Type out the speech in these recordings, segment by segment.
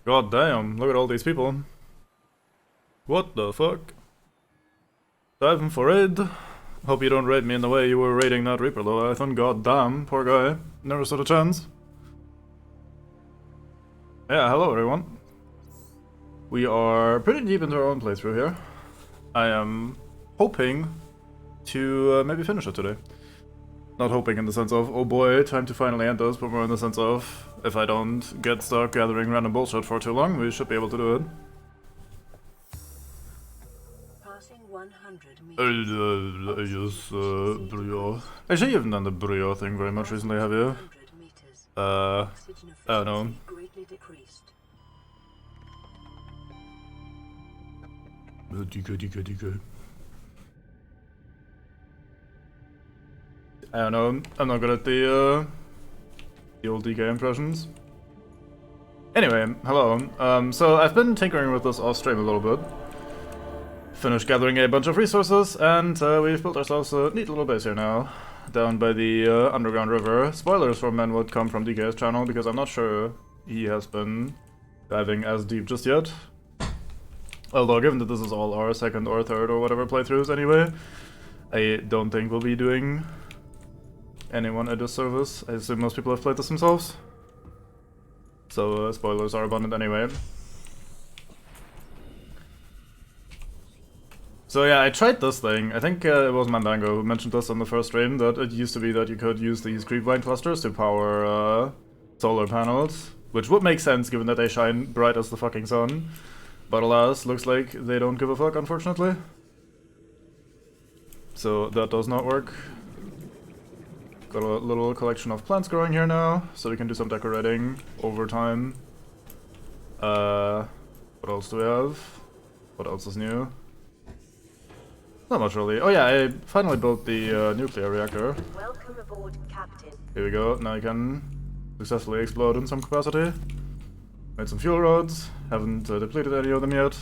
God damn, look at all these people. What the fuck? Diving for raid? Hope you don't raid me in the way you were raiding that Reaper Leviathan. God damn, poor guy. Never stood a chance. Yeah, hello everyone. We are pretty deep into our own playthrough here. I am hoping to maybe finish it today. Not hoping in the sense of, oh boy, time to finally end this, but more in the sense of, if I don't get stuck gathering random bullshit for too long, we should be able to do it. Passing 100 meters. Brio. Actually, you haven't done the Brio thing very much recently, have you? I don't know. Greatly decreased. DK. I don't know, I'm not good at the old DK impressions. Anyway, hello. So I've been tinkering with this off stream a little bit. Finished gathering a bunch of resources, and we've built ourselves a neat little base here now, down by the underground river. Spoilers for men would come from DK's channel, because I'm not sure he has been diving as deep just yet. Although, given that this is all our second or third or whatever playthroughs anyway, I don't think we'll be doing anyone a disservice. I assume most people have played this themselves. So, spoilers are abundant anyway. So yeah, I tried this thing. I think it was Mandango who mentioned this on the first stream, that it used to be that you could use these creepvine clusters to power solar panels, which would make sense given that they shine bright as the fucking sun. But alas, looks like they don't give a fuck, unfortunately. So that does not work. Got a little collection of plants growing here now, so we can do some decorating over time. What else do we have? What else is new? Not much really. Oh yeah, I finally built the nuclear reactor. Welcome aboard, Captain. Here we go, now I can successfully explode in some capacity. Made some fuel rods, haven't depleted any of them yet.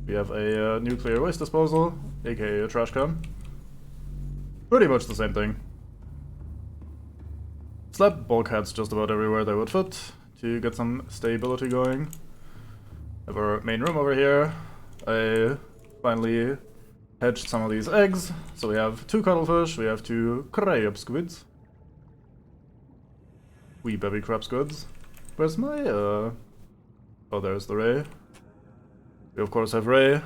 We have a nuclear waste disposal, aka a trash can. Pretty much the same thing. Slab bulkheads just about everywhere they would fit to get some stability going. Have our main room over here. I finally hatched some of these eggs. So we have 2 cuttlefish, we have 2 crab squids. Wee baby crab squids. Where's my Oh, there's the Ray. We of course have Ray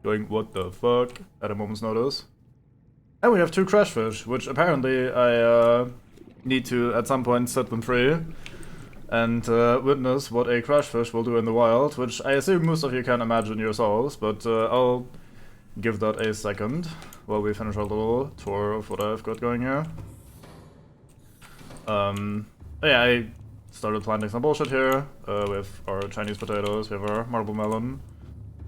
going what the fuck at a moment's notice. And we have 2 crashfish, which apparently I need to at some point set them free and witness what a crashfish will do in the wild, which I assume most of you can imagine yourselves, but I'll give that a second while we finish our little tour of what I've got going here. Yeah, I started planting some bullshit here. We have our Chinese potatoes, we have our marble melon.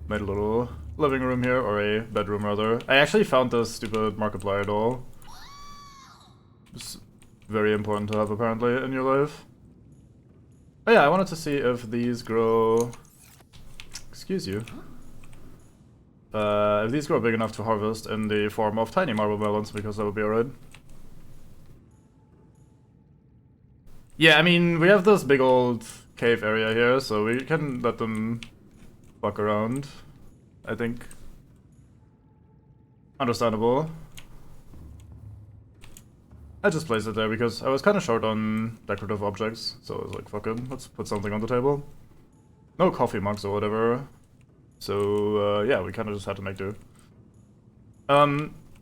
Made a little living room here, or a bedroom rather. I actually found this stupid Markiplier doll. It's very important to have apparently in your life. Oh yeah, I wanted to see if these grow... Excuse you. If these grow big enough to harvest in the form of tiny marble melons, because that would be alright. Yeah, I mean, we have this big old cave area here, so we can let them fuck around, I think. Understandable. I just placed it there because I was kind of short on decorative objects, so I was like, fuck it, let's put something on the table. No coffee mugs or whatever, so yeah, we kind of just had to make do.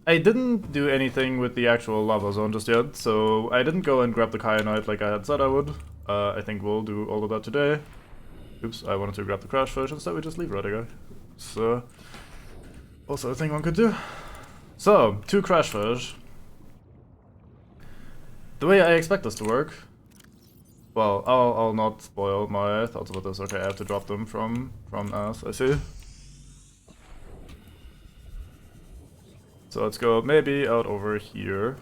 I didn't do anything with the actual lava zone just yet, so I didn't go and grab the kyanite like I had said I would. I think we'll do all of that today. Oops, I wanted to grab the crash fish, instead we just leave right again. It's also a thing one could do. So, 2 crash fish. The way I expect this to work... Well, I'll not spoil my thoughts about this. Okay, I have to drop them from us, I see. So let's go maybe out over here.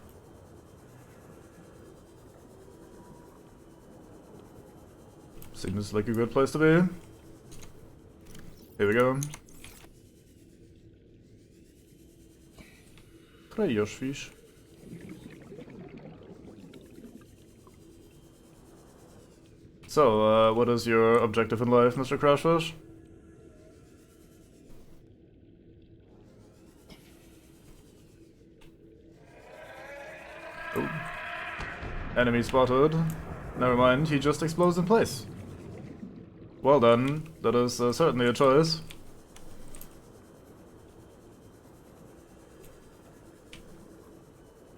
Seems like a good place to be. Here we go. Krajosfish. So, what is your objective in life, Mr. Crashfish? Oh. Enemy spotted. Never mind, he just explodes in place. Well done, that is certainly a choice.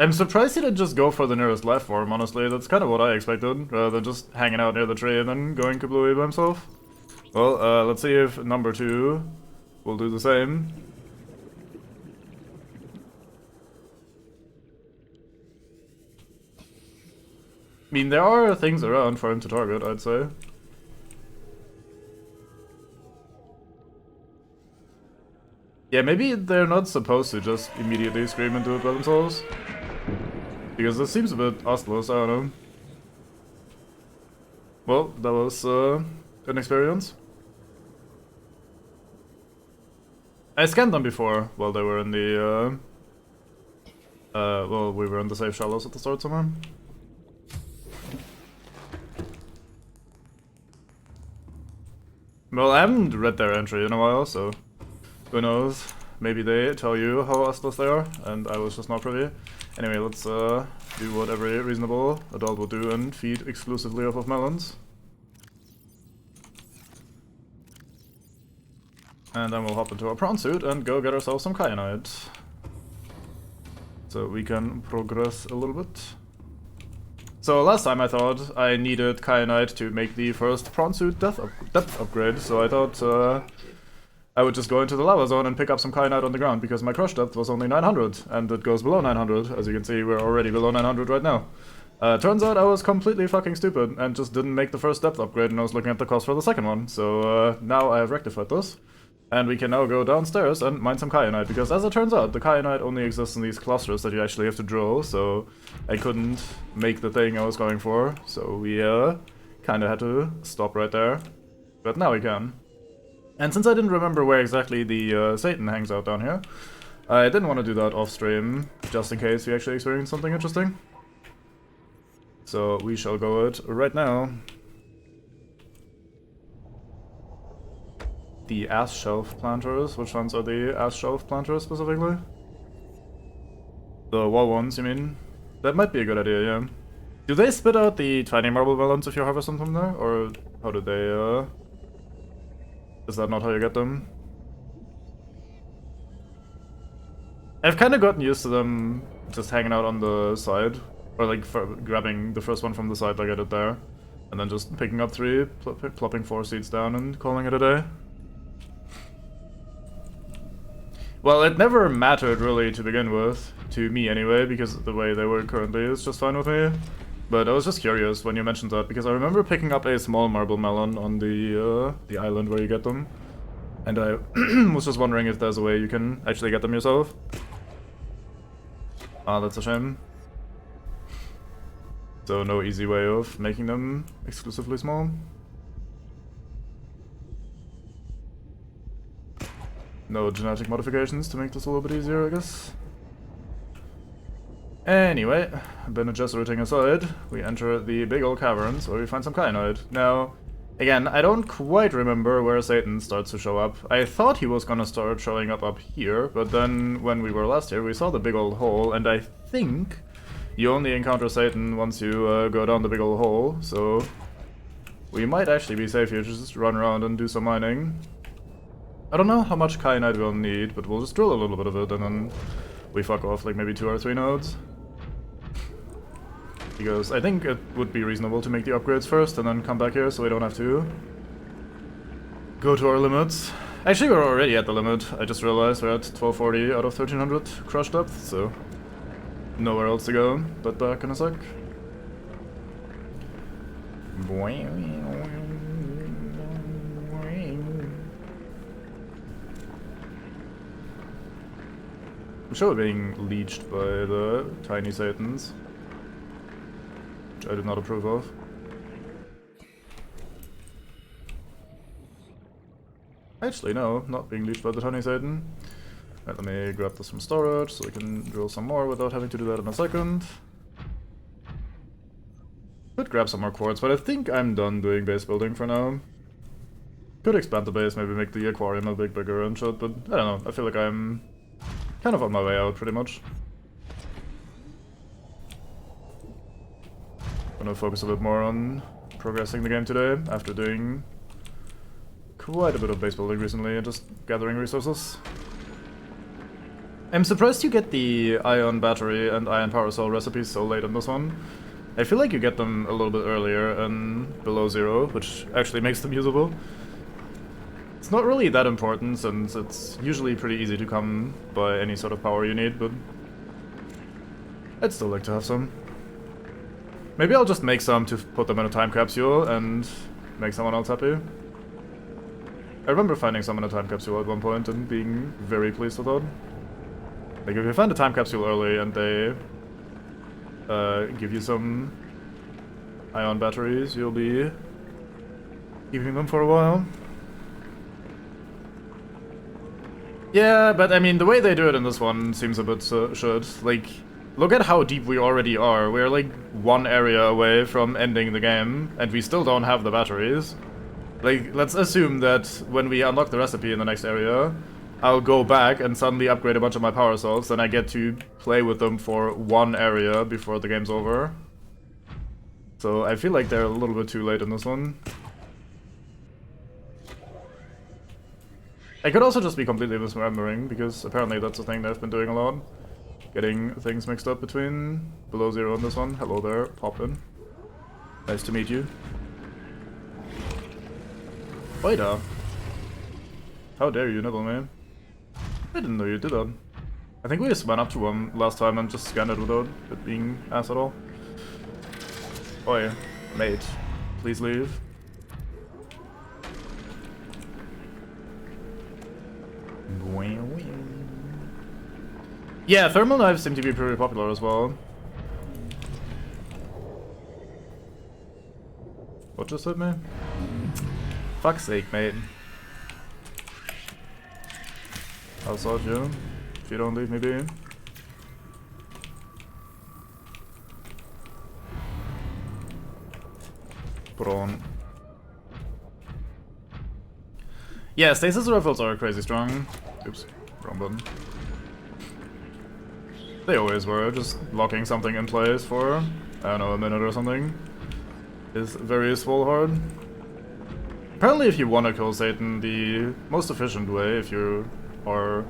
I'm surprised he didn't just go for the nearest life form, honestly. That's kind of what I expected, rather than just hanging out near the tree and then going kablooey by himself. Well, let's see if number 2 will do the same. I mean, there are things around for him to target, I'd say. Yeah, maybe they're not supposed to just immediately scream and do it by themselves. Because this seems a bit hostless, I don't know. Well, that was an experience. I scanned them before while they were in the well, we were in the safe shallows at the start somewhere. Well, I haven't read their entry in a while, so who knows? Maybe they tell you how hostless they are, and I was just not privy. Anyway, let's do what every reasonable adult would do and feed exclusively off of melons. And then we'll hop into our prawn suit and go get ourselves some kyanite. So we can progress a little bit. So last time I thought I needed kyanite to make the first prawn suit depth upgrade, so I thought I would just go into the lava zone and pick up some kyanite on the ground, because my crush depth was only 900, and it goes below 900. As you can see, we're already below 900 right now. Turns out I was completely fucking stupid and just didn't make the first depth upgrade, and I was looking at the cost for the second one. So now I have rectified this, and we can now go downstairs and mine some kyanite, because as it turns out, the kyanite only exists in these clusters that you actually have to drill, so I couldn't make the thing I was going for, so we kinda had to stop right there. But now we can. And since I didn't remember where exactly the Satan hangs out down here, I didn't want to do that off stream, just in case we actually experience something interesting. So we shall go it right now. The ash shelf planters. Which ones are the ash shelf planters specifically? The wall ones, you mean? That might be a good idea, yeah. Do they spit out the tiny marble melons if you harvest them from there? Or how do they, is that not how you get them? I've kind of gotten used to them just hanging out on the side. Or like grabbing the first one from the side like I did there. And then just picking up 3, plopping 4 seeds down and calling it a day. Well, it never mattered really to begin with, to me anyway, because the way they work currently is just fine with me. But I was just curious when you mentioned that, because I remember picking up a small marble melon on the island where you get them. And I was just wondering if there's a way you can actually get them yourself. Ah, that's a shame. So no easy way of making them exclusively small. No genetic modifications to make this a little bit easier, I guess. Anyway, Bene Gesseritting aside, we enter the big old caverns where we find some kyanite. Now, again, I don't quite remember where Satan starts to show up. I thought he was gonna start showing up here, but then when we were last here, we saw the big old hole, and I think you only encounter Satan once you go down the big old hole, so we might actually be safe here to just run around and do some mining. I don't know how much kyanite we'll need, but we'll just drill a little bit of it, and then we fuck off like maybe 2 or 3 nodes. Because I think it would be reasonable to make the upgrades first and then come back here so we don't have to go to our limits. Actually, we're already at the limit. I just realized we're at 1240 out of 1300 crush depth, so nowhere else to go, but back in a sec. I'm sure we're being leeched by the tiny Satans, which I do not approve of. Actually, no, not being leeched by the tiny Satan. Right, let me grab this from storage so we can drill some more without having to do that in a second. might grab some more quartz, but I think I'm done doing base building for now. Could expand the base, maybe make the aquarium a bit bigger and shit, but I don't know. I feel like I'm kind of on my way out, pretty much. Gonna focus a bit more on progressing the game today, after doing quite a bit of base building recently and just gathering resources. I'm surprised you get the ion battery and ion power cell recipes so late in this one. I feel like you get them a little bit earlier and below 0, which actually makes them usable. It's not really that important since it's usually pretty easy to come by any sort of power you need, but I'd still like to have some. Maybe I'll just make some to put them in a time capsule and make someone else happy. I remember finding some in a time capsule at one point and being very pleased with that. Like, if you find a time capsule early and they give you some ion batteries, you'll be keeping them for a while. Yeah, but I mean, the way they do it in this one seems a bit shit. Like, look at how deep we already are. We're like one area away from ending the game, and we still don't have the batteries. Like, let's assume that when we unlock the recipe in the next area, I'll go back and suddenly upgrade a bunch of my power cells, then I get to play with them for one area before the game's over. So I feel like they're a little bit too late in this one. I could also just be completely misremembering, because apparently that's a thing that I've been doing a lot. Getting things mixed up between below 0 and this one. Hello there, pop in. Nice to meet you. Oida. How dare you nibble me? I didn't know you did that. I think we just went up to him last time and just scanned it without it being ass at all. Oi, mate, please leave. Yeah, thermal knives seem to be pretty popular as well. What just hit me? Fuck's sake, mate. I'll sort you, if you don't leave me be. Prawn. Yeah, stasis rifles are crazy strong. Oops, wrong button. They always were, just locking something in place for, I don't know, a minute or something is very swole hard. Apparently if you want to kill Satan, the most efficient way, if you are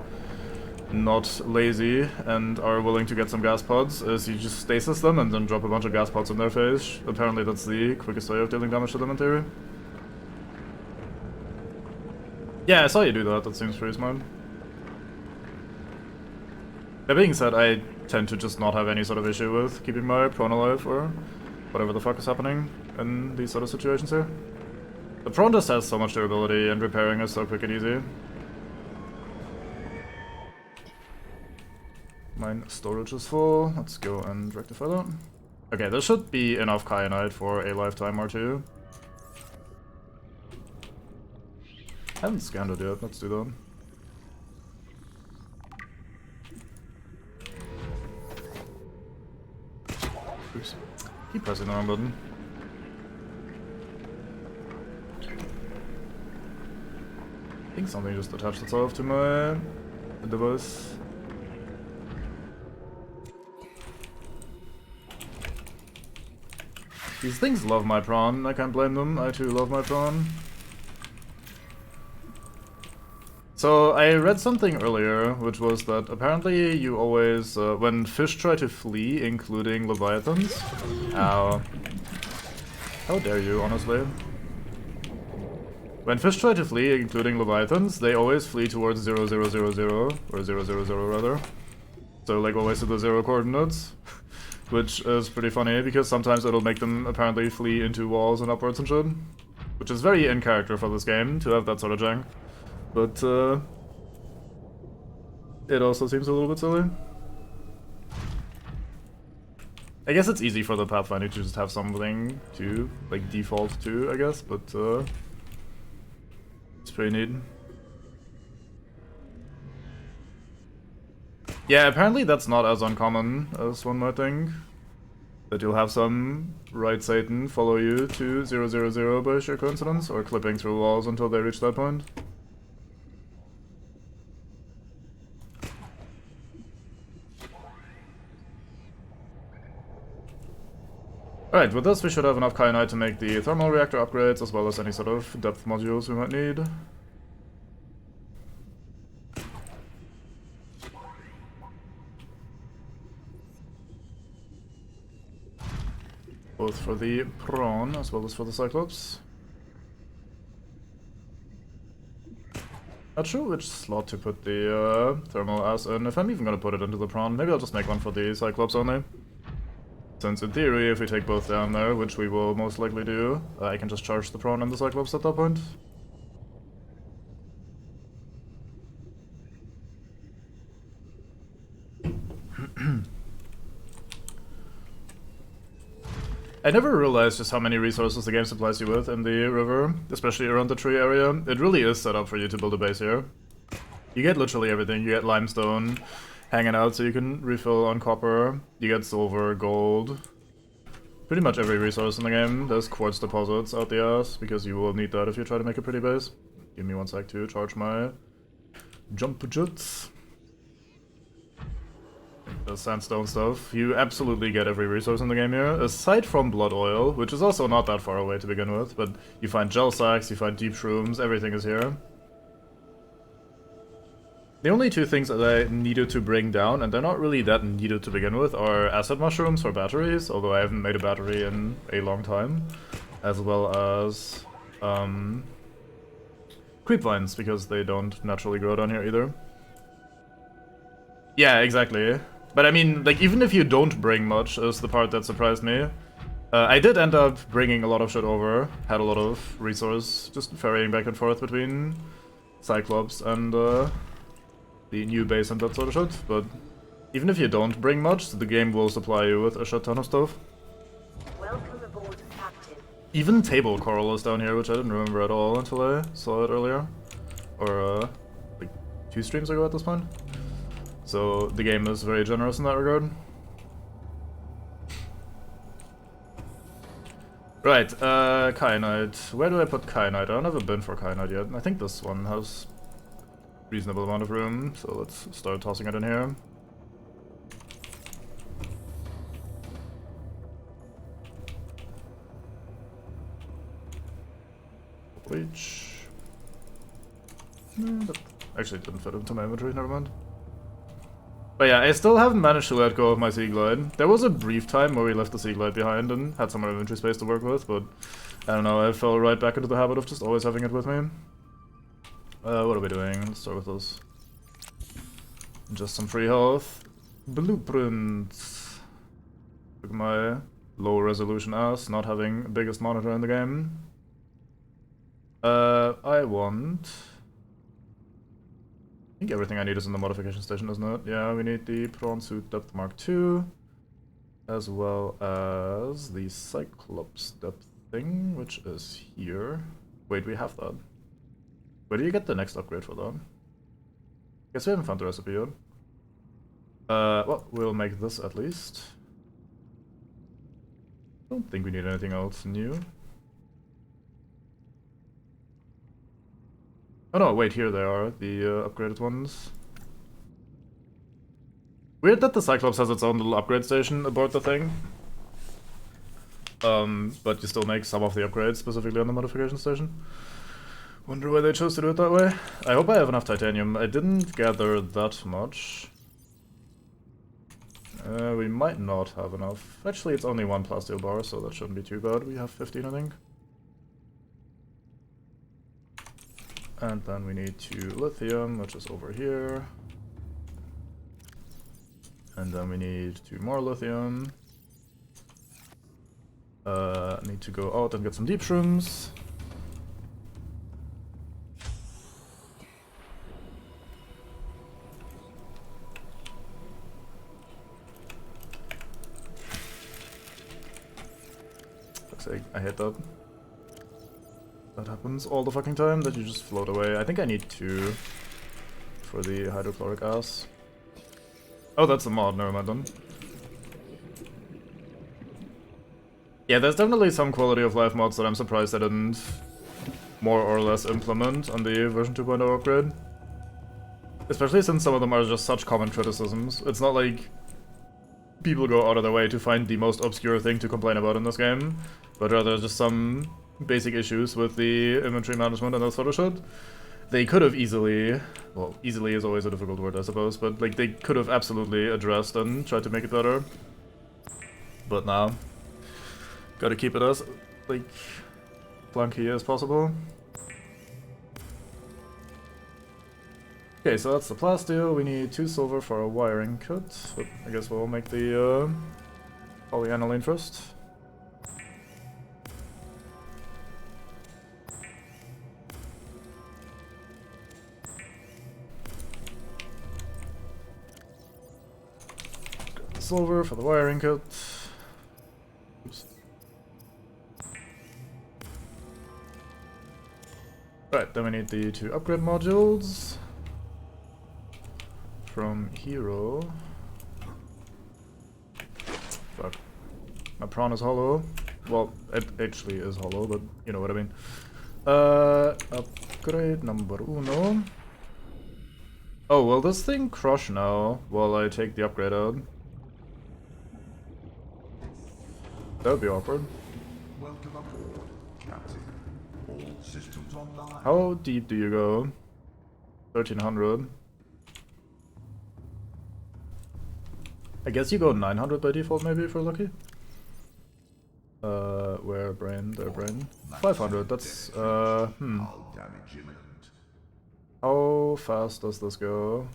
not lazy and are willing to get some gas pods, is you just stasis them and then drop a bunch of gas pods in their face. Apparently that's the quickest way of dealing damage to them in theory. Yeah, I saw you do that, that seems pretty smart. That being said, I tend to just not have any sort of issue with keeping my prawn alive or whatever the fuck is happening in these sort of situations here. The prawn just has so much durability and repairing is so quick and easy. Mine storage is full. Let's go and rectify that. Okay, there should be enough kyanite for a lifetime or two. I haven't scanned it yet, let's do that. Oops. Keep pressing the wrong button. I think something just attached itself to my device. These things love my prawn, I can't blame them, I too love my prawn. So I read something earlier, which was that apparently you always, when fish try to flee, including leviathans... Ow. How dare you, honestly. When fish try to flee, including leviathans, they always flee towards 0000, or 000 rather. So like always to the 0 coordinates. Which is pretty funny, because sometimes it'll make them apparently flee into walls and upwards and shit. Which is very in character for this game, to have that sort of jank. But, it also seems a little bit silly. I guess it's easy for the Pathfinder to just have something to, like, default to, I guess, but, it's pretty neat. Yeah, apparently that's not as uncommon as one might think. that you'll have some right Satan follow you to 000 by sheer coincidence, or clipping through walls until they reach that point. Alright, with this we should have enough kyanite to make the thermal reactor upgrades, as well as any sort of depth modules we might need. Both for the prawn, as well as for the Cyclops. Not sure which slot to put the thermal as in, if I'm even gonna put it into the prawn. Maybe I'll just make one for the Cyclops only. Since in theory, if we take both down there, which we will most likely do, I can just charge the prawn and the Cyclops at that point. I never realized just how many resources the game supplies you with in the river, especially around the tree area. It really is set up for you to build a base here. You get literally everything. You get limestone hanging out so you can refill on copper. You get silver, gold. Pretty much every resource in the game. There's quartz deposits out the ass, because you will need that if you try to make a pretty base. Give me 1 sec to charge my jump jets. The sandstone stuff. You absolutely get every resource in the game here, aside from blood oil, which is also not that far away to begin with, but you find gel sacks, you find deep shrooms, everything is here. The only two things that I needed to bring down, and they're not really that needed to begin with, are acid mushrooms for batteries, although I haven't made a battery in a long time, as well as creep vines, because they don't naturally grow down here either. Yeah, exactly. But I mean, like, even if you don't bring much, is the part that surprised me. I did end up bringing a lot of shit over, had a lot of resource, just ferrying back and forth between Cyclops and the new base and that sort of shit, but even if you don't bring much, the game will supply you with a shit ton of stuff. Welcome aboard, Captain. Even table coral is down here, which I didn't remember at all until I saw it earlier. Or, like, 2 streams ago at this point. So the game is very generous in that regard. Right, kyanite. Where do I put kyanite? I've never been for kyanite yet. I think this one has reasonable amount of room, so let's start tossing it in here. Bleach. No, that actually didn't fit into my inventory, never mind. But yeah, I still haven't managed to let go of my Sea Glide. There was a brief time where we left the Sea Glide behind and had some more inventory space to work with, but I don't know, I fell right back into the habit of just always having it with me. What are we doing? Let's start with this. Just some free health. Blueprints. Look at my low resolution ass, not having the biggest monitor in the game. I want... I think everything I need is in the modification station, isn't it? Yeah, we need the Prawn Suit Depth Mark II, as well as the Cyclops Depth thing, which is here. Wait, we have that. Where do you get the next upgrade for that? Guess we haven't found the recipe yet. Well, we'll make this at least. Don't think we need anything else new. Oh no, wait, here they are, the upgraded ones. Weird that the Cyclops has its own little upgrade station aboard the thing. But you still make some of the upgrades specifically on the modification station. Wonder why they chose to do it that way. I hope I have enough titanium. I didn't gather that much. We might not have enough. Actually, it's only 1 plasteel bar, so that shouldn't be too bad. We have 15, I think. And then we need 2 lithium, which is over here. And then we need 2 more lithium. Need to go out and get some deep shrooms. Looks like I hit that. That happens all the fucking time, that you just float away. I think I need 2 for the hydrochloric acid. Oh, that's a mod, never mind then. Yeah, there's definitely some quality of life mods that I'm surprised I didn't more or less implement on the version 2.0 upgrade. Especially since some of them are just such common criticisms. It's not like people go out of their way to find the most obscure thing to complain about in this game, but rather just some basic issues with the inventory management and that sort of shit. They could have easily, well, easily is always a difficult word I suppose, but like they could have absolutely addressed and tried to make it better. But now, gotta keep it as, like, clunky as possible. Okay, so that's the plasteel. We need 2 silver for a wiring kit, but I guess we'll make the polyaniline first. Got the silver for the wiring kit. Oops. Right, then we need the 2 upgrade modules. From hero. Fuck. My prawn is hollow. Well, it actually is hollow, but you know what I mean. Upgrade number uno. Oh, will this thing crush now while I take the upgrade out? That would be awkward. Welcome aboard, Captain. All systems online. How deep do you go? 1300. I guess you go 900 by default, maybe, if we're lucky. Where brain? Their brain. 500, that's, Hull damage imminent. How fast does this go?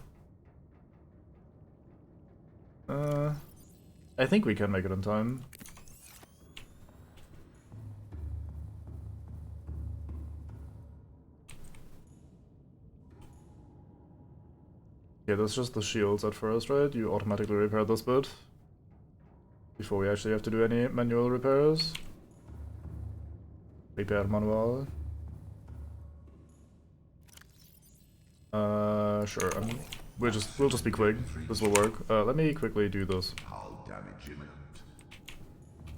I think we can make it in time. Yeah, that's just the shields at first, right? You automatically repair this bit before we actually have to do any manual repairs. Repair manual. Sure. We'll just be quick. This will work. Let me quickly do this. Hull damage imminent.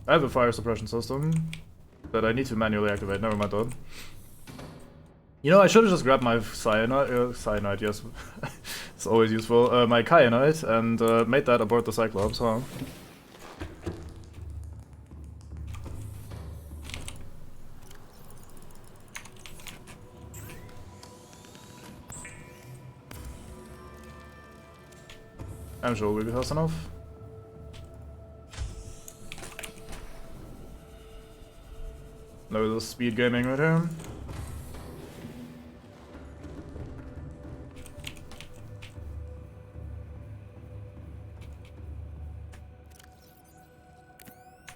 I have a fire suppression system that I need to manually activate. Never mind that. You know, I should have just grabbed my cyanide, yes. It's always useful. My kyanite and made that aboard the Cyclops, huh? I'm sure we'll be fast enough. Look at this speed gaming right here.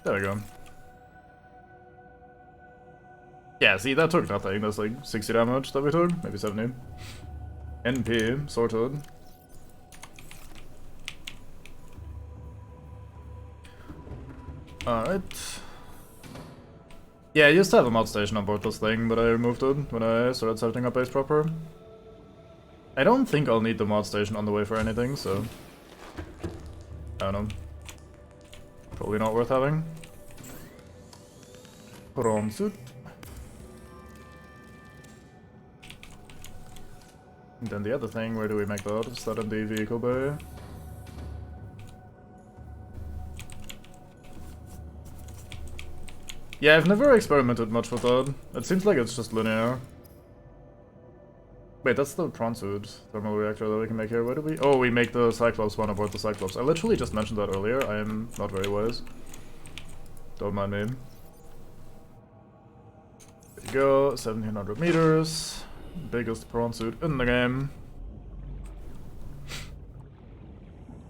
There we go. Yeah, see, that took nothing. That's like 60 damage that we took. Maybe 70. NP, sorted. Alright. Yeah, I used to have a mod station on board this thing, but I removed it when I started setting up base proper. I don't think I'll need the mod station on the way for anything, so... I don't know. Probably not worth having. Prawn suit. And then the other thing, where do we make that? Is that in the vehicle bay? Yeah, I've never experimented much with that. It seems like it's just linear. Wait, that's the prawn suit thermal reactor that we can make here. Where do we... Oh, we make the Cyclops one aboard the Cyclops. I literally just mentioned that earlier. I am not very wise. Don't mind me. There you go, 1700 meters. Biggest prawn suit in the game.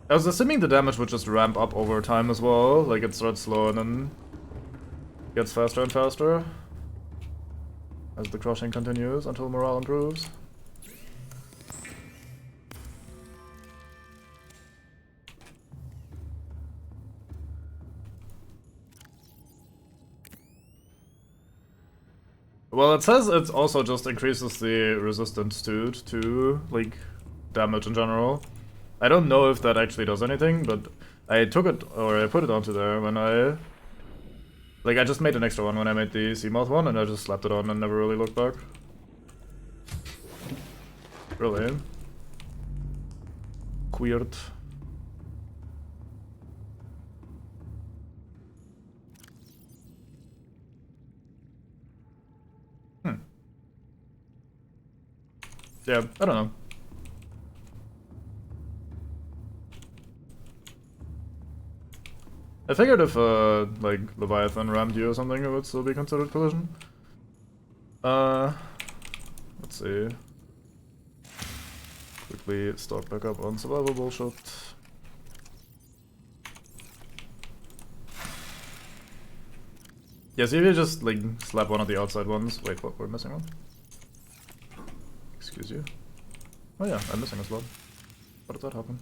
I was assuming the damage would just ramp up over time as well. Like it starts slow and then gets faster and faster as the crushing continues until morale improves. Well, it says it also just increases the resistance to like damage in general. I don't know if that actually does anything, but I took it, or I put it onto there when I Like, I just made an extra one when I made the Seamoth one, and I just slapped it on and never really looked back. Really? Weird. Yeah, I don't know. I figured if, like, Leviathan rammed you or something, it would still be considered collision. Let's see. Quickly stock back up on survival bullshit. Yeah, see if you just, like, slap one of the outside ones. Wait, what? We're missing one? Excuse you. Oh yeah, I'm missing a slot. How did that happen?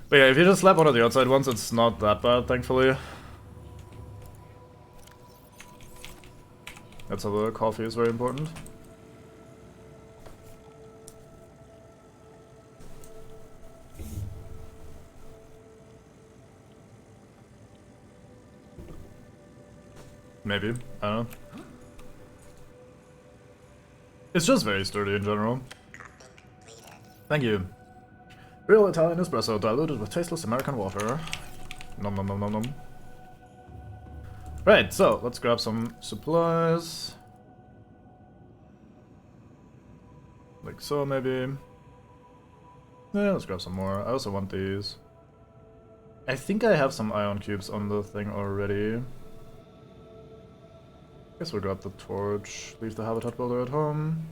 But yeah, if you just slap one of the outside ones, it's not that bad, thankfully. That's how the coffee is very important. Maybe. I don't know. It's just very sturdy in general. Thank you. Real Italian espresso diluted with tasteless American water. Nom nom nom nom nom. Right, so let's grab some supplies. Like so, maybe. Yeah, let's grab some more. I also want these. I think I have some ion cubes on the thing already. Guess we'll grab the torch. Leave the habitat builder at home.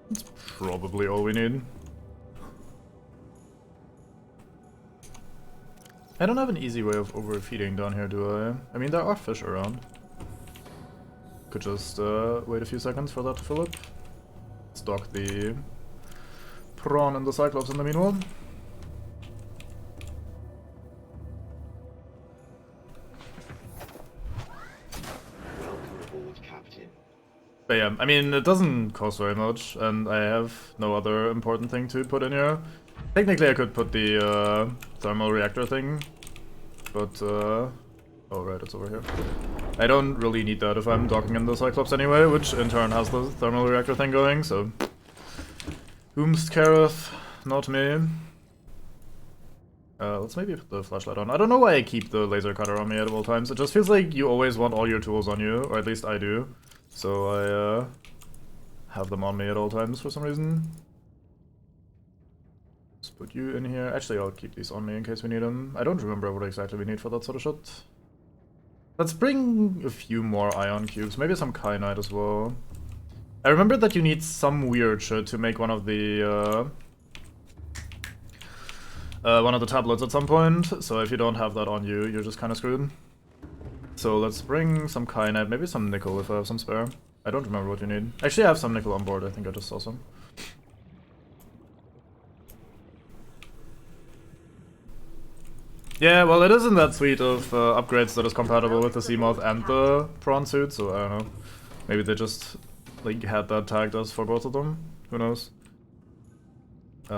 That's probably all we need. I don't have an easy way of overfeeding down here, do I? I mean, there are fish around. Could just wait a few seconds for that to fill up. Stock the prawn and the cyclops in the meanwhile. But yeah, I mean, it doesn't cost very much, and I have no other important thing to put in here. Technically, I could put the thermal reactor thing, but oh right, it's over here. I don't really need that if I'm docking in the Cyclops anyway, which in turn has the thermal reactor thing going, so whom's careth, not me. Let's maybe put the flashlight on. I don't know why I keep the laser cutter on me at all times. It just feels like you always want all your tools on you, or at least I do. So I have them on me at all times for some reason. Let's put you in here. Actually, I'll keep these on me in case we need them. I don't remember what exactly we need for that sort of shit. Let's bring a few more ion cubes. Maybe some kyanite as well. I remember that you need some weird shit to make one of the tablets at some point. So if you don't have that on you, you're just kind of screwed. So let's bring some kyanite, maybe some nickel if I have some spare. I don't remember what you need. Actually, I have some nickel on board. I think I just saw some. Yeah, well, it isn't that suite of upgrades that is compatible with the Seamoth and the prawn suit, so I don't know. Maybe they just like had that tagged as for both of them. Who knows? We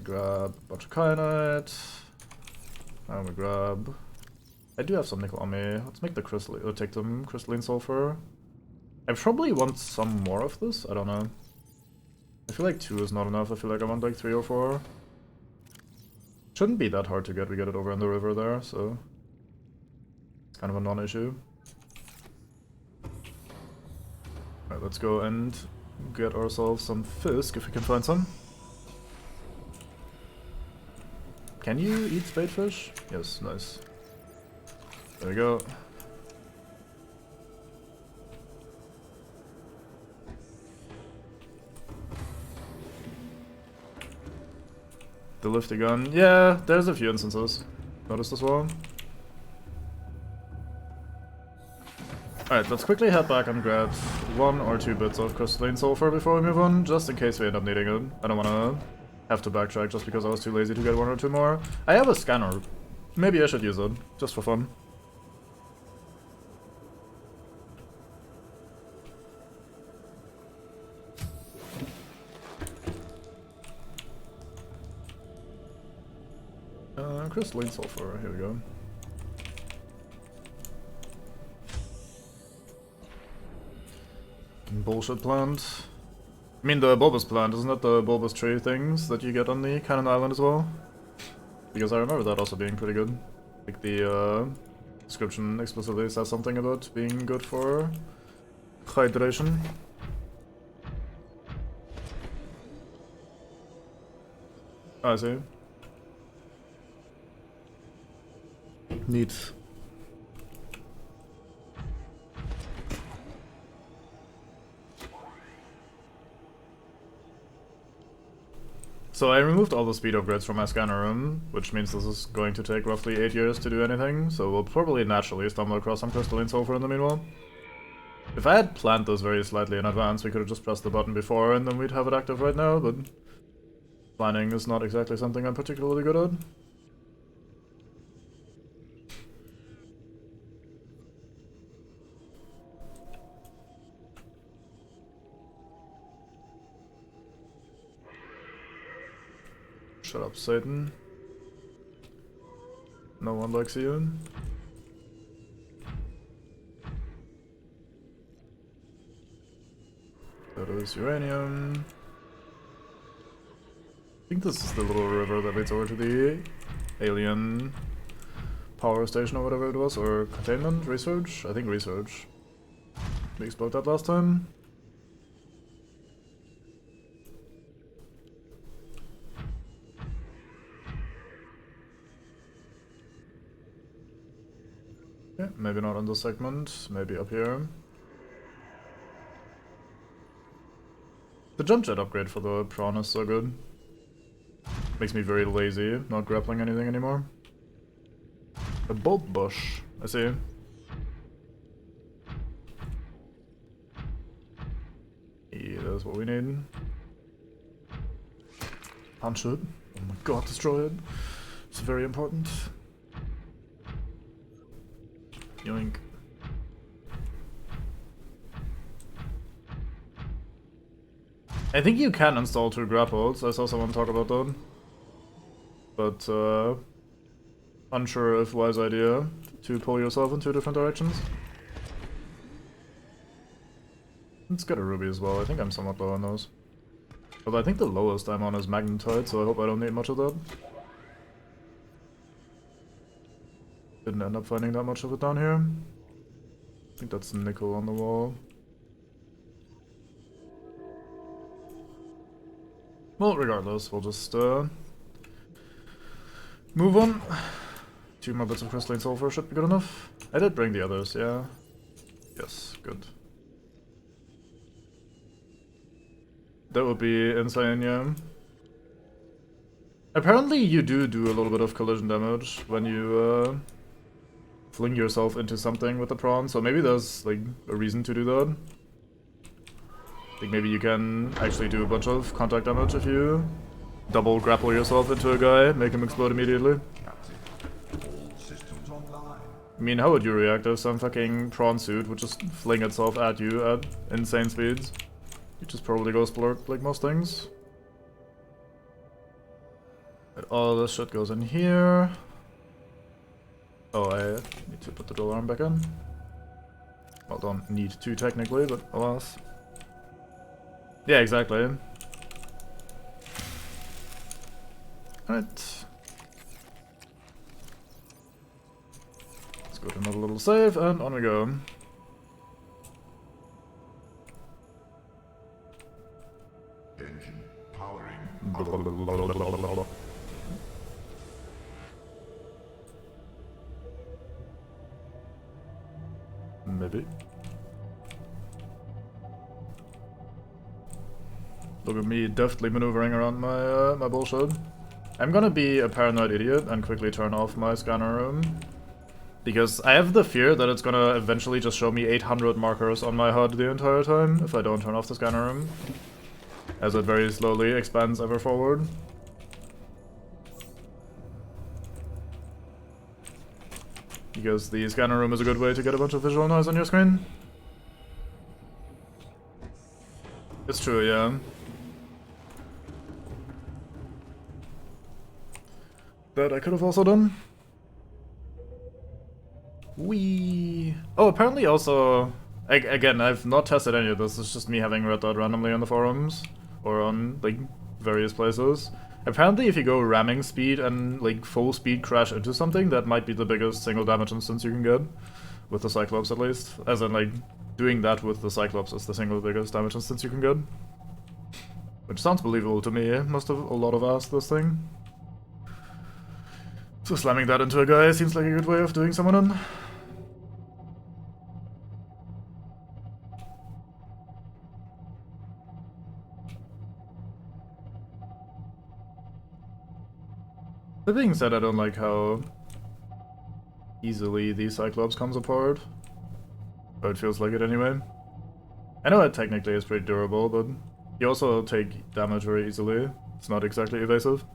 grab a bunch of kyanite. And we grab. I do have some nickel on me. Let's make the crystal. Take some crystalline sulfur. I probably want some more of this. I don't know. I feel like 2 is not enough. I feel like I want like 3 or 4. Shouldn't be that hard to get. We get it over in the river there, so it's kind of a non-issue. Alright, let's go and get ourselves some fisk if we can find some. Can you eat spadefish? Yes, nice. There we go. The lifty gun. Yeah, there's a few instances. Noticed as well. Alright, let's quickly head back and grab 1 or 2 bits of crystalline sulfur before we move on, just in case we end up needing it. I don't wanna have to backtrack just because I was too lazy to get 1 or 2 more. I have a scanner. Maybe I should use it, just for fun. crystalline sulfur, here we go. Bullshit plant. I mean the bulbous plant, isn't that the bulbous tree things that you get on the Cannon Island as well? Because I remember that also being pretty good. Like the description explicitly says something about being good for hydration. I see. Neat. So I removed all the speed upgrades from my scanner room, which means this is going to take roughly 8 years to do anything, so we'll probably naturally stumble across some crystalline sulfur in the meanwhile. If I had planned this very slightly in advance, we could have just pressed the button before and then we'd have it active right now, but planning is not exactly something I'm particularly good at. Shut up, Satan. No one likes you. That is uranium. I think this is the little river that leads over to the alien power station or whatever it was, or containment? Research? I think research. We explored that last time. Yeah, maybe not on this segment, maybe up here. The jump jet upgrade for the prawn is so good. Makes me very lazy, not grappling anything anymore. A bulb bush, I see. Yeah, that's what we need. Punch it. Oh my god, destroy it. It's very important. Yoink. I think you can install 2 grapples, I saw someone talk about that. But, unsure if wise idea to pull yourself in 2 different directions. Let's get a ruby as well, I think I'm somewhat low on those. Although I think the lowest I'm on is magnetite, so I hope I don't need much of that. Didn't end up finding that much of it down here. I think that's nickel on the wall. Well, regardless, we'll just move on. 2 more bits of crystalline sulfur should be good enough. I did bring the others, yeah. Yes, good. That would be insane, yeah. Apparently you do a little bit of collision damage when you fling yourself into something with the prawn, so maybe there's like a reason to do that. I think maybe you can actually do a bunch of contact damage if you double grapple yourself into a guy, make him explode immediately. Captain, all systems online. I mean, how would you react if some fucking prawn suit would just fling itself at you at insane speeds? You just probably go splurt like most things. But all this shit goes in here. Oh, I need to put the dual arm back in. Well, don't need to technically, but alas. Yeah, exactly. Alright. Let's go to another little save, and on we go. Engine powering. Maybe. Look at me deftly maneuvering around my my bullshit. I'm gonna be a paranoid idiot and quickly turn off my scanner room. Because I have the fear that it's gonna eventually just show me 800 markers on my HUD the entire time if I don't turn off the scanner room. As it very slowly expands ever forward. Because the scanner room is a good way to get a bunch of visual noise on your screen. It's true, yeah. that I could have also done. Oh, apparently also... Again, I've not tested any of this, it's just me having read that randomly on the forums. Or on, like, various places. Apparently if you go ramming speed and, like, full speed crash into something, that might be the biggest single damage instance you can get. With the Cyclops, at least. As in, like, doing that with the Cyclops is the single biggest damage instance you can get. Which sounds believable to me. Must have a lot of asked this thing. So slamming that into a guy seems like a good way of doing someone in. That being said, I don't like how easily the Cyclops comes apart. Or it feels like it anyway. I know it technically is pretty durable, but you also take damage very easily. It's not exactly evasive.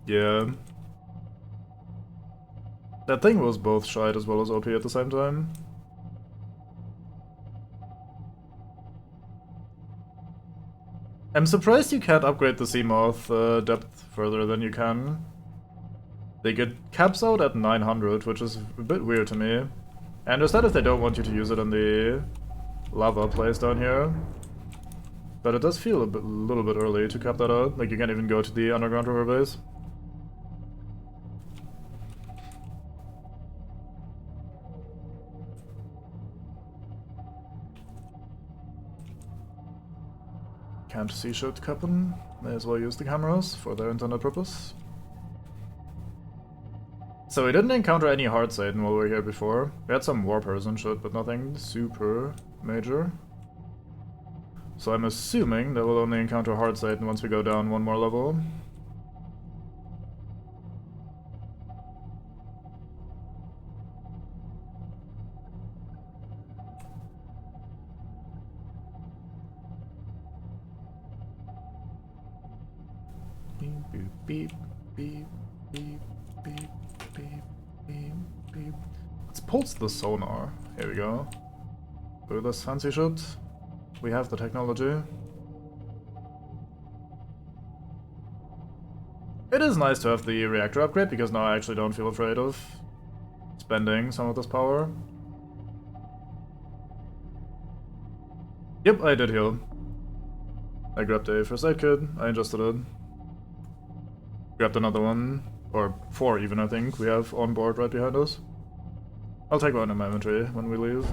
Yeah. That thing was both shite as well as OP at the same time. I'm surprised you can't upgrade the Seamoth depth further than you can. Like, it caps out at 900, which is a bit weird to me. I understand if they don't want you to use it in the lava place down here. But it does feel a little bit early to cap that out. Like, you can't even go to the underground river base. Can't see shit happen. May as well use the cameras for their intended purpose. So we didn't encounter any hard Satan while we were here before. We had some warpers and shit, but nothing super major. So I'm assuming that we'll only encounter hard Satan once we go down one more level. Beep, beep, beep, beep, beep, beep, beep, beep. Let's pulse the sonar. Here we go. Do this fancy shit. We have the technology. It is nice to have the reactor upgrade, because now I actually don't feel afraid of spending some of this power. Yep, I did heal. I grabbed a first aid kit, I ingested it. Grabbed another one, or 4 even I think, we have on board right behind us. I'll take one in my inventory when we leave.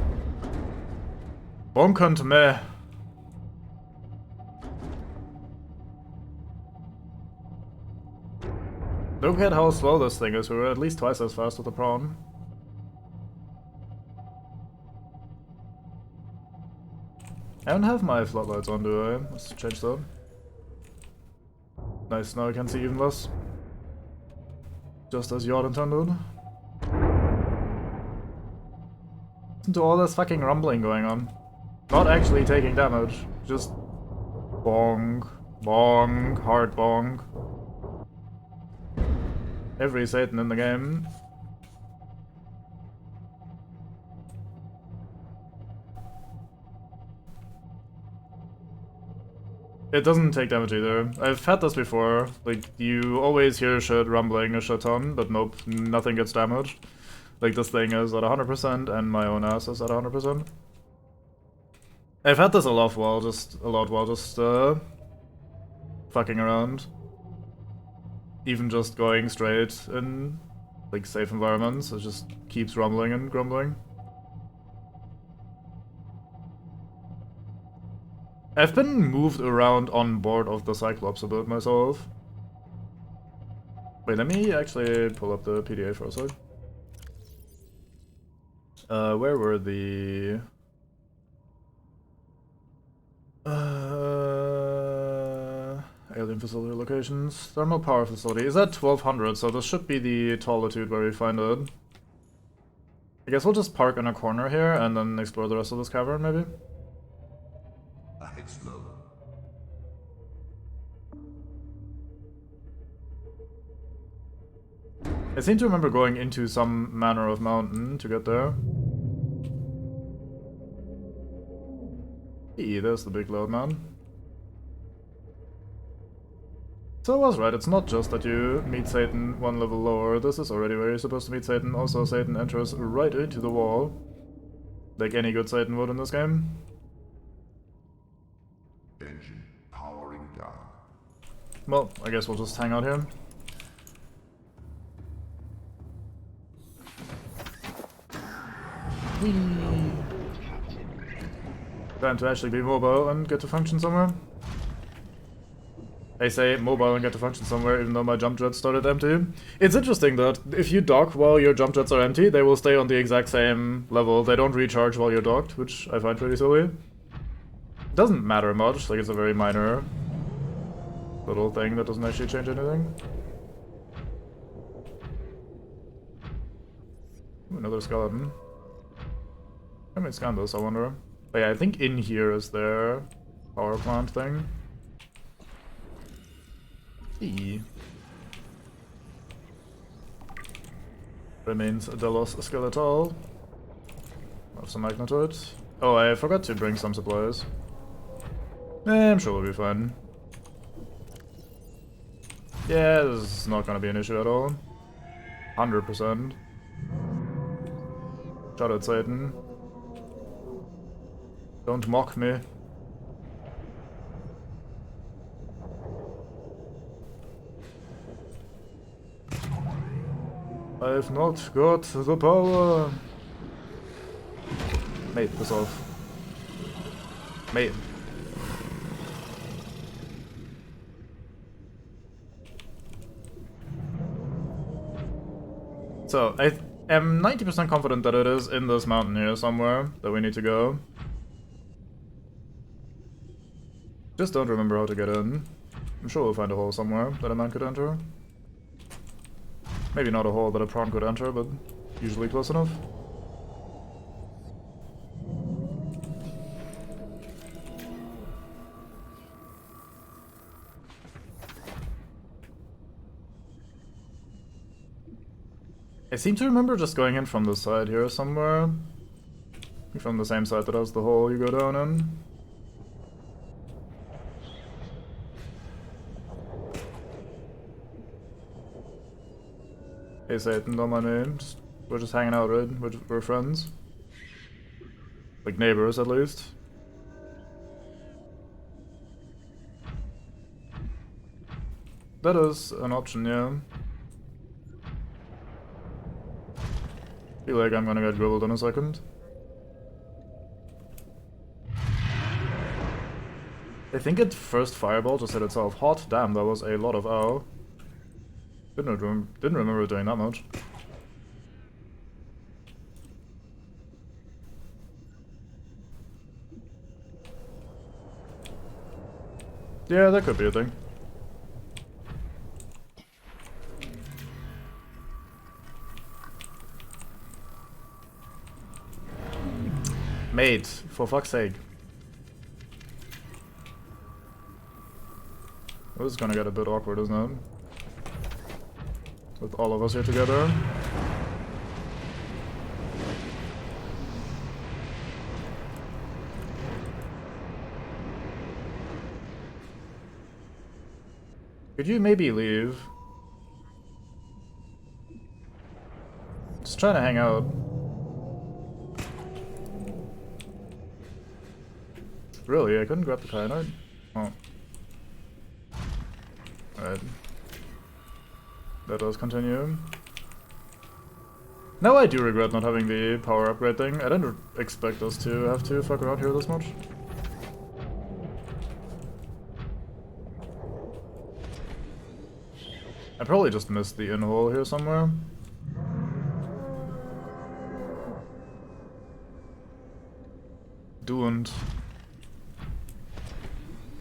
Bonkunt meh. Look at how slow this thing is, we were at least twice as fast with the prawn. I don't have my floodlights on, do I? Let's change that. Nice, now I can see even less. Just as Yod intended. Listen to all this fucking rumbling going on. Not actually taking damage, just bong, bong, hard bong. Every Satan in the game. It doesn't take damage either. I've had this before. Like, you always hear shit rumbling a shit ton, but nope, nothing gets damaged. Like, this thing is at 100% and my own ass is at 100%. I've had this a lot while just fucking around. Even just going straight in, like, safe environments, it just keeps rumbling and grumbling. I've been moved around on board of the Cyclops a bit myself. Wait, let me actually pull up the PDA for a sec. Where were the... alien facility locations. Thermal power facility is at 1200, so this should be the tallitude where we find it. I guess we'll just park in a corner here and then explore the rest of this cavern, maybe? Ahead slow. I seem to remember going into some manner of mountain to get there. Hey, there's the big load man. So I was right, it's not just that you meet Satan one level lower, this is already where you're supposed to meet Satan. Also, Satan enters right into the wall, like any good Satan would in this game. Engine powering down. Well, I guess we'll just hang out here. Time to actually be mobile and get to function somewhere. I say mobile and get to function somewhere even though my jump jets started empty. It's interesting that if you dock while your jump jets are empty, they will stay on the exact same level. They don't recharge while you're docked, which I find pretty silly. It doesn't matter much, like it's a very minor little thing that doesn't actually change anything. Ooh, another skeleton. How many scan this, I wonder? Oh yeah, I think in here is their power plant thing. Remains Delos skeletal. Have some magnetoid. Oh, I forgot to bring some supplies. I'm sure we'll be fine. Yeah, this is not gonna be an issue at all. 100%. Shut it, Satan. Don't mock me. I've not got the power. Mate, piss off. Mate. So, I am 90% confident that it is in this mountain here somewhere that we need to go. Just don't remember how to get in. I'm sure we'll find a hole somewhere that a man could enter. Maybe not a hole that a prawn could enter, but usually close enough. I seem to remember just going in from this side here somewhere. From the same side that has the hole you go down in. Hey Satan, don't mind me. We're just hanging out, right? We're friends. Like neighbors, at least. That is an option, yeah. Feel like I'm gonna get grilled in a second. I think it first fireball just hit itself. Hot damn, that was a lot of ow. Didn't remember doing that much. Yeah, that could be a thing. Mate, for fuck's sake. This is gonna get a bit awkward, isn't it? With all of us here together. Could you maybe leave? Just trying to hang out. Really? I couldn't grab the kyanite? Oh. Alright. Let us continue. Now I do regret not having the power upgrade thing. I didn't expect us to have to fuck around here this much. I probably just missed the in-hole here somewhere. Doend.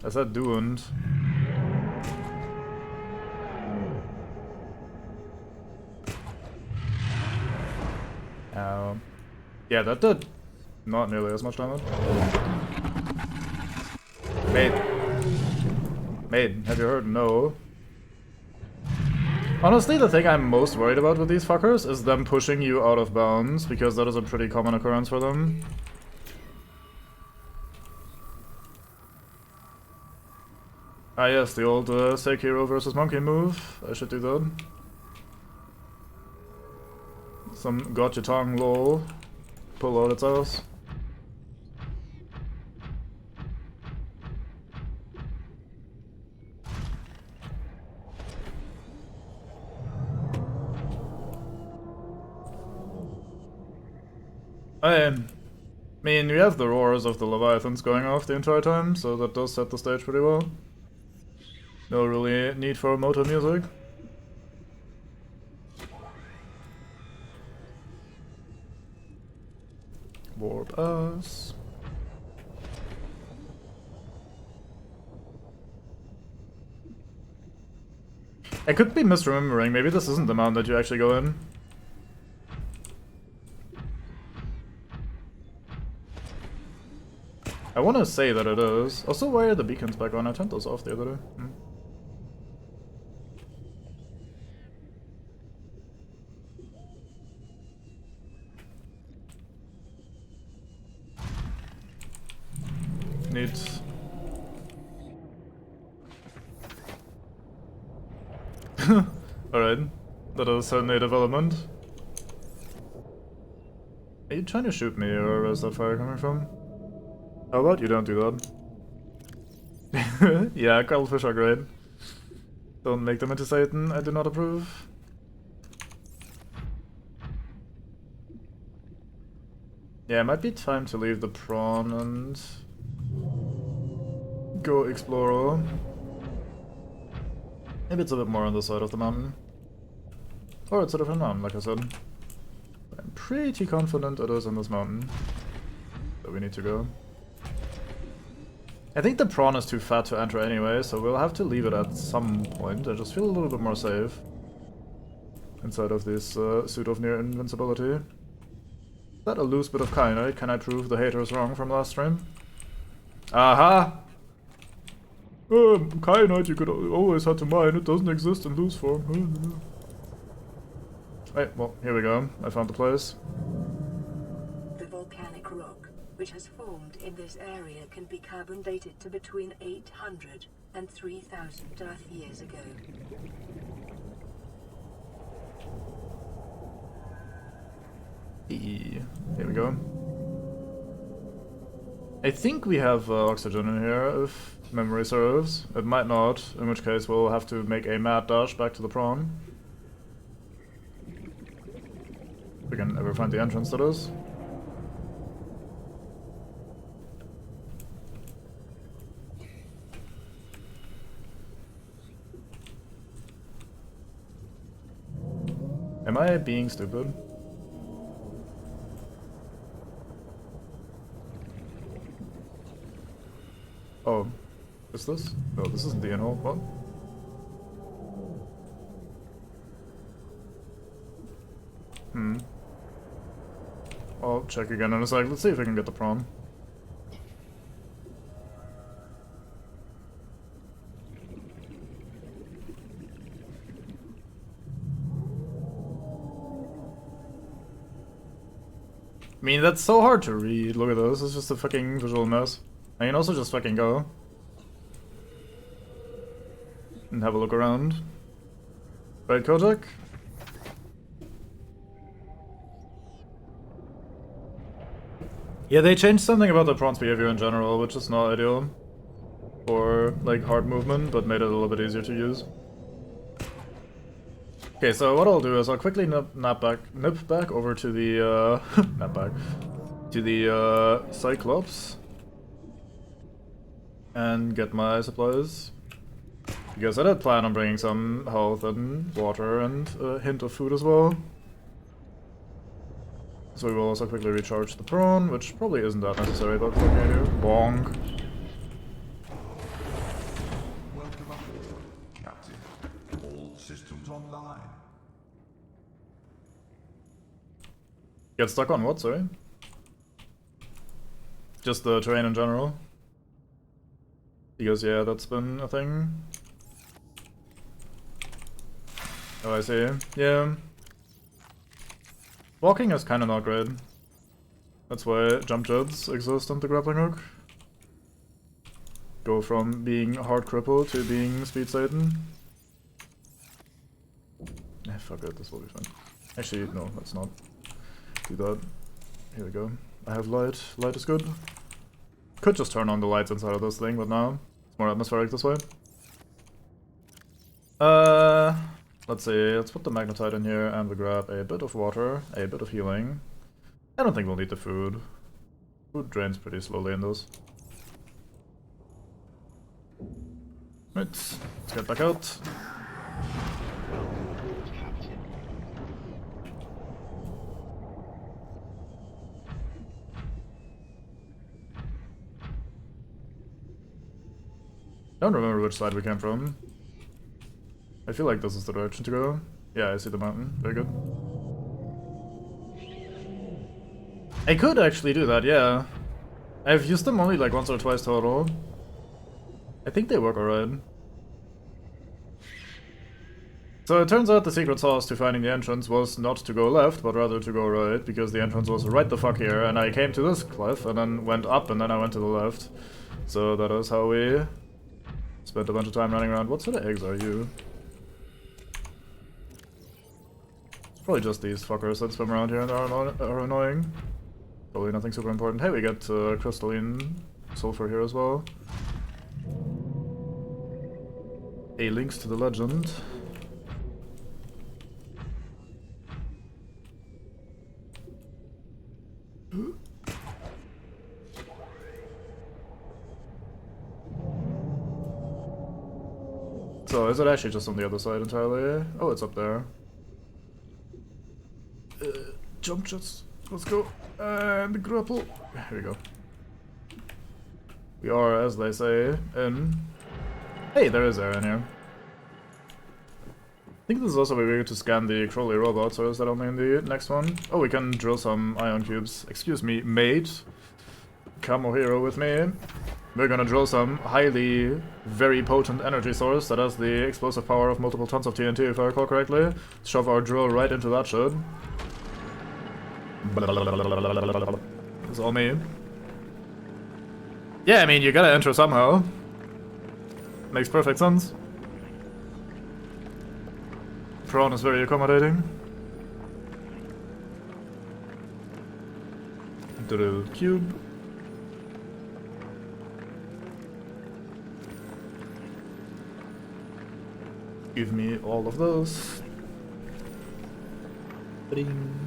I said doend. Yeah, that did not nearly as much damage. Mate. Mate, have you heard? No. Honestly, the thing I'm most worried about with these fuckers is them pushing you out of bounds, because that is a pretty common occurrence for them. Ah yes, the old Sekiro versus Monkey move. I should do that. Some got your tongue lol. Pull out its ass. I mean, we have the roars of the Leviathans going off the entire time, so that does set the stage pretty well. No really need for motor music. Warp us. I could be misremembering, maybe this isn't the mountain that you actually go in. I want to say that it is. Also, why are the beacons back on? I turned those off the other day. Neat. Alright. That is certainly a development. Are you trying to shoot me, or where's that fire coming from? How about you don't do that? Yeah, cuttlefish are great. Don't make them into Satan, I do not approve. Yeah, it might be time to leave the prawn and go explore. Maybe it's a bit more on the side of the mountain. Or it's a different mountain, like I said. But I'm pretty confident it is in this mountain that we need to go. I think the prawn is too fat to enter anyway, so we'll have to leave it at some point. I just feel a little bit more safe inside of this suit of near invincibility. Is that a loose bit of kyanite? Can I prove the haters wrong from last stream? Aha! Kyanite you could always have to mine, it doesn't exist in loose form. Right, well, here we go. I found the place. The volcanic rock, which has formed in this area, can be carbon dated to between 800 and 3000 Earth years ago. Here we go. I think we have oxygen in here, if memory serves. It might not, in which case we'll have to make a mad dash back to the prawn. If we can ever find the entrance, that is. Am I being stupid? Oh, is this? No, this isn't the in-hole. What? I'll check again in a sec. Let's see if we can get the prawn. I mean, that's so hard to read. Look at this. It's just a fucking visual mess. I can also just fucking go. And have a look around. Right, Kotak? Yeah, they changed something about the prawn's behavior in general, which is not ideal for, like, hard movement, but made it a little bit easier to use. Okay, so what I'll do is I'll quickly nip back over to the, to the, Cyclops. And get my supplies. Because I did plan on bringing some health and water and a hint of food as well. So we will also quickly recharge the prawn, which probably isn't that necessary, but what can I do? Bonk. Welcome aboard, Captain. All systems online. Get stuck on what, sorry? Just the terrain in general. Because, yeah, that's been a thing. Oh, I see. Yeah. Walking is kinda not great. That's why jump jets exist on the grappling hook. go from being hard cripple to being speed Satan. Eh, fuck it, this will be fine. Actually, no, let's not do that. Here we go. I have light. Light is good. Could just turn on the lights inside of this thing, but now it's more atmospheric this way. Let's see. Let's put the magnetite in here, and we grab a bit of water, a bit of healing. I don't think we'll need the food. Food drains pretty slowly in this. Right, let's get back out. I don't remember which side we came from. I feel like this is the direction to go. Yeah, I see the mountain. Very good. I could actually do that, yeah. I've used them only like once or twice total. I think they work alright. So it turns out the secret sauce to finding the entrance was not to go left, but rather to go right, because the entrance was right the fuck here, and I came to this cliff, and then went up, and then I went to the left. So that is how we spent a bunch of time running around. What sort of eggs are you? It's probably just these fuckers that swim around here and are annoying. Probably nothing super important. Hey, we get crystalline sulfur here as well. A links to the legend. So, is it actually just on the other side entirely? Oh, it's up there. Jump shots. Let's go. And grapple. Here we go. We are, as they say, in... Hey, there is air in here. I think this is also a way to scan the Crowley robots, or is that only in the next one? Oh, we can drill some ion cubes. Excuse me, mate. Come, oh hero, with me. We're gonna drill some highly, very potent energy source that has the explosive power of multiple tons of TNT, if I recall correctly. Shove our drill right into that shit. It's all me. Yeah, I mean, you gotta enter somehow. Makes perfect sense. Prawn is very accommodating. Drill cube. Give me all of those. Bing.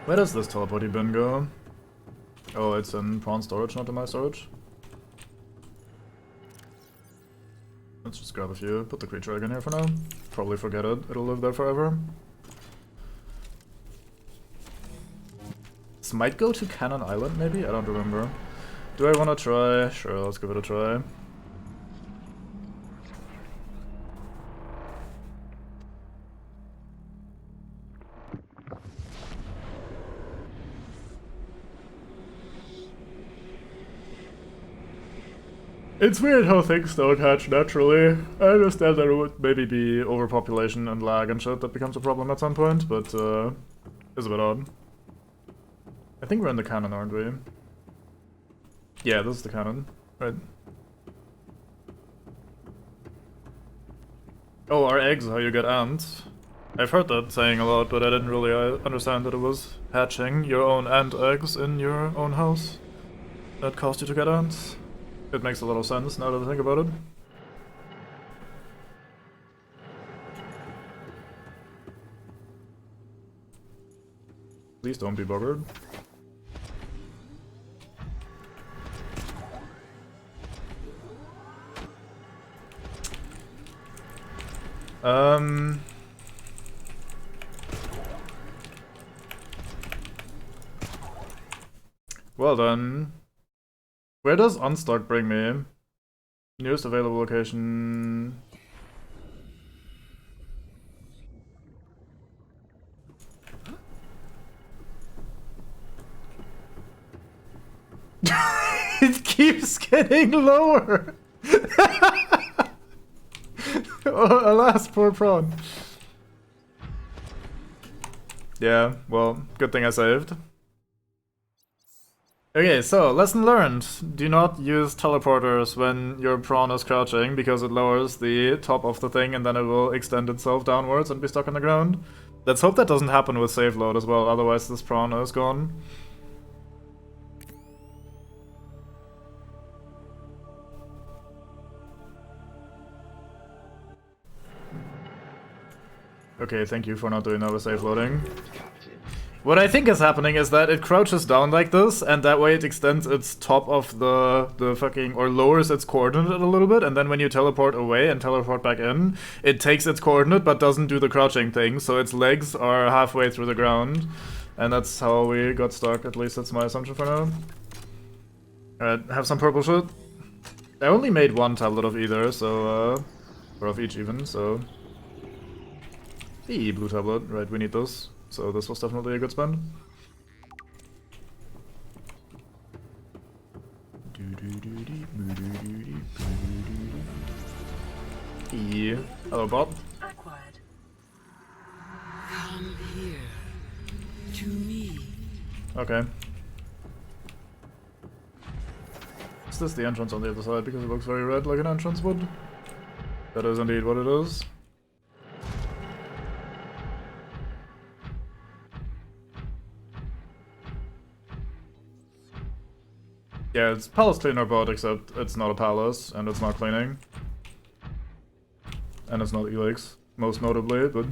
Where does this teleporty bin go? Oh, it's in prawn storage, not in my storage. Let's just grab a few, put the creature egg in here for now. Probably forget it, it'll live there forever. This might go to Cannon Island, maybe? I don't remember. Do I want to try? Sure, let's give it a try. It's weird how things don't hatch naturally. I understand there would maybe be overpopulation and lag and shit that becomes a problem at some point, but it's a bit odd. I think we're in the cannon, aren't we? Yeah, this is the cannon, right? Oh, our eggs, how you get ants. I've heard that saying a lot, but I didn't really understand that it was hatching your own ant eggs in your own house that caused you to get ants. It makes a lot of sense now that I think about it. Please don't be buggered. Well then, where does Unstuck bring me? Nearest available location. It keeps getting lower. Oh, alas, poor prawn. Yeah, well, good thing I saved. Okay, so lesson learned. Do not use teleporters when your prawn is crouching, because it lowers the top of the thing and then it will extend itself downwards and be stuck on the ground. Let's hope that doesn't happen with save load as well, otherwise this prawn is gone. Okay, thank you for not doing that with save loading. What I think is happening is that it crouches down like this, and that way it extends its top of the fucking, or lowers its coordinate a little bit, and then when you teleport away and teleport back in, it takes its coordinate but doesn't do the crouching thing, so its legs are halfway through the ground. And that's how we got stuck, at least that's my assumption for now. Alright, have some purple shit. I only made one tablet of either, so, or of each even, so... The blue tablet, right, we need those. So this was definitely a good spend. Yeah. Hello, Bob. Acquired. Come here. To me. Okay. Is this the entrance on the other side? Because it looks very red like an entrance would. That is indeed what it is. Yeah, it's palace cleaner bot, except it's not a palace, and it's not cleaning. And it's not Elix, most notably, but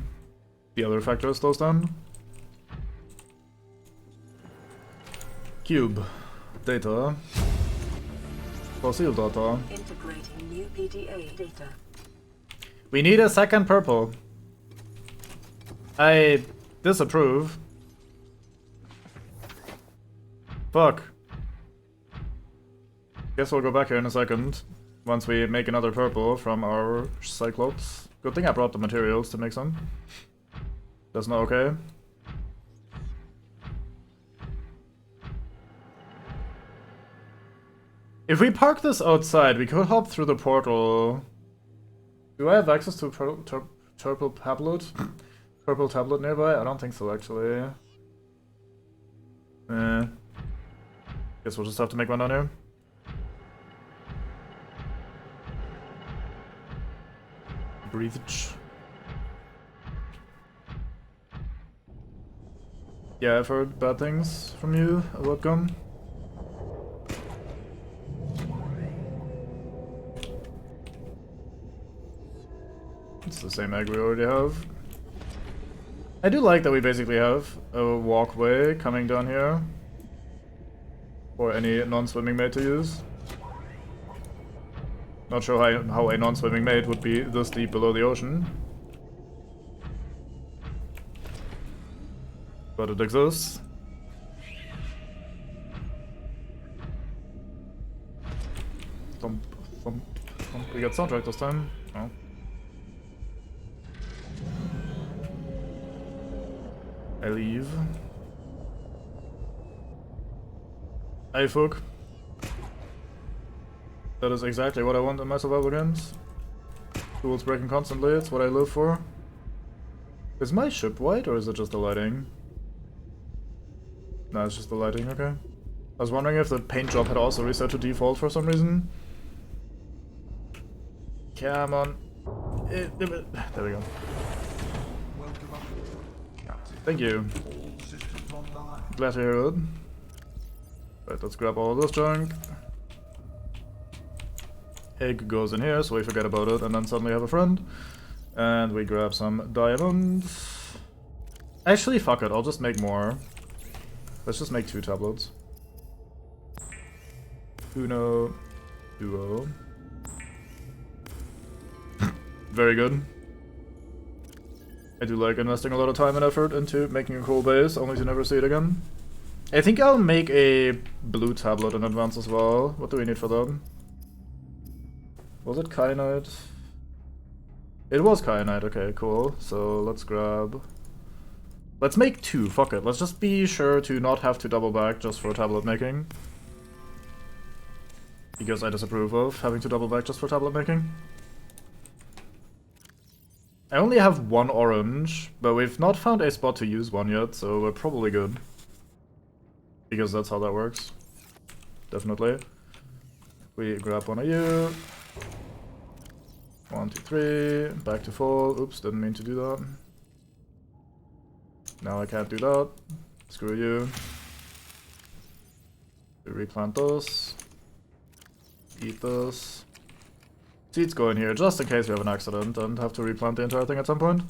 the other factor slows down. Cube. Data. Fossil data. Integrating new PDA data. We need a second purple. I disapprove. Fuck. Guess we'll go back here in a second, once we make another purple from our Cyclops. Good thing I brought the materials to make some. That's not okay. If we park this outside, we could hop through the portal. Do I have access to a purple tablet? Purple tablet nearby? I don't think so, actually. Guess we'll just have to make one down here. Breathage. Yeah, I've heard bad things from you about gum. It's the same egg we already have. I do like that we basically have a walkway coming down here for any non-swimming maid to use. Not sure how a non-swimming maid would be this deep below the ocean. But it exists. Thump, thump, thump. We got soundtrack this time. Oh. I leave. I fuck. That is exactly what I want in my survival games. Tools breaking constantly, it's what I live for. Is my ship white or is it just the lighting? No, it's just the lighting, okay. I was wondering if the paint job had also reset to default for some reason. Come on. There we go. Welcome up, Captain. Thank you. All systems online. Glad to hear it. Right, let's grab all of this junk. Egg goes in here, so we forget about it, and then suddenly have a friend. And we grab some diamonds. Actually, fuck it, I'll just make more. Let's just make 2 tablets. Uno, duo. Very good. I do like investing a lot of time and effort into making a cool base, only to never see it again. I think I'll make a blue tablet in advance as well. What do we need for that? Was it kyanite? It was kyanite, okay, cool. So let's grab... Let's make 2, fuck it. Let's just be sure to not have to double back just for tablet making. Because I disapprove of having to double back just for tablet making. I only have 1 orange, but we've not found a spot to use one yet, so we're probably good. Because that's how that works. definitely. We grab one of you. 1, 2, 3. Back to full. Oops, didn't mean to do that. Now I can't do that. Screw you. We replant those. Eat this. Seeds go in here just in case we have an accident and have to replant the entire thing at some point.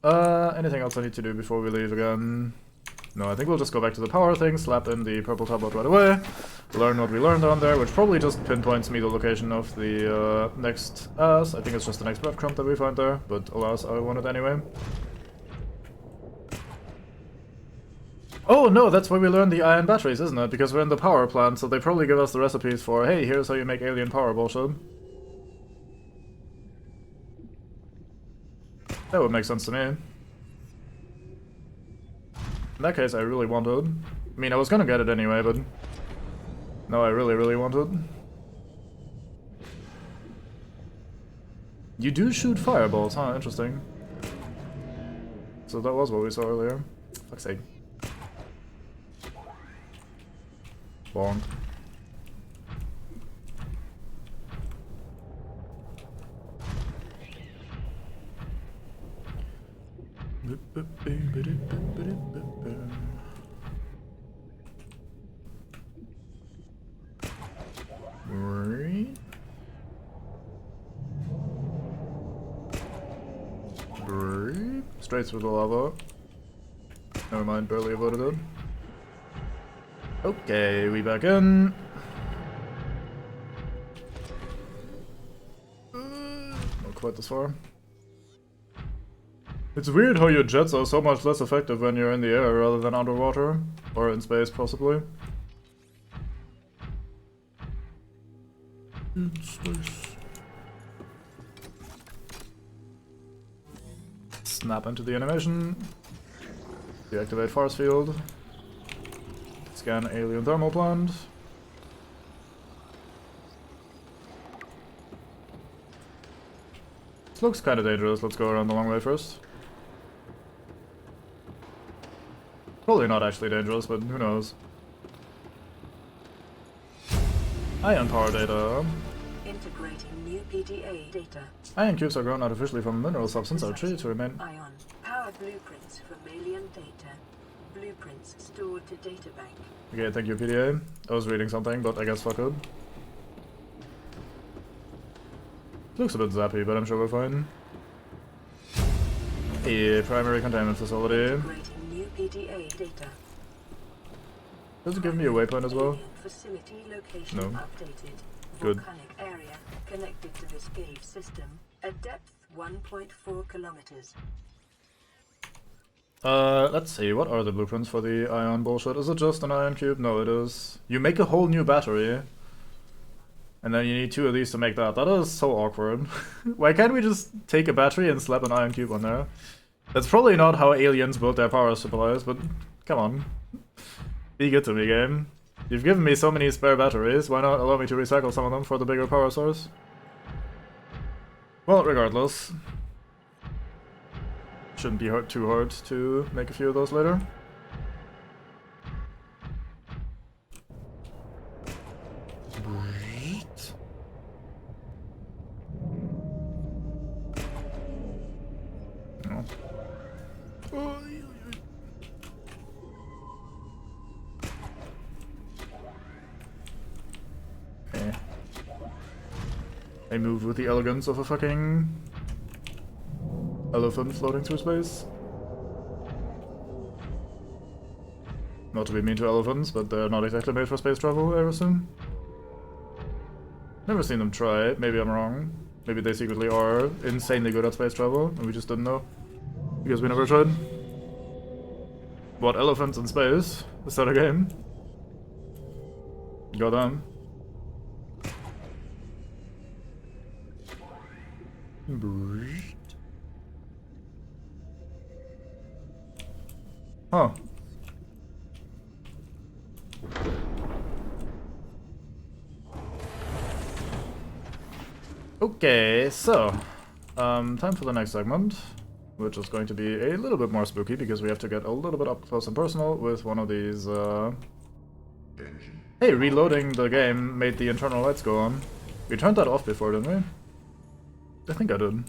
Anything else I need to do before we leave again? No, I think we'll just go back to the power thing, slap in the purple tablet right away, learn what we learned on there, which probably just pinpoints me the location of the next ass. I think it's just the next breadcrumb that we find there, but alas, I want it anyway. Oh no, that's where we learned the ion batteries, isn't it? Because we're in the power plant, so they probably give us the recipes for, hey, here's how you make alien power bullshit. That would make sense to me. In that case, I really wanted. I mean, I was gonna get it anyway, but... No, I really, really wanted. You do shoot fireballs, huh? Interesting. So that was what we saw earlier. Fuck's sake. Bonk. Straight through the lava. Never mind, barely avoided it. Okay, we back in. Not quite this far. It's weird how your jets are so much less effective when you're in the air rather than underwater. Or in space, possibly. In space. Snap into the animation. Deactivate force field. Scan alien thermal plant. This looks kinda dangerous. Let's go around the long way first. Probably not actually dangerous, but who knows. Ion power data. Integrating new PDA data. Ion cubes are grown artificially from mineral substance or tree to remain. Ion. Power blueprints from alien data. Blueprints stored to databank. Okay, thank you, PDA. I was reading something, but I guess fuck it. Looks a bit zappy, but I'm sure we're fine. A primary containment facility. Integrating new PDA data. Does it give me a waypoint as well? Alien facility location No. updated. Good. Volcanic area connected to this cave system. At depth 1.4 kilometers. Let's see, what are the blueprints for the ion bullshit? Is it just an ion cube? No, it is. You make a whole new battery. And then you need 2 of these to make that. That is so awkward. Why can't we just take a battery and slap an ion cube on there? That's probably not how aliens built their power supplies, but come on. Be good to me, game. You've given me so many spare batteries, why not allow me to recycle some of them for the bigger power source? Well, regardless. Shouldn't be too hard to make a few of those later. Great. No. Okay. I move with the elegance of a fucking elephant floating through space. Not to be mean to elephants, but they're not exactly made for space travel, I assume. Never seen them try it. Maybe I'm wrong. Maybe they secretly are insanely good at space travel, and we just didn't know. Because we never tried. What, elephants in space? Is that a game? Goddamn. Huh. Okay, so time for the next segment, which is going to be a little bit more spooky because we have to get a little bit up close and personal with one of these Hey, reloading the game made the internal lights go on. We turned that off before, didn't we? I think I did.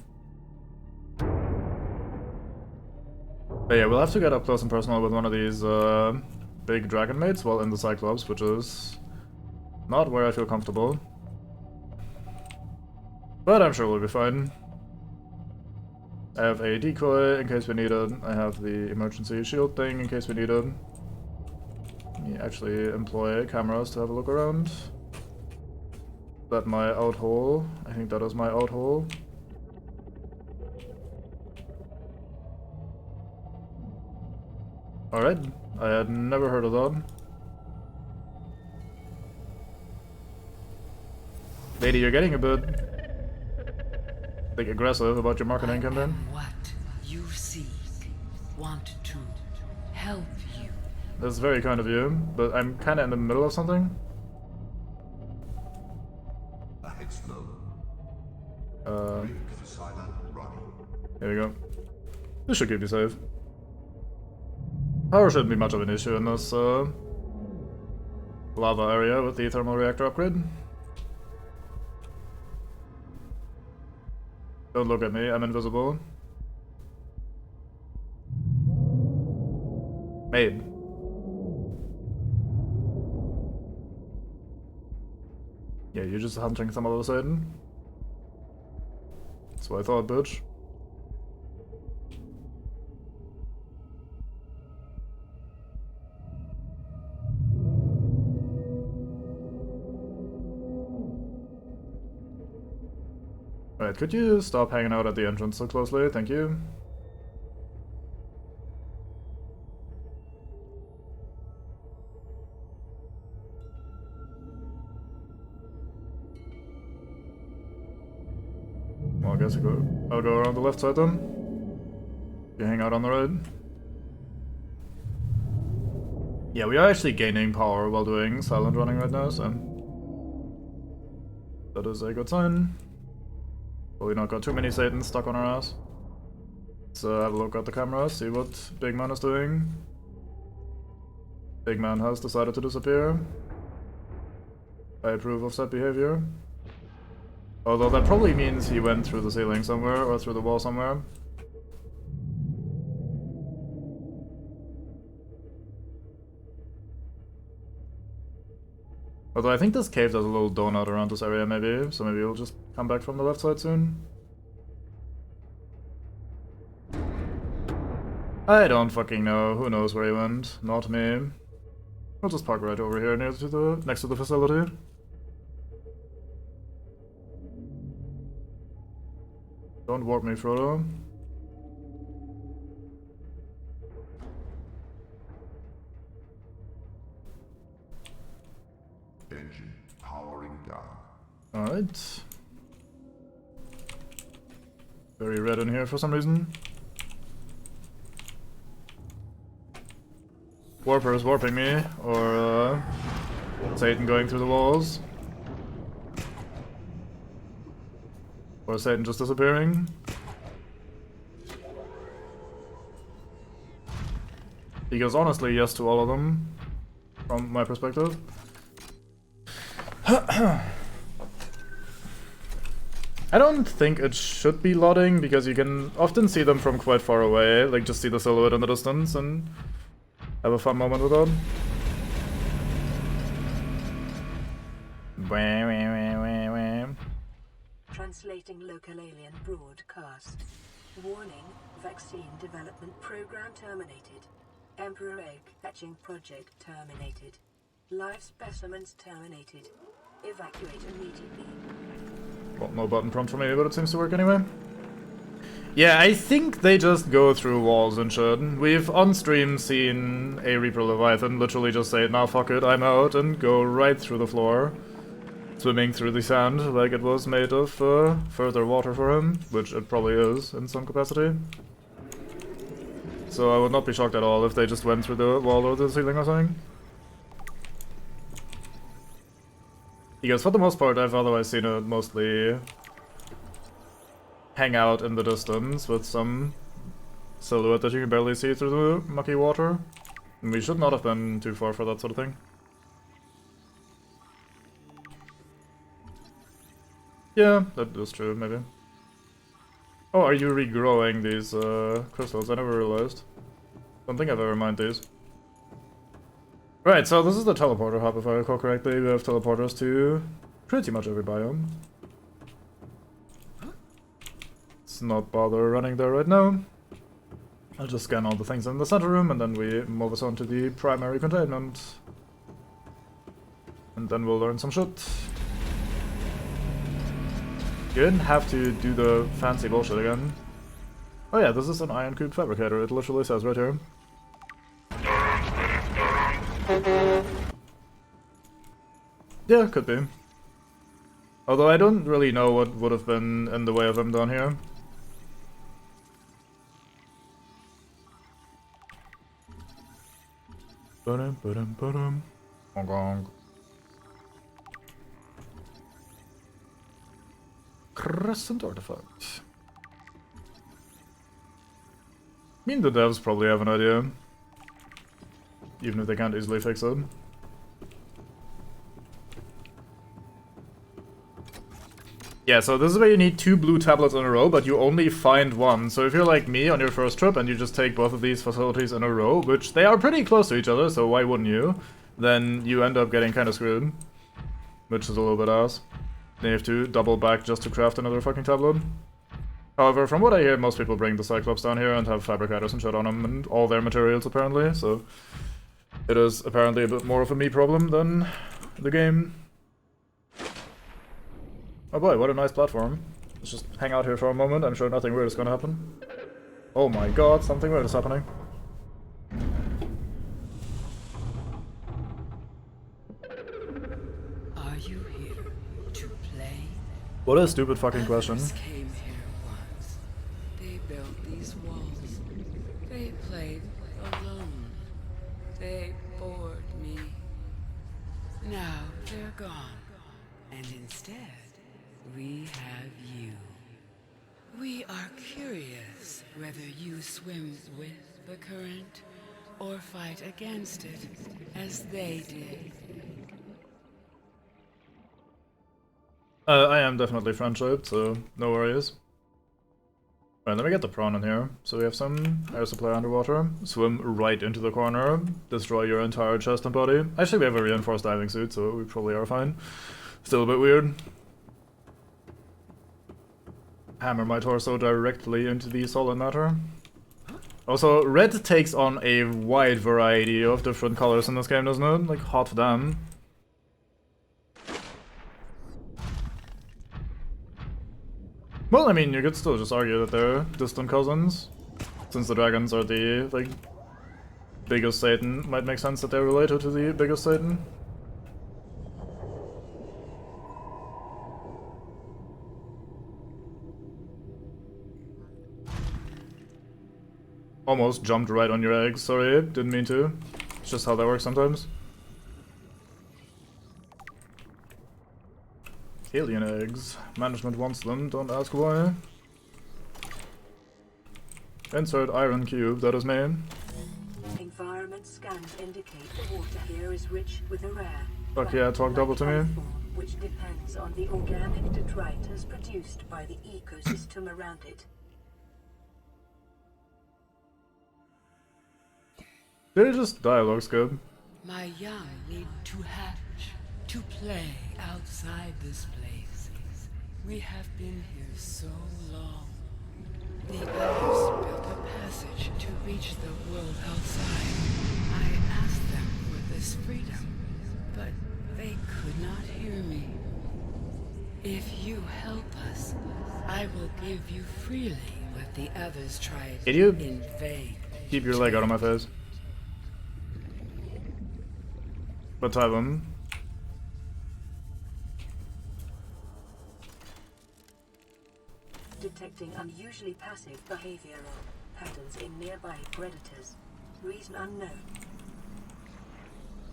But yeah, we'll have to get up close and personal with one of these big dragon mates while in the Cyclops, which is not where I feel comfortable. But I'm sure we'll be fine. I have a decoy in case we need it. I have the emergency shield thing in case we need it. We actually employ cameras to have a look around. Is that my out hole? I think that is my out hole. Alright, I had never heard of that. Lady, you're getting a bit like aggressive about your marketing campaign. What you seek, want to help you. That's very kind of you, but I'm kinda in the middle of something. Ahead's low. Brake for silent running. Here we go. This should keep you safe. Power shouldn't be much of an issue in this lava area with the thermal reactor upgrade. Don't look at me, I'm invisible. Made. Yeah, you're just hunting some other Satan. That's what I thought, bitch. Alright, could you stop hanging out at the entrance so closely? Thank you. Well, I guess I'll go around the left side then. You hang out on the right. Yeah, we are actually gaining power while doing silent running right now, so that is a good sign. Probably not got too many Satans stuck on our ass. Let's have a look at the camera, see what Big Man is doing. Big Man has decided to disappear. I approve of said behavior. Although that probably means he went through the ceiling somewhere, or through the wall somewhere. Although I think this cave does a little donut around this area maybe, so maybe we'll just come back from the left side soon. I don't fucking know, who knows where he went, not me. We'll just park right over here next to the facility. Don't warp me, Frodo. Engine powering down. Alright. Very red in here for some reason. Warper is warping me, or Satan going through the walls. Or Satan just disappearing. Because honestly, yes to all of them, from my perspective. I don't think it should be loading, because you can often see them from quite far away, like just see the silhouette in the distance and have a fun moment with them. Translating local alien broadcast. Warning, vaccine development program terminated. Emperor egg hatching project terminated. Live specimens terminated. Evacuate immediately. Well, no button prompt for me, but it seems to work anyway. Yeah, I think they just go through walls and shit. We've on stream seen a Reaper Leviathan literally just say, "Nah, fuck it, I'm out," and go right through the floor. Swimming through the sand like it was made of further water for him, which it probably is in some capacity. So I would not be shocked at all if they just went through the wall or the ceiling or something. Because for the most part I've otherwise seen it mostly hang out in the distance with some silhouette that you can barely see through the mucky water. And we should not have been too far for that sort of thing. Yeah, that is true, maybe. Oh, are you regrowing these crystals? I never realized. Don't think I've ever mined these. Right, so this is the teleporter hub, if I recall correctly. We have teleporters to pretty much every biome. Let's not bother running there right now. I'll just scan all the things in the center room, and then we move us on to the primary containment. And then we'll learn some shit. You didn't have to do the fancy bullshit again. Oh yeah, this is an iron cube fabricator, it literally says right here. Yeah, could be. Although I don't really know what would have been in the way of him down here. Ba-dum, ba-dum, ba-dum. Gong, gong. Crescent artifact. I mean, the devs probably have an idea. Even if they can't easily fix it. Yeah, so this is where you need 2 blue tablets in a row, but you only find one. So if you're like me on your first trip and you just take both of these facilities in a row, which they are pretty close to each other, so why wouldn't you? Then you end up getting kind of screwed. Which is a little bit ass. Then you have to double back just to craft another fucking tablet. However, from what I hear, most people bring the Cyclops down here and have fabricators and shit on them and all their materials apparently, so it is apparently a bit more of a me problem than the game. Oh boy, what a nice platform. Let's just hang out here for a moment, I'm sure nothing weird is gonna happen. Oh my god, something weird is happening. Are you here to play? What a stupid fucking question. Others came here once. They built these walls. They played alone. They bored me. Now they're gone. And instead, we have you. We are curious whether you swim with the current or fight against it as they did. I am definitely friend-shaped, so no worries. Alright, let me get the prawn in here. So we have some air supply underwater. Swim right into the corner. Destroy your entire chest and body. Actually, we have a reinforced diving suit, so we probably are fine. Still a bit weird. Hammer my torso directly into the solid matter. Also, red takes on a wide variety of different colors in this game, doesn't it? Like, hot damn. Well, I mean, you could still just argue that they're distant cousins. Since the dragons are the, like, biggest Satan, might make sense that they're related to the biggest Satan. Almost jumped right on your eggs, sorry, didn't mean to. It's just how that works sometimes. Alien eggs. Management wants them, don't ask why. Insert iron cube, that is me. Environment scans indicate the water here is rich with a rare. Fuck yeah, talk double to me. life form, which depends on the organic detritus produced by the ecosystem around it. They're just dialogue's good. My young need to hatch, to play outside this place. We have been here so long. The others built a passage to reach the world outside. I asked them for this freedom, but they could not hear me. If you help us, I will give you freely what the others tried Can you in vain. keep your leg out of my face? But Tywin. Detecting unusually passive behavioral patterns in nearby predators. Reason unknown.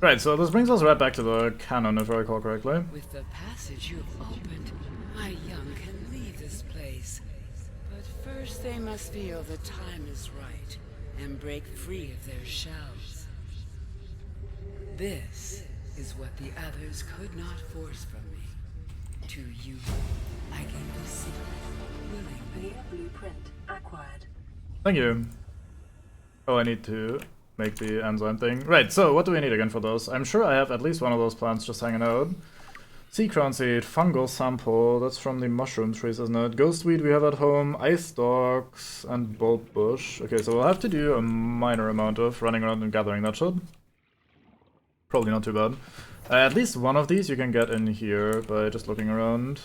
Right, so this brings us right back to the canon, if I recall correctly. With the passage you've opened, my young can leave this place. But first they must feel the time is right and break free of their shells. This is what the others could not force from me. to you. I can listen willingly. New blueprint acquired. Thank you. Oh, I need to make the enzyme thing. Right, so what do we need again for those? I'm sure I have at least one of those plants just hanging out. Sea crown seed, fungal sample, that's from the mushroom trees, isn't it? Ghostweed we have at home, ice stalks, and bulb bush. Okay, so we'll have to do a minor amount of running around and gathering that shit. Probably not too bad. At least one of these you can get in here by just looking around.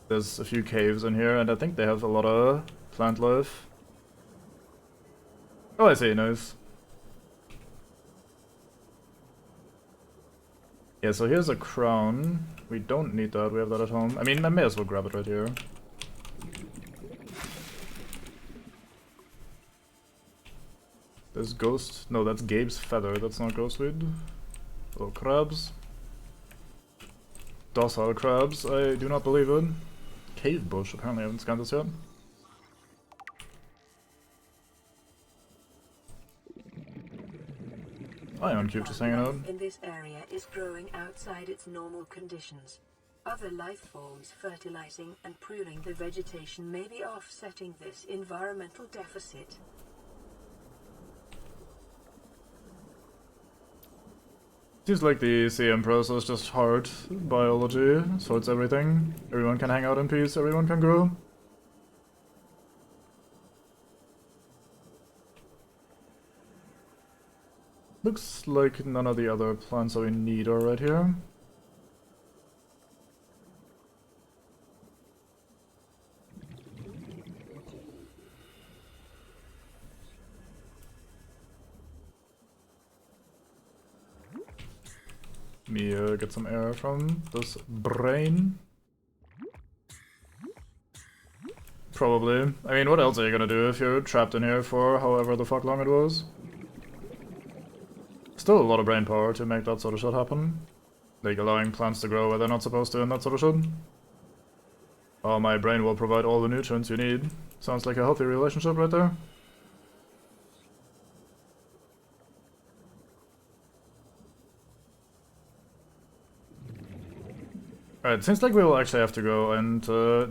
There's a few caves in here, and I think they have a lot of plant life. Oh, I see, nice. Yeah, so here's a crown. We don't need that, we have that at home. I mean, I may as well grab it right here. There's ghost... No, that's Gabe's feather, that's not ghostweed. Little crabs. Docile crabs, I do not believe it. Cave bush, apparently I haven't scanned this yet. Ion cube just hanging out. In this area is growing outside its normal conditions. Other life forms fertilizing and pruning the vegetation may be offsetting this environmental deficit. Seems like the CM process just hard biology, sorts everything. Everyone can hang out in peace, everyone can grow. Looks like none of the other plants that we need are right here. Let me get some air from this brain. Probably. I mean, what else are you gonna do if you're trapped in here for however the fuck long it was? Still a lot of brain power to make that sort of shit happen. Like allowing plants to grow where they're not supposed to and that sort of shit. Oh, my brain will provide all the nutrients you need. Sounds like a healthy relationship right there. Alright, seems like we will actually have to go and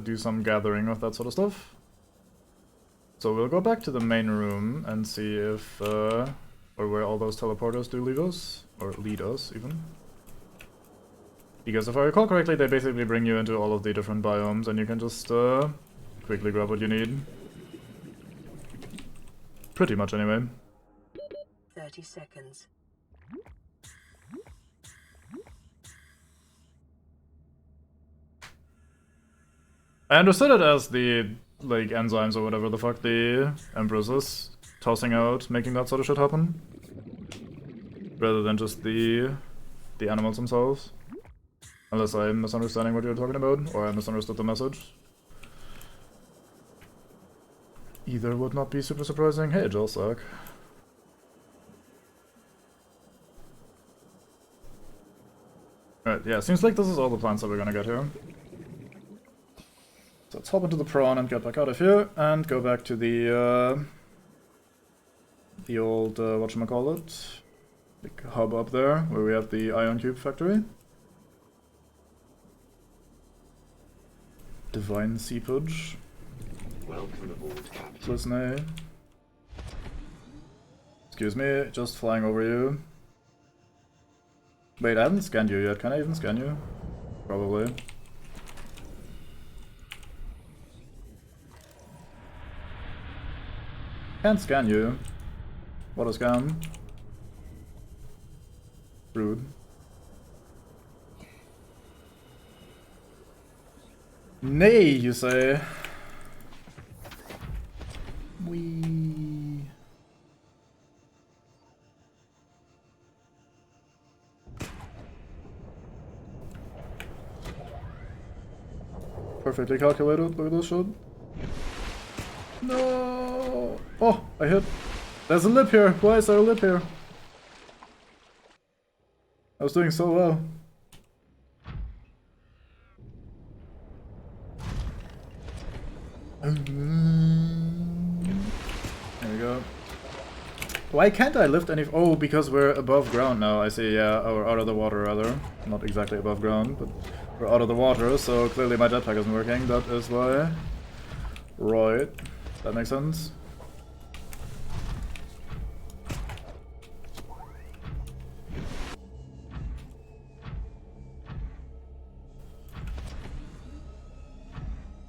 do some gathering of that sort of stuff. So we'll go back to the main room and see if, or where all those teleporters do leave us, or lead us even. Because if I recall correctly, they basically bring you into all of the different biomes and you can just quickly grab what you need. Pretty much anyway. 30 seconds. I understood it as the, like, enzymes or whatever the fuck the Empress is tossing out, making that sort of shit happen. Rather than just the animals themselves. Unless I'm misunderstanding what you're talking about, or I misunderstood the message. Either would not be super surprising. Hey, Jolsack. Alright, yeah, seems like this is all the plants that we're gonna get here. So let's hop into the prawn and get back out of here, and go back to the old, whatchamacallit, big hub up there, where we have the ion cube factory. Divine seepage. Welcome aboard, Captain. Plisney. Excuse me, just flying over you. Wait, I haven't scanned you yet. Can I even scan you? Probably. Can't scan you. What a scam. Rude. Nay, you say. Wee. Perfectly calculated, look at this shit. No! Oh, I hit. There's a lip here. Why is there a lip here? I was doing so well. There we go. Why can't I lift any... Oh, because we're above ground now. I see, yeah, or out of the water rather. Not exactly above ground, but We're out of the water, so clearly my jetpack isn't working. That is why. Right. That makes sense.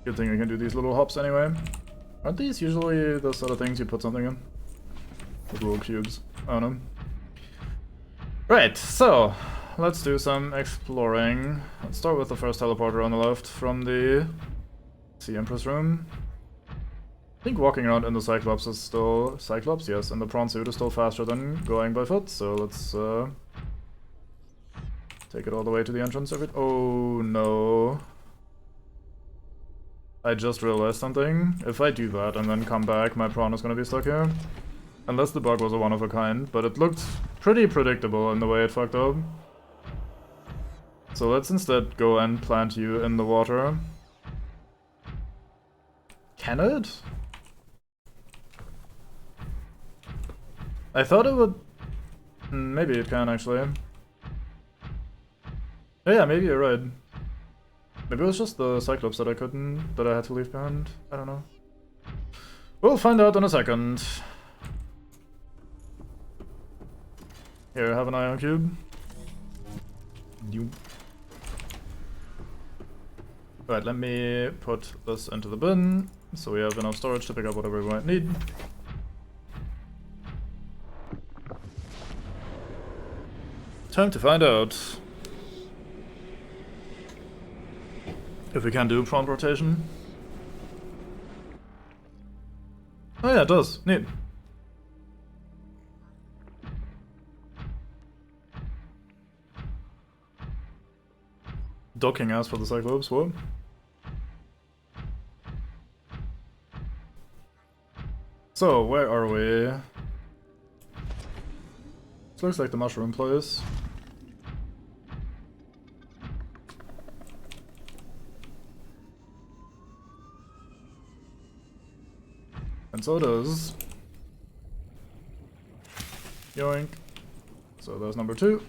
Good thing I can do these little hops anyway. Aren't these usually the sort of things you put something in? The little cubes. I don't know. Right, so let's do some exploring. Let's start with the first teleporter on the left from the Sea Empress room. I think walking around in the Cyclops is still... Cyclops? Yes, and the prawn suit is still faster than going by foot, so let's take it all the way to the entrance of it. Oh no. I just realized something. If I do that and then come back, my prawn is gonna be stuck here. Unless the bug was a one of a kind, but it looked pretty predictable in the way it fucked up. So let's instead go and plant you in the water. Can it? I thought it would... Maybe it can, actually. Oh, yeah, maybe you're right. Maybe it was just the Cyclops that I couldn't... that I had to leave behind. I don't know. We'll find out in a second. Here, have an ion cube. Alright, let me put this into the bin, so we have enough storage to pick up whatever we might need. Time to find out if we can do prompt rotation. Oh yeah, it does. Neat. Docking ass for the Cyclops, what? So, where are we? This looks like the mushroom place. And so it is. Yoink. So there's number 2.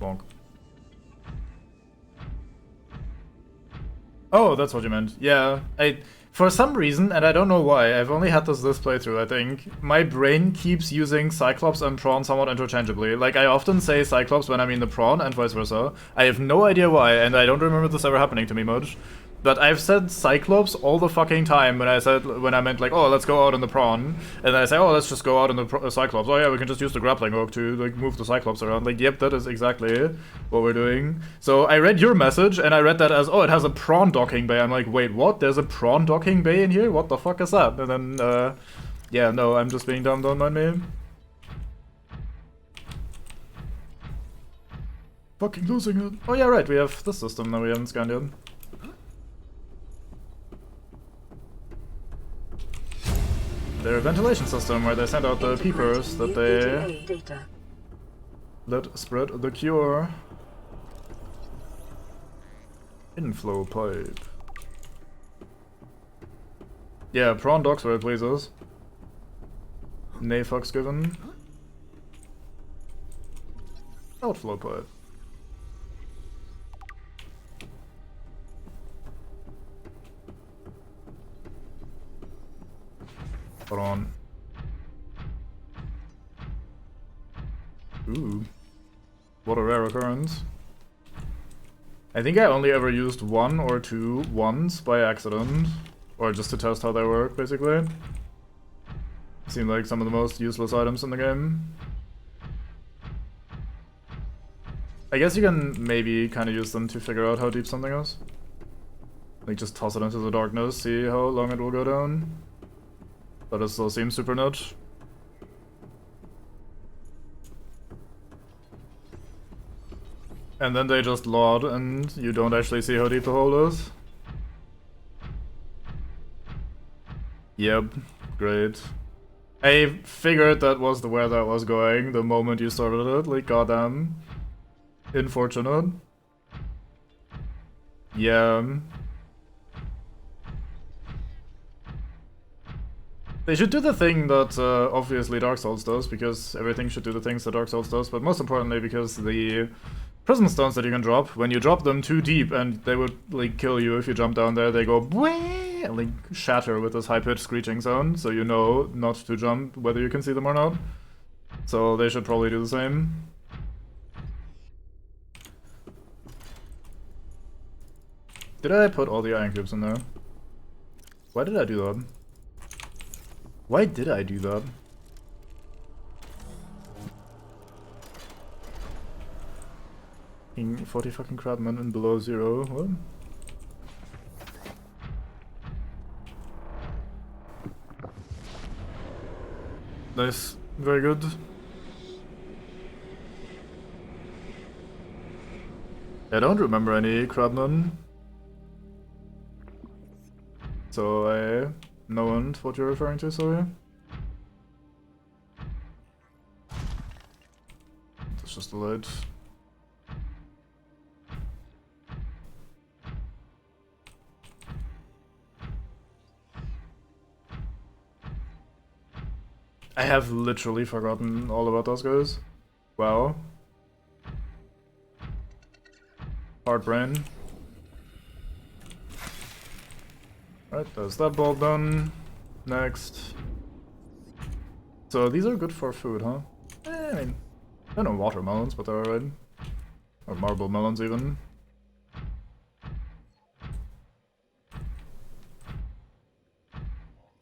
Bonk. Oh, that's what you meant. Yeah, for some reason, and I don't know why, I've only had this playthrough, I think, my brain keeps using Cyclops and prawn somewhat interchangeably. Like, I often say Cyclops when I mean the prawn, and vice versa. I have no idea why, and I don't remember this ever happening to me much. But I've said Cyclops all the fucking time when I meant like, oh, let's go out in the prawn, and then I say, oh, let's just go out in the Cyclops. Oh yeah, we can just use the grappling hook to like move the Cyclops around. Like, yep, that is exactly what we're doing. So I read your message, and I read that as, oh, it has a prawn docking bay. I'm like, wait, what? There's a prawn docking bay in here? What the fuck is that? And then, yeah, no, I'm just being dumb, don't mind me. Fucking losing it. Oh yeah, right, we have this system that we haven't scanned yet. Their ventilation system, where they send out the peepers that they let spread the cure. Inflow pipe. Yeah, prawn docks where it pleases. Nay fucks given. Outflow pipe. Hold on. Ooh. What a rare occurrence. I think I only ever used 1 or 2 once by accident. Or just to test how they work, basically. Seem like some of the most useless items in the game. I guess you can maybe kind of use them to figure out how deep something is. Like, just toss it into the darkness, see how long it will go down. But it still seems super niche. And then they just load and you don't actually see how deep the hole is. Yep, great. I figured that was where that was going the moment you started it, like goddamn. Unfortunate. Yeah. They should do the thing that obviously Dark Souls does, because everything should do the things that Dark Souls does, but most importantly because the prison stones that you can drop, when you drop them too deep and they would like kill you if you jump down there, they go bwee and like shatter with this high-pitched screeching sound, so you know not to jump whether you can see them or not. So they should probably do the same. Did I put all the iron cubes in there? Why did I do that? Why did I do that? 40 fucking crabmen and below zero. What? Nice. Very good. I don't remember any crabmen. So I know what you're referring to, sorry. It's just a light. I have literally forgotten all about those guys. Wow. Hard brain. Right, there's that ball done. Next. So these are good for food, huh? I mean, I don't know watermelons, but they're alright. Or marble melons even.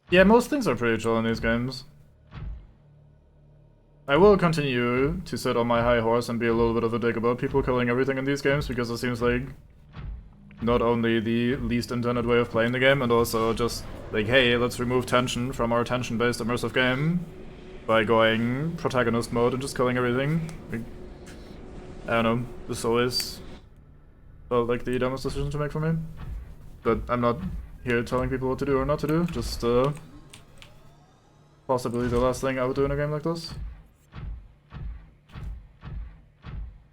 Yeah, most things are pretty chill in these games. I will continue to sit on my high horse and be a little bit of a dick about people killing everything in these games, because it seems like not only the least intended way of playing the game, and also just like, hey, let's remove tension from our tension-based immersive game by going protagonist mode and just killing everything. Like, I don't know, this always felt like the dumbest decision to make for me. But I'm not here telling people what to do or not to do, just possibly the last thing I would do in a game like this.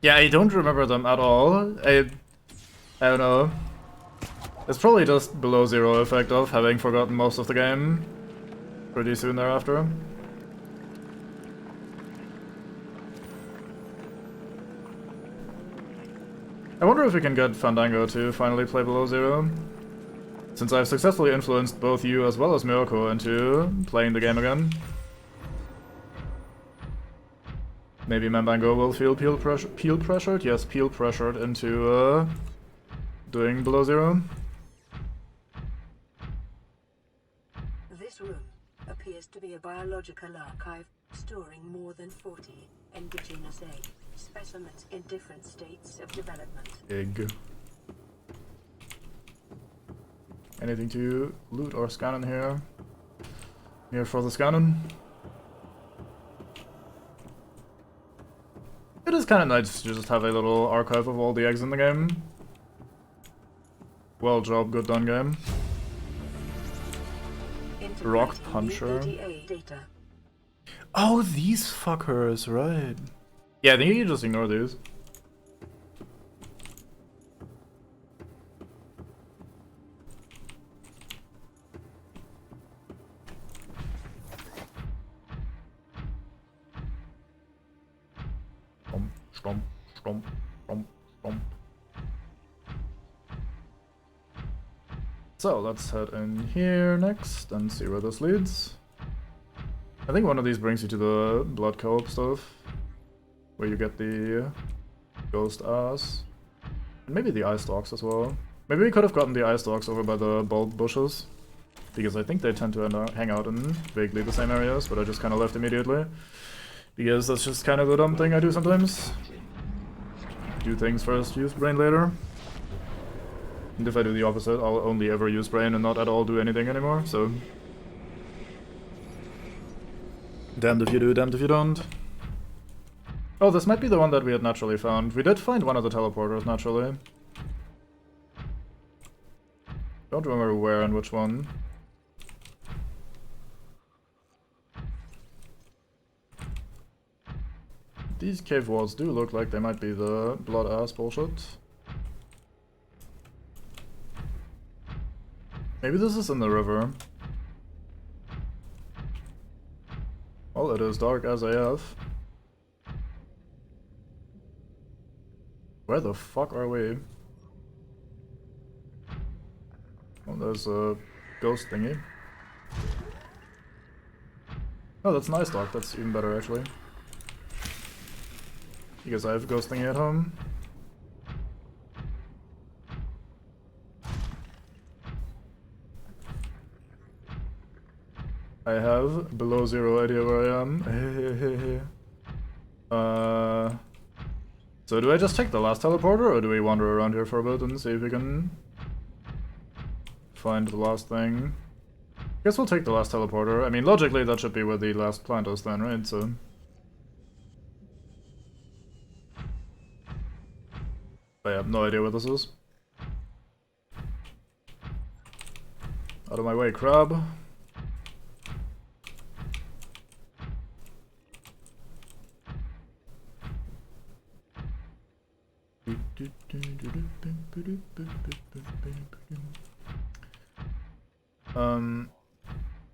Yeah, I don't remember them at all. I don't know. It's probably just below zero effect of having forgotten most of the game pretty soon thereafter. I wonder if we can get Fandango to finally play below zero, since I've successfully influenced both you as well as Miyoko into playing the game again. Maybe Mambango will feel peel pressured? Yes, peel pressured into doing below zero. This room appears to be a biological archive storing more than 40 indigenous egg specimens in different states of development. Egg. Anything to loot or scan in here? Here for the scanning. It is kind of nice to just have a little archive of all the eggs in the game. Well job, good done game. Rock Puncher. Data. Oh, these fuckers, right. Yeah, I think you just ignore these. Stomp, stomp, stomp, stomp. So let's head in here next and see where this leads. I think one of these brings you to the blood co-op stuff, where you get the ghost ass, and maybe the eye stalks as well. Maybe we could have gotten the eye stalks over by the bulb bushes, because I think they tend to hang out in vaguely the same areas, but I just kind of left immediately. Because that's just kind of the dumb thing I do sometimes. Do things first, use brain later. And if I do the opposite, I'll only ever use brain and not at all do anything anymore, so... damned if you do, damned if you don't. Oh, this might be the one that we had naturally found. We did find one of the teleporters naturally. Don't remember where and which one. These cave walls do look like they might be the blood ass bullshit. Maybe this is in the river. Well, it is dark as AF. Where the fuck are we? Oh, there's a ghost thingy. Oh, that's nice, Doc. That's even better, actually. Because I have a ghost thingy at home. I have below 0 idea where I am. So do I just take the last teleporter, or do we wander around here for a bit and see if we can find the last thing? Guess we'll take the last teleporter. I mean, logically that should be where the last plant is then, right? So I have no idea what this is. Out of my way, crab.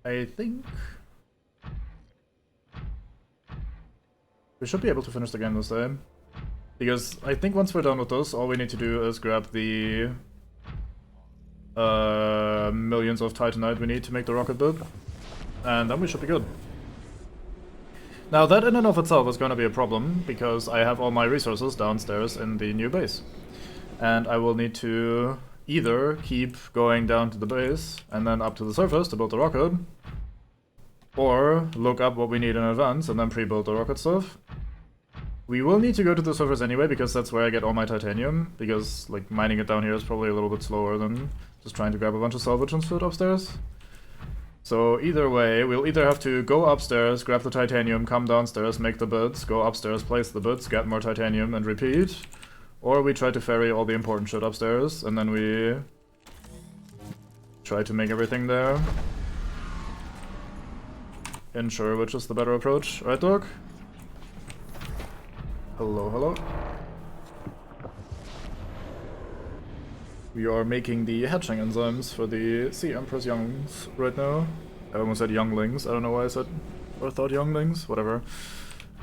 I think we should be able to finish the game this time. Because I think once we're done with this, all we need to do is grab the millions of titanite we need to make the rocket bib, and then we should be good. Now that in and of itself is going to be a problem, because I have all my resources downstairs in the new base. And I will need to either keep going down to the base and then up to the surface to build the rocket, or look up what we need in advance and then pre-build the rocket stuff. We will need to go to the surface anyway, because that's where I get all my titanium, because like mining it down here is probably a little bit slower than just trying to grab a bunch of salvage and shit upstairs. So either way, we'll either have to go upstairs, grab the titanium, come downstairs, make the bits, go upstairs, place the bits, get more titanium and repeat. Or we try to ferry all the important shit upstairs, and then we try to make everything there. Unsure which is the better approach. Right, dog? Hello, hello. We are making the hatching enzymes for the Sea Empress younglings right now. I almost said younglings. I don't know why I said or thought younglings. Whatever.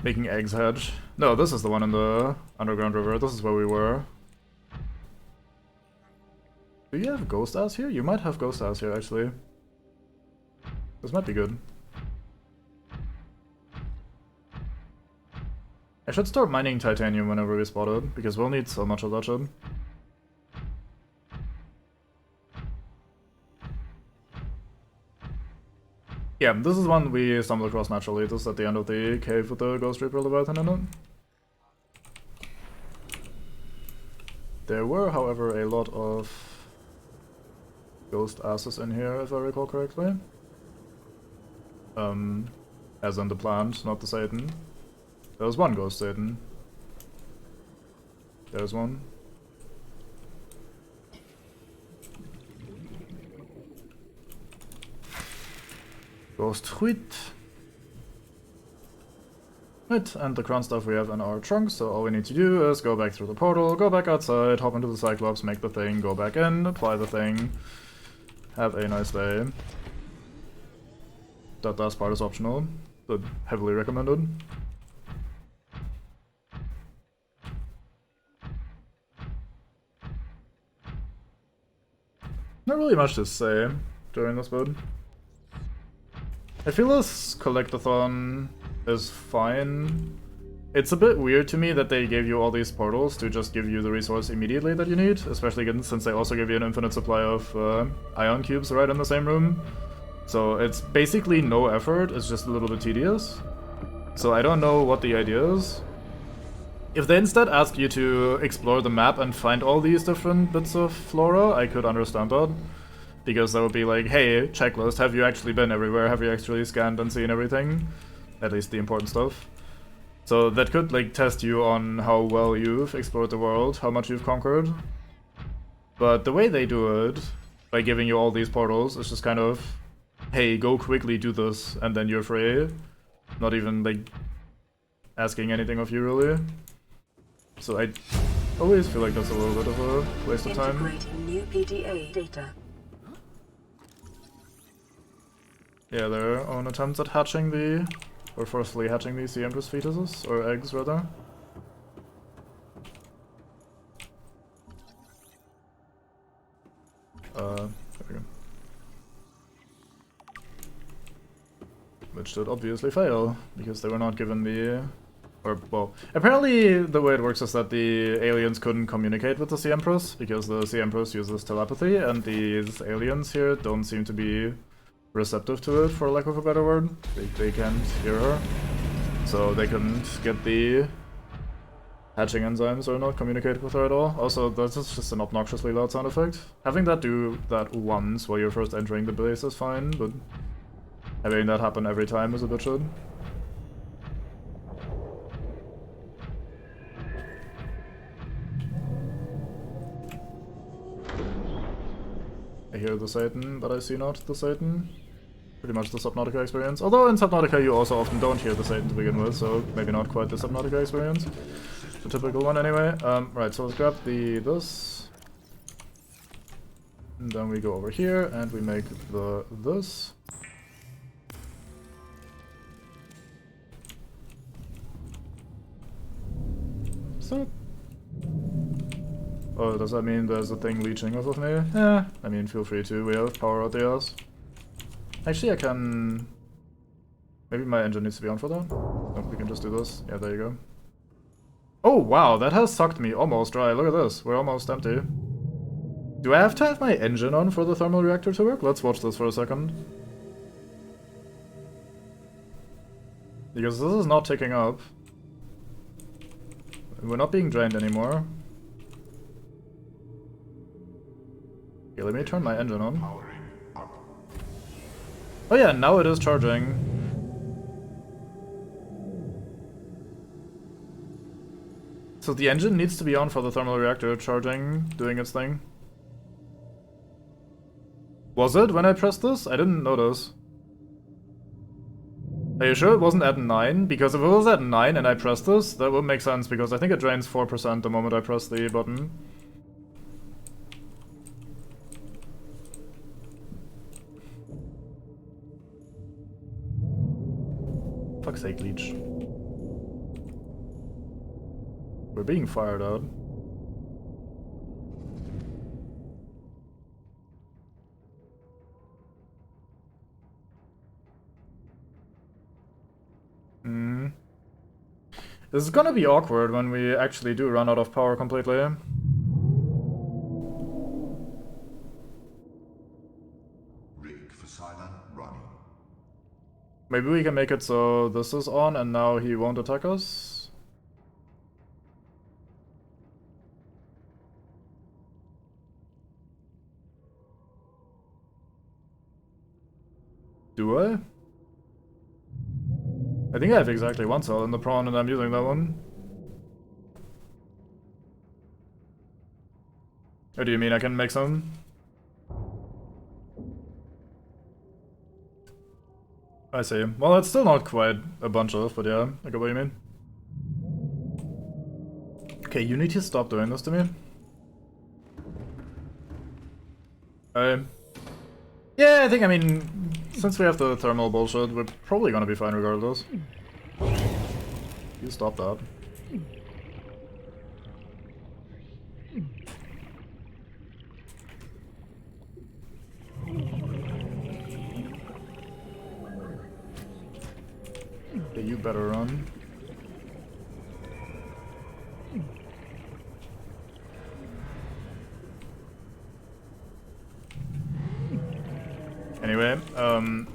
Making eggs hatch. No, this is the one in the underground river. This is where we were. Do you have ghost ass here? You might have ghost ass here, actually. This might be good. I should start mining titanium whenever we spot it, because we'll need so much of that shit. Yeah, this is one we stumbled across naturally. This is at the end of the cave with the Ghost Reaper Leviathan in it. There were, however, a lot of ghost asses in here, if I recall correctly. As in the plant, not the Satan. There was one ghost Satan. There's one. Ghost Huit. Right, and the crown stuff we have in our trunk, so all we need to do is go back through the portal, go back outside, hop into the Cyclops, make the thing, go back in, apply the thing. Have a nice day. That last part is optional, but heavily recommended. Not really much to say during this build. I feel this collectathon is fine. It's a bit weird to me that they gave you all these portals to just give you the resource immediately that you need, especially since they also give you an infinite supply of ion cubes right in the same room. So it's basically no effort, it's just a little bit tedious. So I don't know what the idea is. If they instead ask you to explore the map and find all these different bits of flora, I could understand that. Because that would be like, hey, checklist, have you actually been everywhere? Have you actually scanned and seen everything? At least the important stuff. So that could like test you on how well you've explored the world, how much you've conquered. But the way they do it, by giving you all these portals, is just kind of, hey, go quickly do this, and then you're free. Not even like asking anything of you really. So I always feel like that's a little bit of a waste of time. Integrating new PDA data. Yeah, their own attempts at hatching the Or forcefully hatching these Sea Empress fetuses, or eggs rather. There we go. Which did obviously fail, because they were not given the... Or, well, apparently the way it works is that the aliens couldn't communicate with the Sea Empress, because the Sea Empress uses telepathy, and these aliens here don't seem to be receptive to it, for lack of a better word. They can't hear her. So they couldn't get the hatching enzymes or not communicate with her at all. Also, that's just an obnoxiously loud sound effect. Having that do that once while you're first entering the base is fine, but having that happen every time is a bit shit. I hear the Satan, but I see not the Satan. Pretty much the Subnautica experience. Although in Subnautica you also often don't hear the Satan to begin with, so maybe not quite the Subnautica experience. The typical one anyway. Right, so let's grab this. And then we go over here and we make this. So... Oh, does that mean there's a thing leeching off of me? Yeah, I mean, feel free to. We have power out the ass. Actually, I can... Maybe my engine needs to be on for that? No, we can just do this. Yeah, there you go. Oh, wow, that has sucked me almost dry. Look at this. We're almost empty. Do I have to have my engine on for the thermal reactor to work? Let's watch this for a second. Because this is not ticking up. We're not being drained anymore. Okay, let me turn my engine on. Oh yeah, now it is charging. So the engine needs to be on for the thermal reactor charging, doing its thing. Was it when I pressed this? I didn't notice. Are you sure it wasn't at 9? Because if it was at 9 and I pressed this, that would make sense, because I think it drains 4% the moment I press the button. Fuck's sake, leech. We're being fired out. This is gonna be awkward when we actually do run out of power completely. Rig for silent running. Maybe we can make it so this is on and now he won't attack us? Do I? I think I have exactly one cell in the prawn and I'm using that one. Or do you mean I can make some? I see. Well, it's still not quite a bunch of, but yeah, I get what you mean. Okay, you need to stop doing this to me. Yeah, I think, I mean, since we have the thermal bullshit, we're probably gonna be fine regardless. You stop that. Okay, you better run. Anyway, in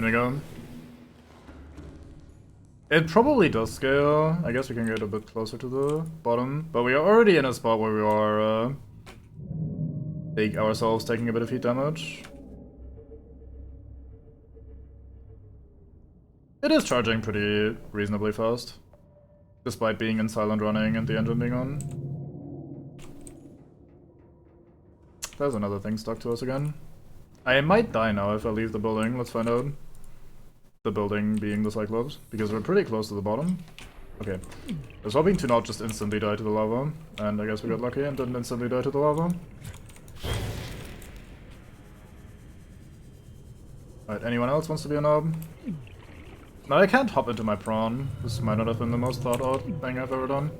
we go. It probably does scale. I guess we can get a bit closer to the bottom, but we are already in a spot where we are ourselves taking a bit of heat damage. It is charging pretty reasonably fast, despite being in silent running and the engine being on. There's another thing stuck to us again. I might die now if I leave the building, let's find out. The building being the Cyclops, because we're pretty close to the bottom. Okay. I was hoping to not just instantly die to the lava, and I guess we got lucky and didn't instantly die to the lava. Alright, anyone else wants to be a knob? Now I can't hop into my prawn. This might not have been the most thought out thing I've ever done.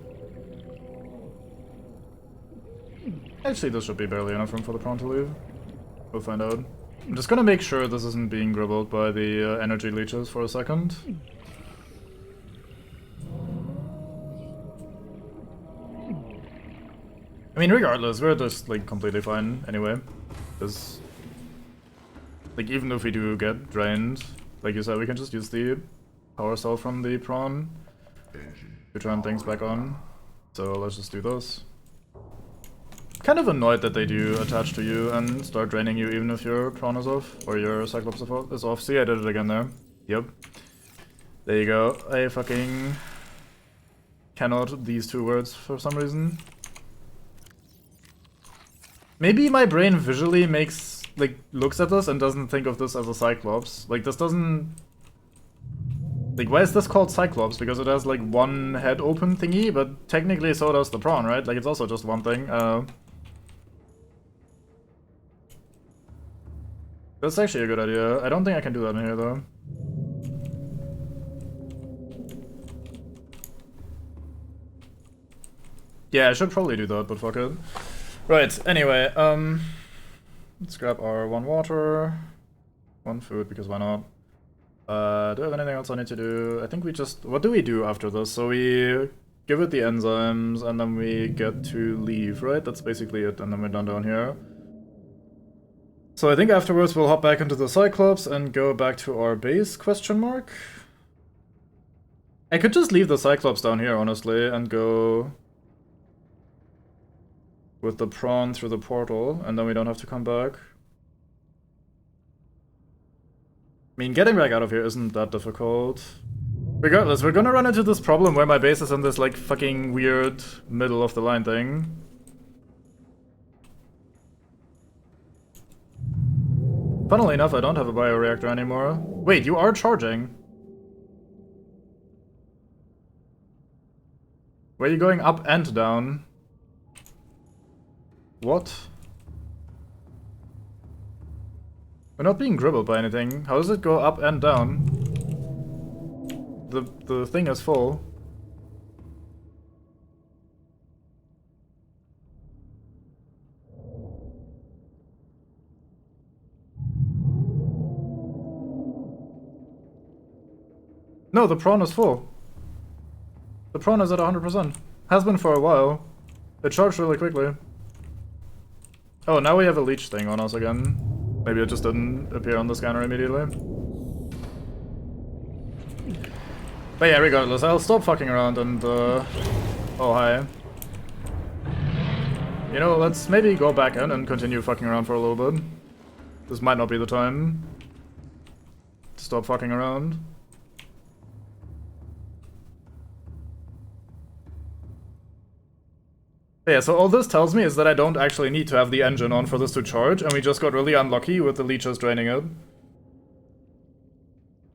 Actually, this should be barely enough room for the prawn to leave. We'll find out. I'm just gonna make sure this isn't being gribbled by the energy leeches for a second. I mean, regardless, we're just, like, completely fine anyway. Because, like, even if we do get drained, like you said, we can just use the power cell from the prawn to turn things back on. So let's just do this. Kind of annoyed that they do attach to you and start draining you even if your prawn is off, or your cyclops is off. See, I did it again there. Yep. There you go. I fucking cannot these two words for some reason. Maybe my brain visually makes, like, looks at this and doesn't think of this as a cyclops. Like, this doesn't... Like, why is this called cyclops? Because it has, like, one head open thingy, but technically so does the prawn, right? Like, it's also just one thing. That's actually a good idea. I don't think I can do that in here, though. Yeah, I should probably do that, but fuck it. Right, anyway, let's grab our 1 water, 1 food, because why not? Do I have anything else I need to do? I think we just... What do we do after this? So we give it the enzymes, and then we get to leave, right? That's basically it, and then we're done down here. So I think afterwards we'll hop back into the Cyclops and go back to our base, question mark? I could just leave the Cyclops down here, honestly, and go with the prawn through the portal, and then we don't have to come back. I mean, getting back out of here isn't that difficult. Regardless, we're gonna run into this problem where my base is in this, like, fucking weird middle of the line thing. Funnily enough, I don't have a bioreactor anymore. Wait, you are charging? Where are you going up and down? What? We're not being gribbled by anything. How does it go up and down? The thing is full. No, the prawn is full. The prawn is at 100%. Has been for a while. It charged really quickly. Oh, now we have a leech thing on us again. Maybe it just didn't appear on the scanner immediately. But yeah, regardless, I'll stop fucking around and, oh, hi. You know, let's maybe go back in and continue fucking around for a little bit. This might not be the time to stop fucking around. Yeah, so all this tells me is that I don't actually need to have the engine on for this to charge, and we just got really unlucky with the leeches draining it.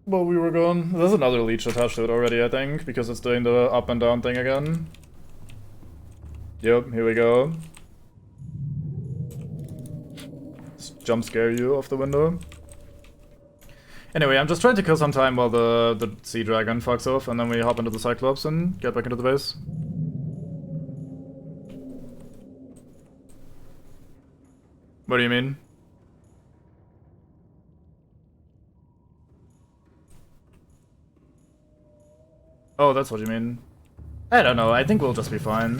Well, we were gone. There's another leech attached to it already, I think, because it's doing the up and down thing again. Yep, here we go. Let's jump scare you off the window. Anyway, I'm just trying to kill some time while the sea dragon fucks off, and then we hop into the Cyclops and get back into the base. What do you mean? Oh, that's what you mean. I don't know, I think we'll just be fine.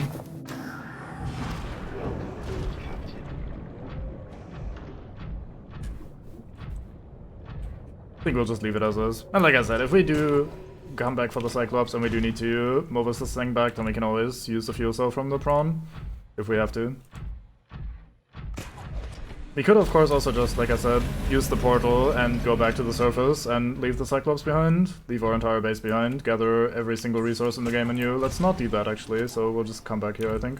I think we'll just leave it as is. And like I said, if we do come back for the Cyclops and we do need to move this thing back, then we can always use the fuel cell from the prawn, if we have to. We could, of course, also just, like I said, use the portal and go back to the surface and leave the Cyclops behind, leave our entire base behind, gather every single resource in the game anew. Let's not do that, actually, so we'll just come back here, I think.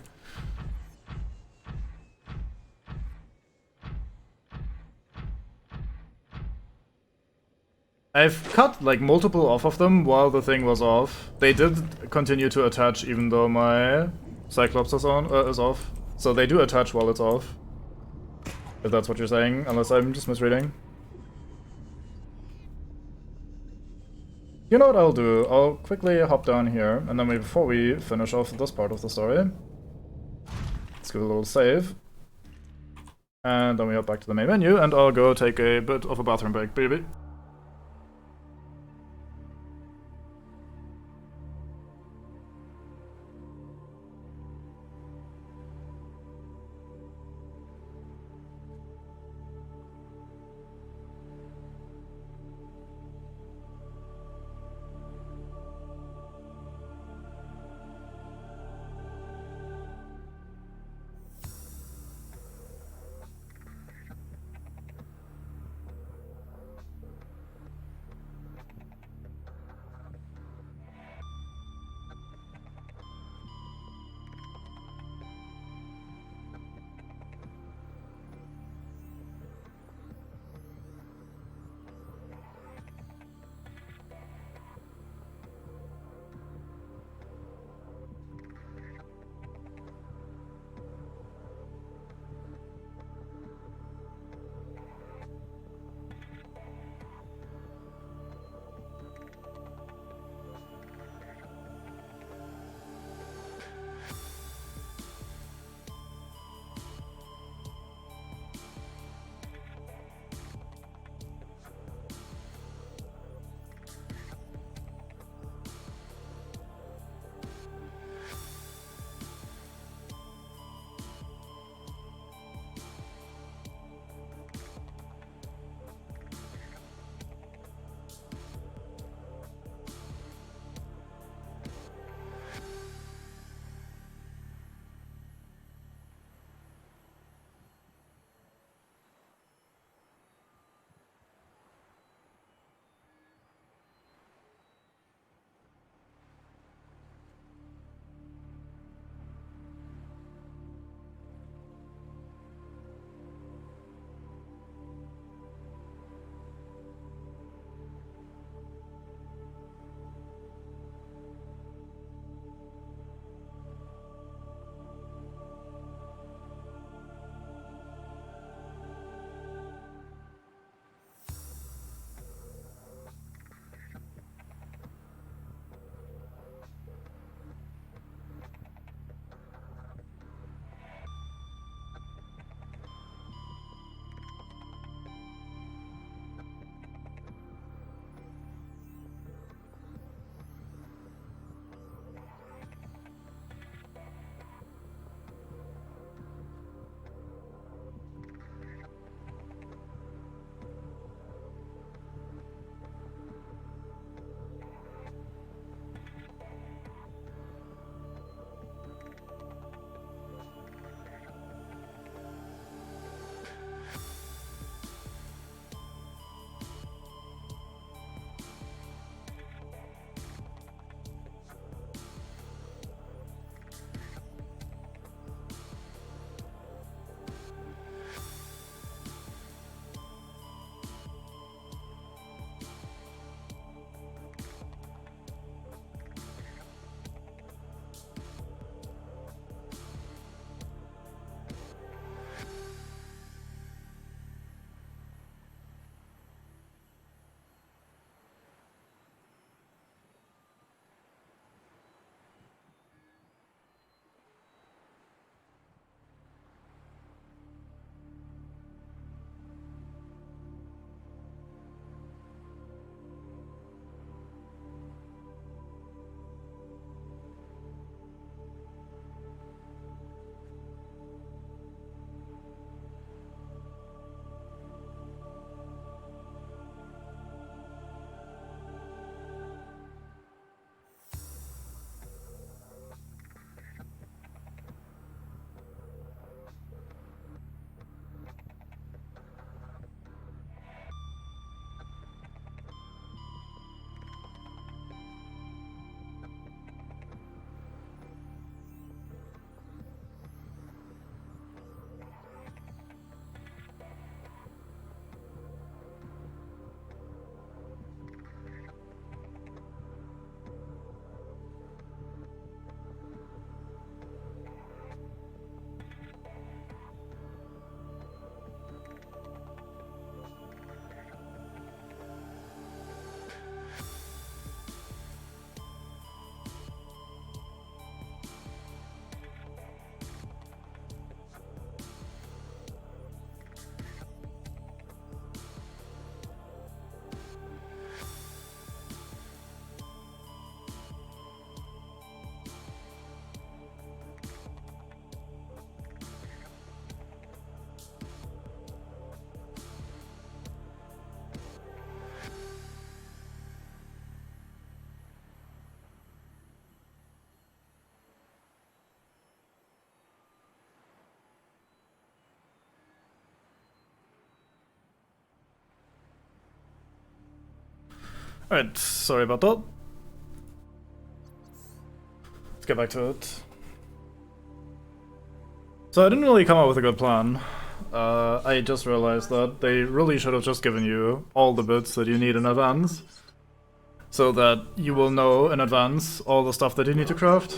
I've cut, like, multiple off of them while the thing was off. They did continue to attach even though my Cyclops is off. So they do attach while it's off. If that's what you're saying, unless I'm just misreading. You know what I'll do? I'll quickly hop down here, and then before we finish off this part of the story, let's give a little save. And then we hop back to the main menu, and I'll go take a bit of a bathroom break, baby. Alright, sorry about that. Let's get back to it. So I didn't really come up with a good plan. I just realized that they really should have just given you all the bits that you need in advance, so that you will know in advance all the stuff that you need to craft,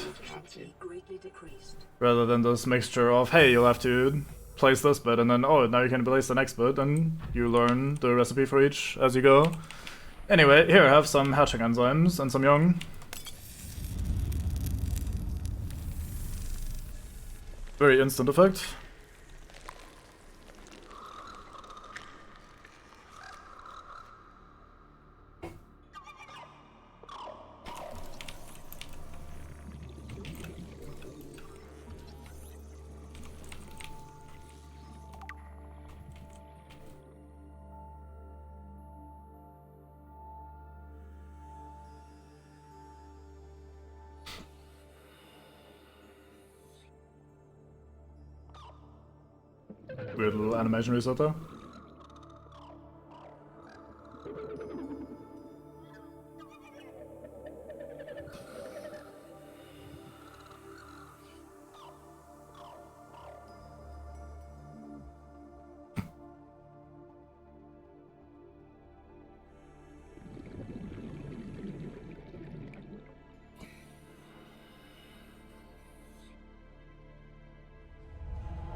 Greatly decreased. rather than this mixture of, hey, you'll have to place this bit, and then, oh, now you can place the next bit, and you learn the recipe for each as you go. Anyway, here, have some hatching enzymes and some young. Very instant effect. Weird little animation reset there.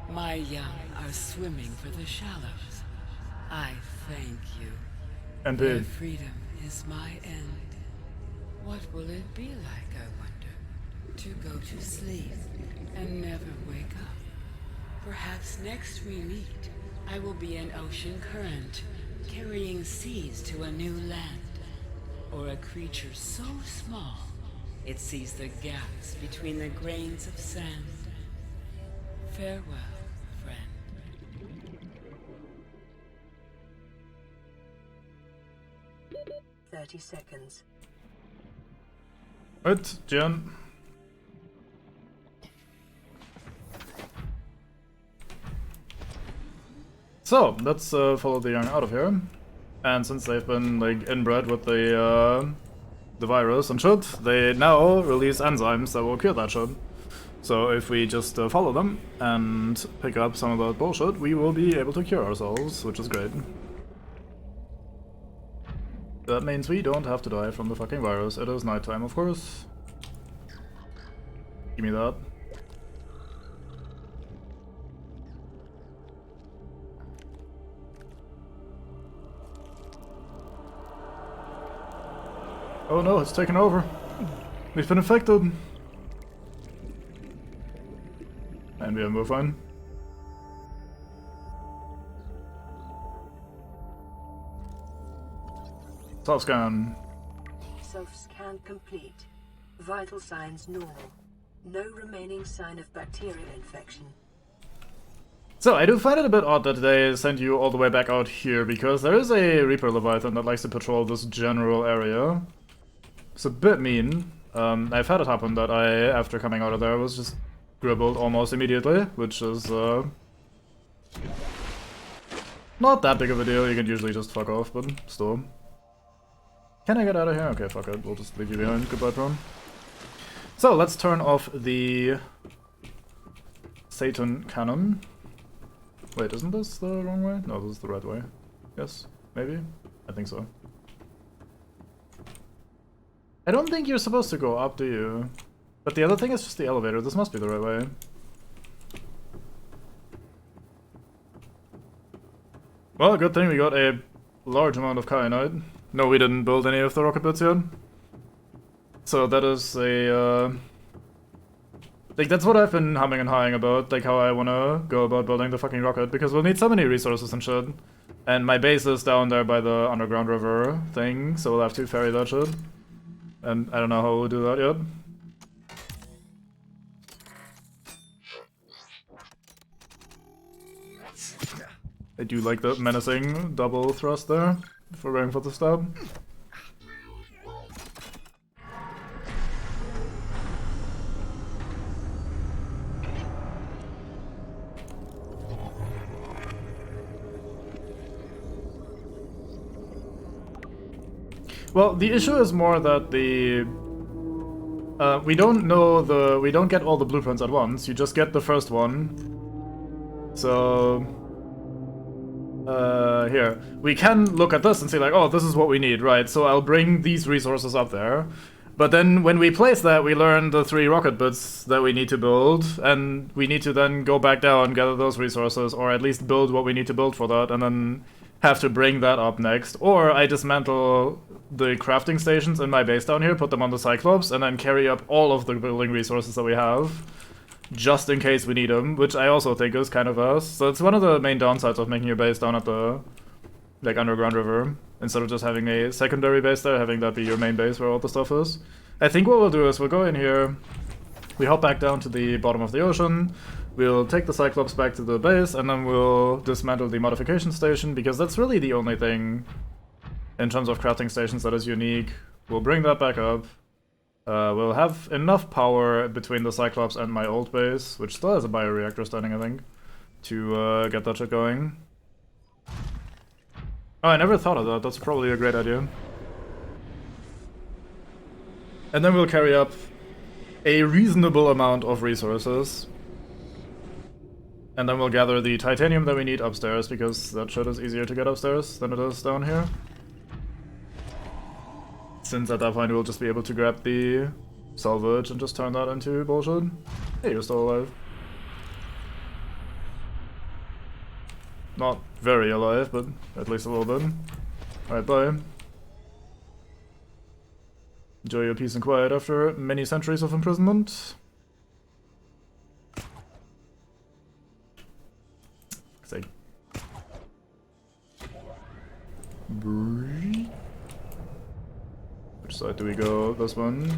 My young are swimming for the shallows. I thank you. And Their freedom is my end. What will it be like, I wonder, to go to sleep and never wake up? Perhaps next we meet, I will be an ocean current, carrying seas to a new land. Or a creature so small, it sees the gaps between the grains of sand. Farewell, friend. 30 seconds. Right, Jen. So, let's follow the young out of here. And since they've been, like, inbred with the virus and shit, they now release enzymes that will cure that shit. So if we just follow them and pick up some of that bullshit, we will be able to cure ourselves, which is great. That means we don't have to die from the fucking virus. It is nighttime, of course. Give me that. Oh no, it's taken over. We've been infected. And we have move on. Self-scan. Self-scan complete. Vital signs normal. No remaining sign of bacterial infection. So, I do find it a bit odd that they send you all the way back out here, because there is a Reaper Leviathan that likes to patrol this general area. It's a bit mean. I've had it happen that I, after coming out of there, was just gribbled almost immediately, which is not that big of a deal. You can usually just fuck off, but still. Can I get out of here? Okay, fuck it. We'll just leave you behind. Goodbye, prone. So, let's turn off the Satan cannon. Wait, isn't this the wrong way? No, this is the right way. Yes? Maybe? I think so. I don't think you're supposed to go up, do you? But the other thing is just the elevator. This must be the right way. Well, good thing we got a large amount of kyanite. No, we didn't build any of the rocket bits yet. So that is a, like, that's what I've been humming and hawing about, like how I wanna go about building the fucking rocket, because we'll need so many resources and shit. And my base is down there by the underground river thing, so we'll have to ferry that shit. And I don't know how we'll do that yet. I do like the menacing double thrust there, for going for the stab. Well, the issue is more that the we don't get all the blueprints at once. You just get the first one. So here we can look at this and see like, oh, this is what we need, right? So I'll bring these resources up there. But then when we place that, we learn the 3 rocket bits that we need to build, and we need to then go back down, gather those resources, or at least build what we need to build for that, and then have to bring that up next. Or I dismantle the crafting stations in my base down here, put them on the Cyclops, and then carry up all of the building resources that we have, just in case we need them, which I also think is kind of us. So it's one of the main downsides of making your base down at the like underground river, instead of just having a secondary base there, having that be your main base where all the stuff is. I think what we'll do is we'll go in here, we hop back down to the bottom of the ocean, we'll take the Cyclops back to the base, and then we'll dismantle the modification station, because that's really the only thing in terms of crafting stations that is unique. We'll bring that back up. We'll have enough power between the Cyclops and my old base, which still has a bioreactor standing, I think, to get that shit going. Oh, I never thought of that. That's probably a great idea. And then we'll carry up a reasonable amount of resources. And then we'll gather the titanium that we need upstairs, because that shit is easier to get upstairs than it is down here. Since at that point we'll just be able to grab the salvage and just turn that into bullshit. Hey, you're still alive. Not very alive, but at least a little bit. Alright, bye. Enjoy your peace and quiet after many centuries of imprisonment. Say. Which side do we go? This one?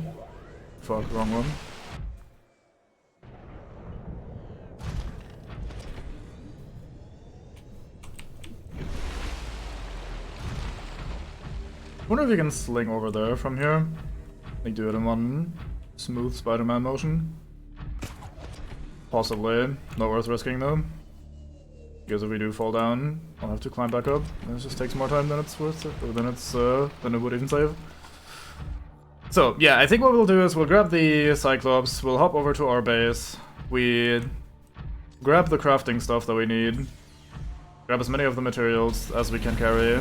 Fuck, wrong one. Wonder if you can sling over there from here. Like do it in one smooth Spider-Man motion. Possibly. Not worth risking though. Because if we do fall down, I'll have to climb back up. And it just takes more time than it's worth it, or than it would even save. So yeah, I think what we'll do is we'll grab the Cyclops, we'll hop over to our base, we grab the crafting stuff that we need, grab as many of the materials as we can carry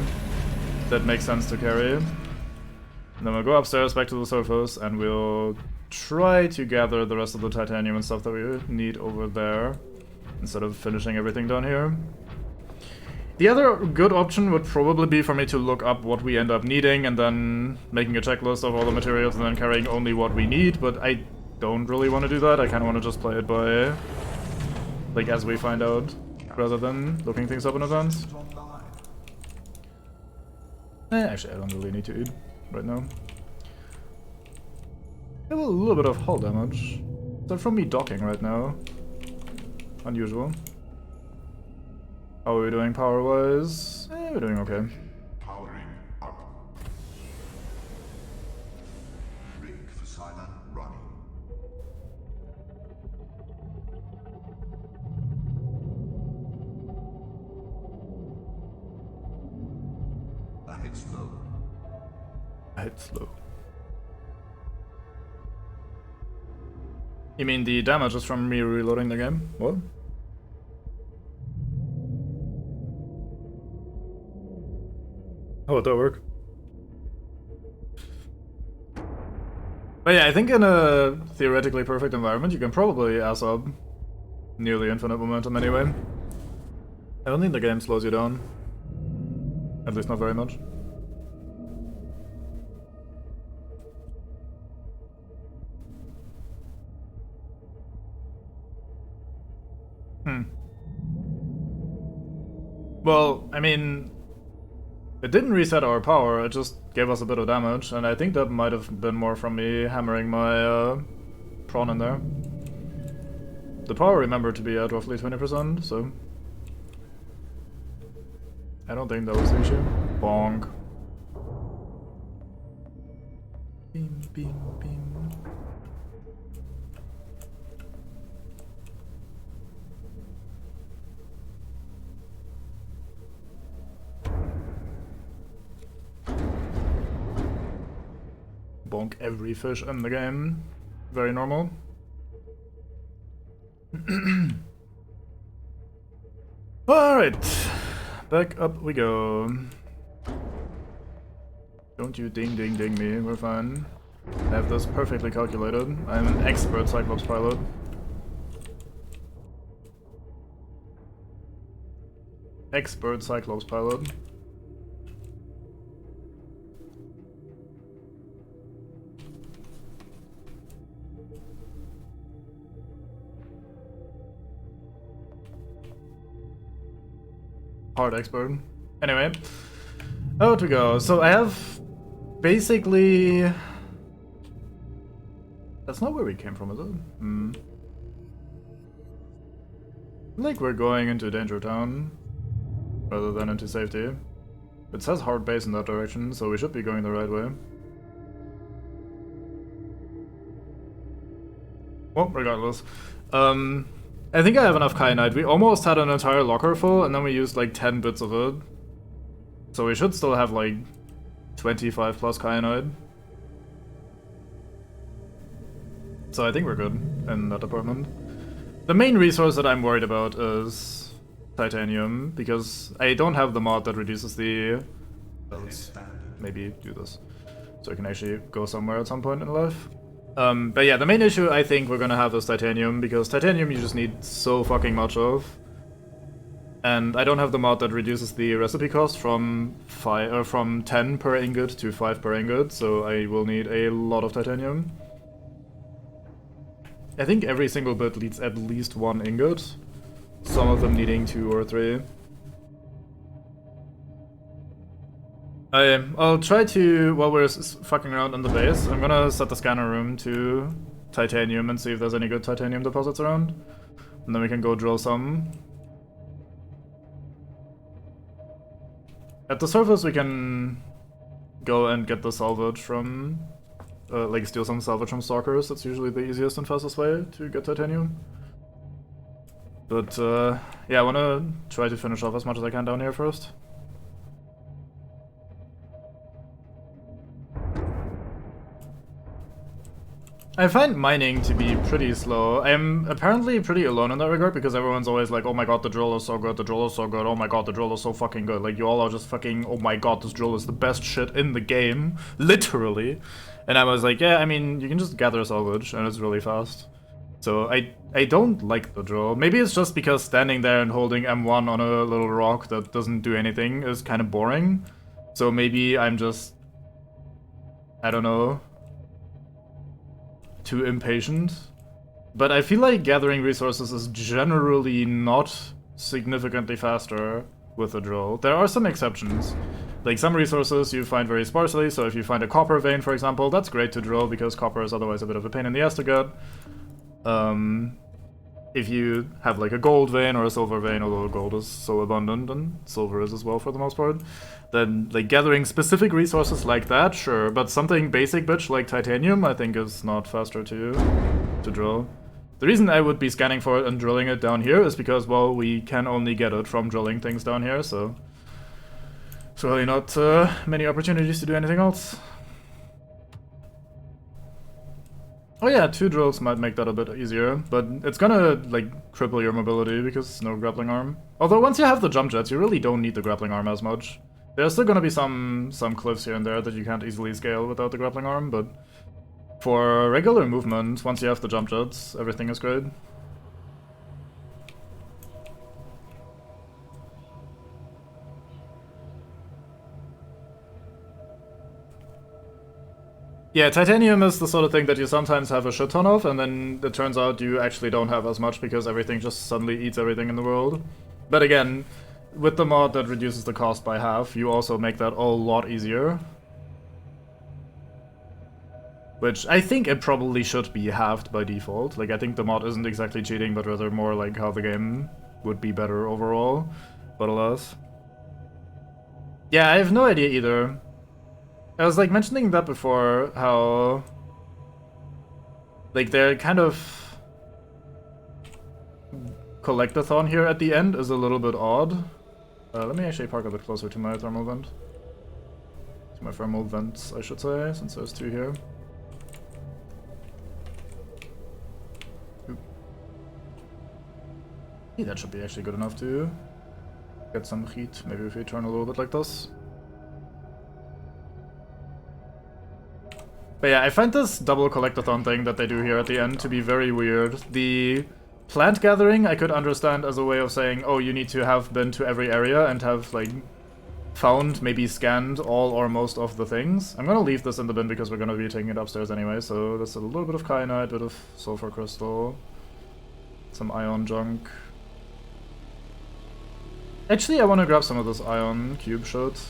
that makes sense to carry. And then we'll go upstairs back to the surface and we'll try to gather the rest of the titanium and stuff that we need over there, instead of finishing everything down here. The other good option would probably be for me to look up what we end up needing and then making a checklist of all the materials and then carrying only what we need, but I don't really want to do that. I kind of want to just play it by, like, as we find out, rather than looking things up in advance. Actually, I don't really need to eat right now. I have a little bit of hull damage. Is that from me docking right now? Unusual. How are we doing power-wise? We're doing okay. Powering up. Rig for silent running. Ahead slow. Ahead slow. You mean the damage is from me reloading the game? What? How would that work? But yeah, I think in a theoretically perfect environment, you can probably ass up nearly infinite momentum anyway. I don't think the game slows you down. At least not very much. Well, I mean, it didn't reset our power, it just gave us a bit of damage, and I think that might have been more from me hammering my prawn in there. The power remembered to be at roughly 20%, so I don't think that was the issue. Bonk. Beam, beam, beam. bonk every fish in the game. Very normal. Alright, back up we go. Don't you ding ding ding me, we're fine. I have this perfectly calculated. I'm an expert Cyclops pilot. Expert Cyclops pilot. Hard expert. Anyway, out we go. So I have basically... That's not where we came from, is it? Like we're going into Danger Town rather than into safety. It says hard base in that direction, so we should be going the right way. Well, regardless. I think I have enough kyanite. We almost had an entire locker full, and then we used like 10 bits of it. So we should still have like 25 plus kyanite. So I think we're good in that department. The main resource that I'm worried about is titanium, because I don't have the mod that reduces the... Let's maybe do this, so I can actually go somewhere at some point in life. But yeah, the main issue I think we're gonna have is titanium, because titanium you just need so fucking much of. And I don't have the mod that reduces the recipe cost from 10 per ingot to 5 per ingot, so I will need a lot of titanium. I think every single bit needs at least 1 ingot, some of them needing 2 or 3. I'll try to, while we're fucking around in the base, I'm gonna set the scanner room to titanium and see if there's any good titanium deposits around. And then we can go drill some. At the surface we can go and get the salvage from, like steal some salvage from stalkers. That's usually the easiest and fastest way to get titanium. But yeah, I wanna try to finish off as much as I can down here first. I find mining to be pretty slow. I'm apparently pretty alone in that regard, because everyone's always like, oh my god, the drill is so good, the drill is so good, oh my god, the drill is so fucking good. Like, you all are just fucking, oh my god, this drill is the best shit in the game. Literally. And I was like, yeah, I mean, you can just gather salvage, and it's really fast. So I don't like the drill. Maybe it's just because standing there and holding M1 on a little rock that doesn't do anything is kind of boring. So maybe I'm just, I don't know, too impatient. But I feel like gathering resources is generally not significantly faster with a drill. There are some exceptions. Like some resources you find very sparsely, so if you find a copper vein, for example, that's great to drill because copper is otherwise a bit of a pain in the ass to get. If you have like a gold vein or a silver vein, although gold is so abundant and silver is as well for the most part, then like gathering specific resources like that, sure, but something basic bitch like titanium I think is not faster to drill. The reason I would be scanning for it and drilling it down here is because, well, we can only get it from drilling things down here, so it's really not many opportunities to do anything else. Oh yeah, 2 drills might make that a bit easier, but it's gonna, like, cripple your mobility because no grappling arm. Although once you have the jump jets, you really don't need the grappling arm as much. There's still gonna be some cliffs here and there that you can't easily scale without the grappling arm, but for regular movement, once you have the jump jets, everything is great. Yeah, titanium is the sort of thing that you sometimes have a shit ton of, and then it turns out you actually don't have as much because everything just suddenly eats everything in the world. But again, with the mod that reduces the cost by half, you also make that a lot easier. Which I think it probably should be halved by default. Like, I think the mod isn't exactly cheating, but rather more like how the game would be better overall. But alas. Yeah, I have no idea either. I was like mentioning that before, how like they're kind of collectathon here at the end is a little bit odd. Let me actually park a bit closer to my thermal vent. To my thermal vents, I should say, since there's 2 here. Yeah, that should be actually good enough to get some heat. Maybe if we turn a little bit like this. But yeah, I find this double collectathon thing that they do here at the end to be very weird. The plant gathering I could understand as a way of saying, oh, you need to have been to every area and have, like, found, maybe scanned all or most of the things. I'm gonna leave this in the bin because we're gonna be taking it upstairs anyway, so that's a little bit of kyanite, a bit of sulfur crystal, some ion junk. Actually, I wanna grab some of this ion cube shit.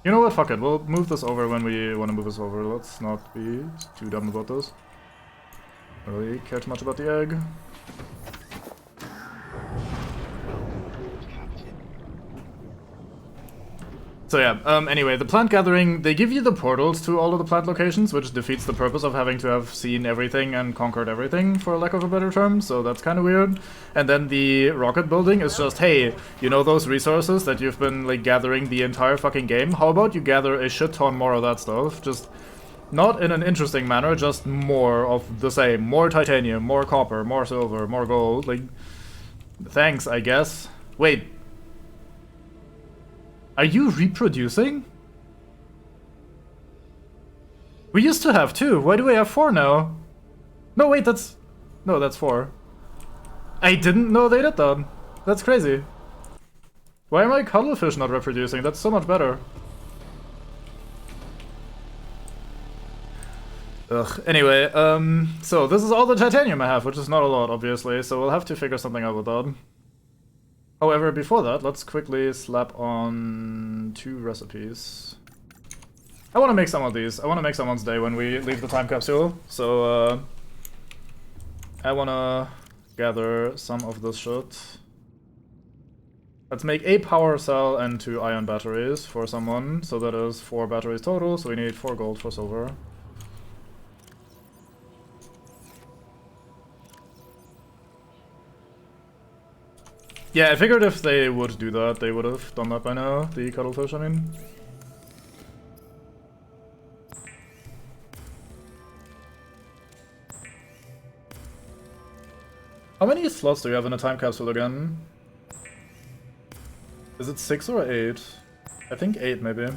You know what, fuck it, we'll move this over when we want to move this over. Let's not be too dumb about this. Don't really care too much about the egg. So yeah, anyway, the plant gathering, they give you the portals to all of the plant locations, which defeats the purpose of having to have seen everything and conquered everything, for lack of a better term, so that's kind of weird. And then the rocket building is just, hey, you know those resources that you've been, like, gathering the entire fucking game? How about you gather a shit ton more of that stuff? Just not in an interesting manner, just more of the same. More titanium, more copper, more silver, more gold, like, thanks, I guess. Wait. Are you reproducing? We used to have 2. Why do we have 4 now? No, wait, that's... No, that's 4. I didn't know they did that. That's crazy. Why are my cuttlefish not reproducing? That's so much better. Ugh. Anyway, so this is all the titanium I have, which is not a lot, obviously, so we'll have to figure something out with that. However, before that, let's quickly slap on 2 recipes. I want to make some of these. I want to make someone's day when we leave the time capsule. So, I want to gather some of this shit. Let's make a power cell and 2 ion batteries for someone. So that is 4 batteries total, so we need 4 gold for silver. Yeah, I figured if they would do that, they would have done that by now, the cuttlefish, I mean. How many slots do you have in a time capsule again? Is it 6 or 8? I think 8, maybe.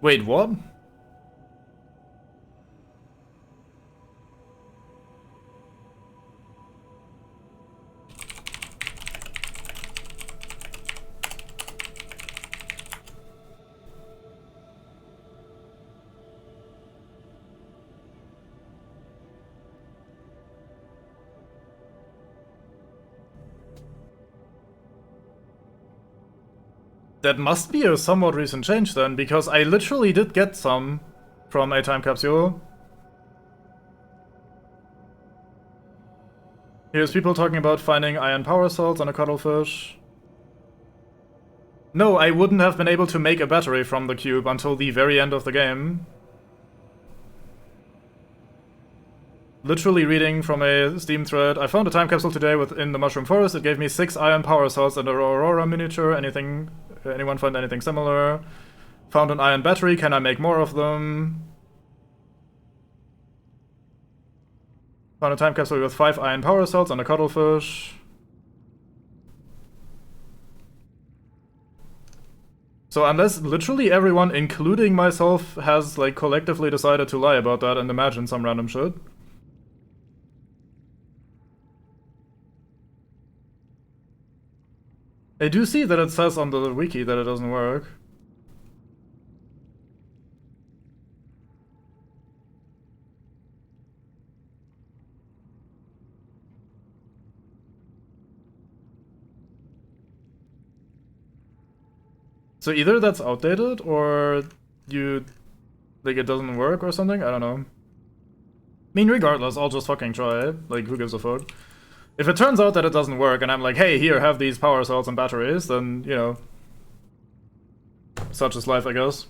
Wait, what? That must be a somewhat recent change then, because I literally did get some from a time capsule. Here's people talking about finding iron power cells on a cuttlefish. No, I wouldn't have been able to make a battery from the cube until the very end of the game. Literally reading from a Steam thread. I found a time capsule today within the Mushroom Forest. It gave me 6 iron power cells and a Aurora miniature. Anyone find anything similar? Found an iron battery. Can I make more of them? Found a time capsule with 5 iron power cells and a cuttlefish. So unless literally everyone, including myself, has, like, collectively decided to lie about that and imagine some random shit. I do see that it says on the wiki that it doesn't work. So either that's outdated or you, like, it doesn't work or something? I don't know. I mean, regardless, I'll just fucking try it. Like, who gives a fuck? If it turns out that it doesn't work and I'm like, hey, here, have these power cells and batteries, then, you know, such is life, I guess.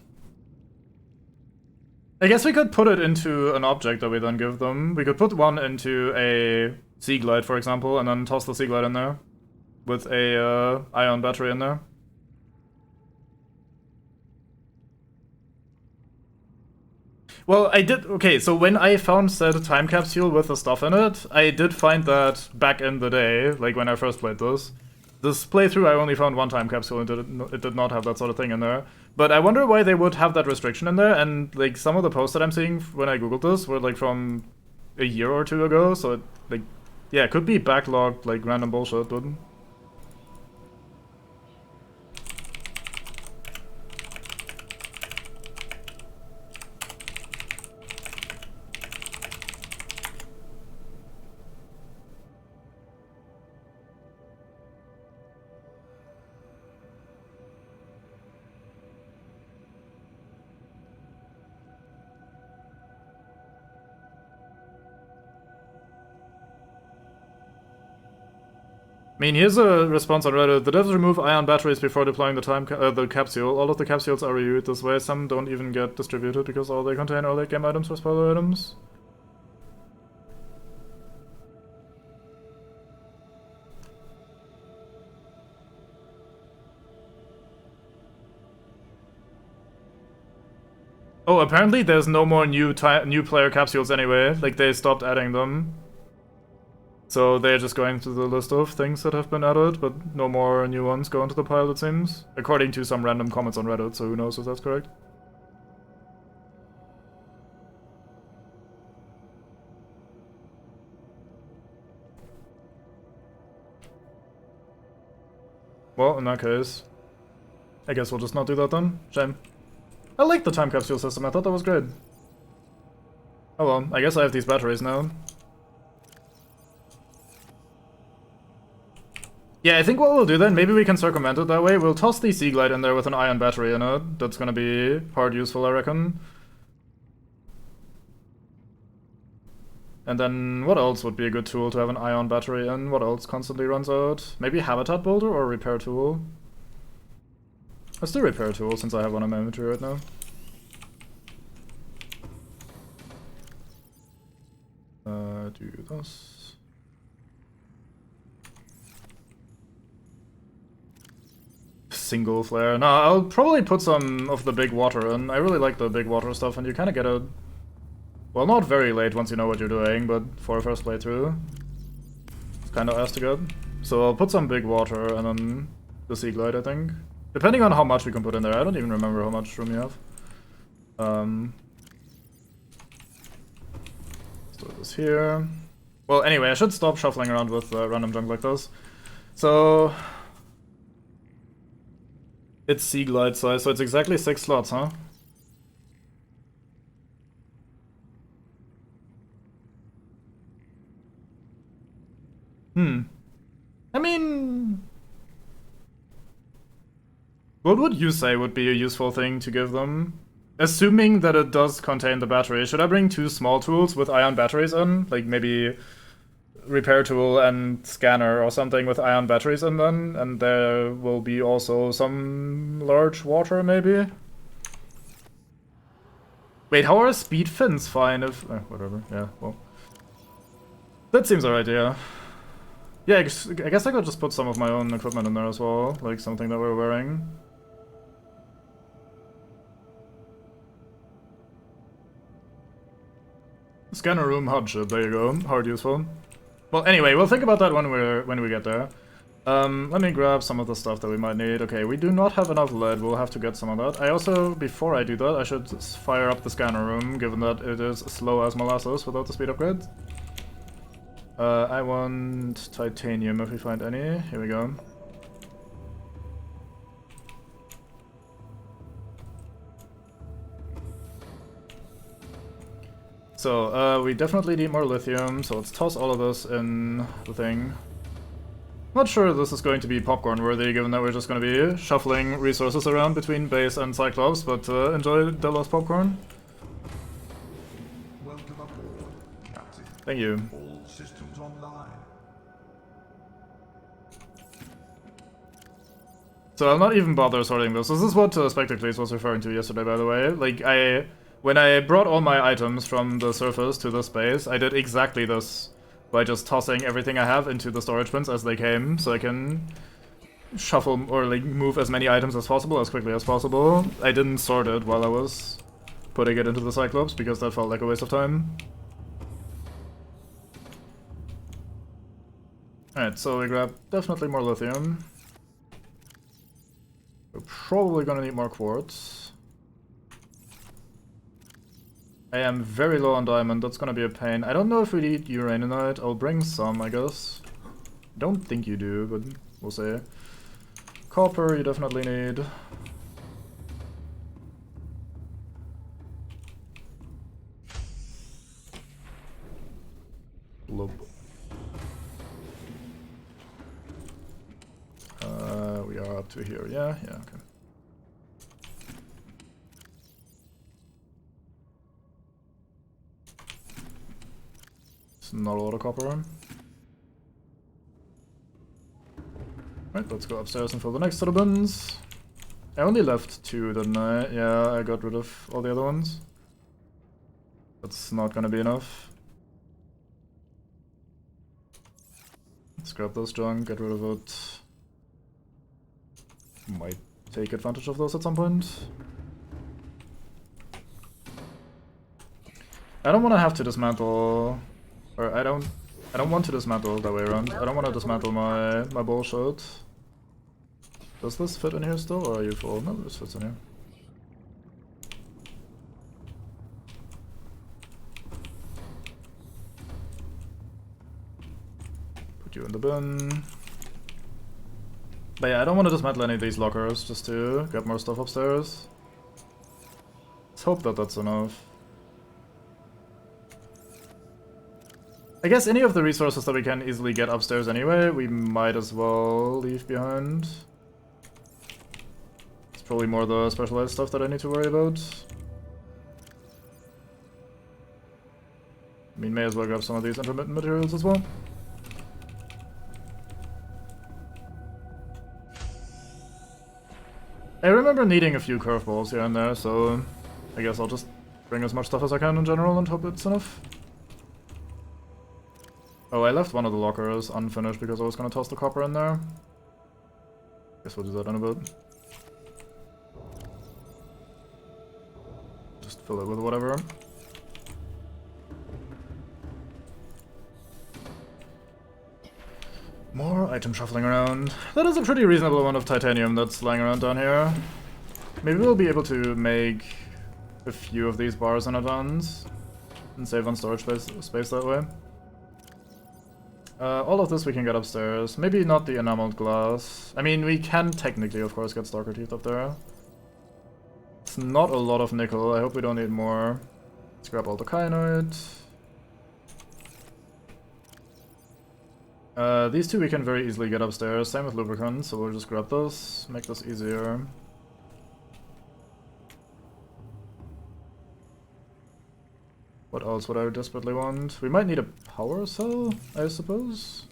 I guess we could put it into an object that we then give them. We could put one into a sea glide, for example, and then toss the sea glide in there with a ion battery in there. Well, I did. Okay, so when I found said time capsule with the stuff in it, I did find that back in the day, like when I first played this. This playthrough, I only found one time capsule and it did not have that sort of thing in there. But I wonder why they would have that restriction in there, and like some of the posts that I'm seeing when I googled this were like from a year or two ago, so it, like, yeah, it could be backlogged, like random bullshit, but... I mean, here's a response on Reddit. The devs remove ion batteries before deploying the capsule. All of the capsules are reviewed this way. Some don't even get distributed because all they contain are late game items or spoiler items. Oh, apparently there's no more new player capsules anyway. Like, they stopped adding them. So they're just going through the list of things that have been added, but no more new ones go into the pile, it seems. According to some random comments on Reddit, so who knows if that's correct. Well, in that case, I guess we'll just not do that then. Shame. I like the time capsule system, I thought that was great. Oh well, I guess I have these batteries now. Yeah, I think what we'll do then, maybe we can circumvent it that way. We'll toss the Sea Glide in there with an ion battery in it. That's gonna be hard useful, I reckon. And then what else would be a good tool to have an ion battery in? What else constantly runs out? Maybe Habitat Boulder or Repair Tool? Let's do Repair Tool since I have one in my inventory right now. Do this. Single flare. No, I'll probably put some of the big water in. I really like the big water stuff, and you kind of get a... Well, not very late once you know what you're doing, but for a first playthrough, it's kind of ass to get. So I'll put some big water and then the Sea Glide, I think. Depending on how much we can put in there. I don't even remember how much room you have. Let's do this here. Well, anyway, I should stop shuffling around with random junk like this. So... It's Sea Glide size, so it's exactly 6 slots, huh? I mean... What would you say would be a useful thing to give them? Assuming that it does contain the battery, should I bring 2 small tools with ion batteries in? Like maybe Repair Tool and Scanner or something with ion batteries in them? And there will be also some large water, maybe? Wait, how are speed fins fine if... whatever, yeah, well... That seems alright, yeah. Yeah, I guess I could just put some of my own equipment in there as well, like something that we're wearing. Scanner room hardship, there you go, hard useful. Well, anyway, we'll think about that when we get there. Let me grab some of the stuff that we might need. Okay, we do not have enough lead, we'll have to get some of that. I also, before I do that, I should fire up the scanner room, given that it is slow as molasses without the speed upgrade. I want titanium if we find any. Here we go. So, we definitely need more lithium, so let's toss all of this in the thing. Not sure this is going to be popcorn worthy, given that we're just going to be shuffling resources around between base and Cyclops, but enjoy Delos popcorn. Welcome aboard, Captain. Thank you. All systems online. So I'll not even bother sorting this. This is what Spectacles was referring to yesterday, by the way. Like, when I brought all my items from the surface to this base, I did exactly this by just tossing everything I have into the storage bins as they came, so I can shuffle or like move as many items as possible as quickly as possible. I didn't sort it while I was putting it into the Cyclops because that felt like a waste of time. Alright, so we grab definitely more lithium. We're probably gonna need more quartz. I am very low on diamond, that's gonna be a pain. I don't know if we need uraninite. I'll bring some, I guess. Don't think you do, but we'll see. Copper you definitely need. Bloop. We are up to here, yeah, okay. It's not a lot of copper. Right, let's go upstairs and fill the next set of bins. I only left 2, didn't I? Yeah, I got rid of all the other ones. That's not gonna be enough. Let's grab this junk, get rid of it. Might take advantage of those at some point. I don't want to have to dismantle, or I don't want to dismantle that way around. I don't want to dismantle my bullshit. Does this fit in here still, or are you full? No, this fits in here. Put you in the bin. But yeah, I don't want to dismantle any of these lockers just to get more stuff upstairs. Let's hope that that's enough. I guess any of the resources that we can easily get upstairs anyway, we might as well leave behind. It's probably more the specialized stuff that I need to worry about. I mean, may as well grab some of these intermittent materials as well. I remember needing a few curveballs here and there, so I guess I'll just bring as much stuff as I can in general and hope it's enough. Oh, I left one of the lockers unfinished because I was gonna toss the copper in there. Guess we'll do that in a bit. Just fill it with whatever. More item shuffling around. That is a pretty reasonable amount of titanium that's lying around down here. Maybe we'll be able to make a few of these bars in advance and save on storage space that way. All of this we can get upstairs. Maybe not the enameled glass. I mean, we can technically, of course, get stalker teeth up there. It's not a lot of nickel. I hope we don't need more. Let's grab all the kyanite. These two we can very easily get upstairs. Same with lubricant, so we'll just grab this, make this easier. What else would I desperately want? We might need a power cell, I suppose?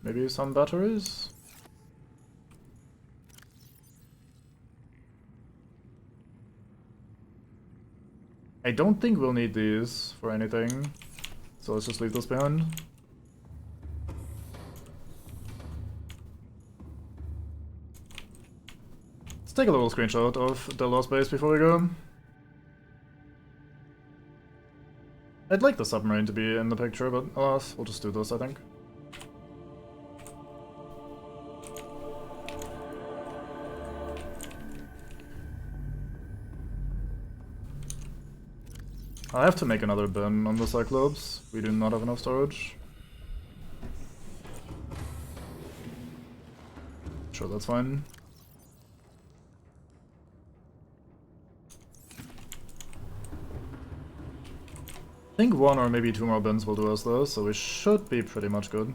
Maybe some batteries? I don't think we'll need these for anything, so let's just leave this behind. Let's take a little screenshot of the lost base before we go. I'd like the submarine to be in the picture, but alas, we'll just do this, I think. I have to make another bin on the Cyclops. We do not have enough storage. Sure, that's fine. I think 1 or maybe 2 more bins will do us though, so we should be pretty much good.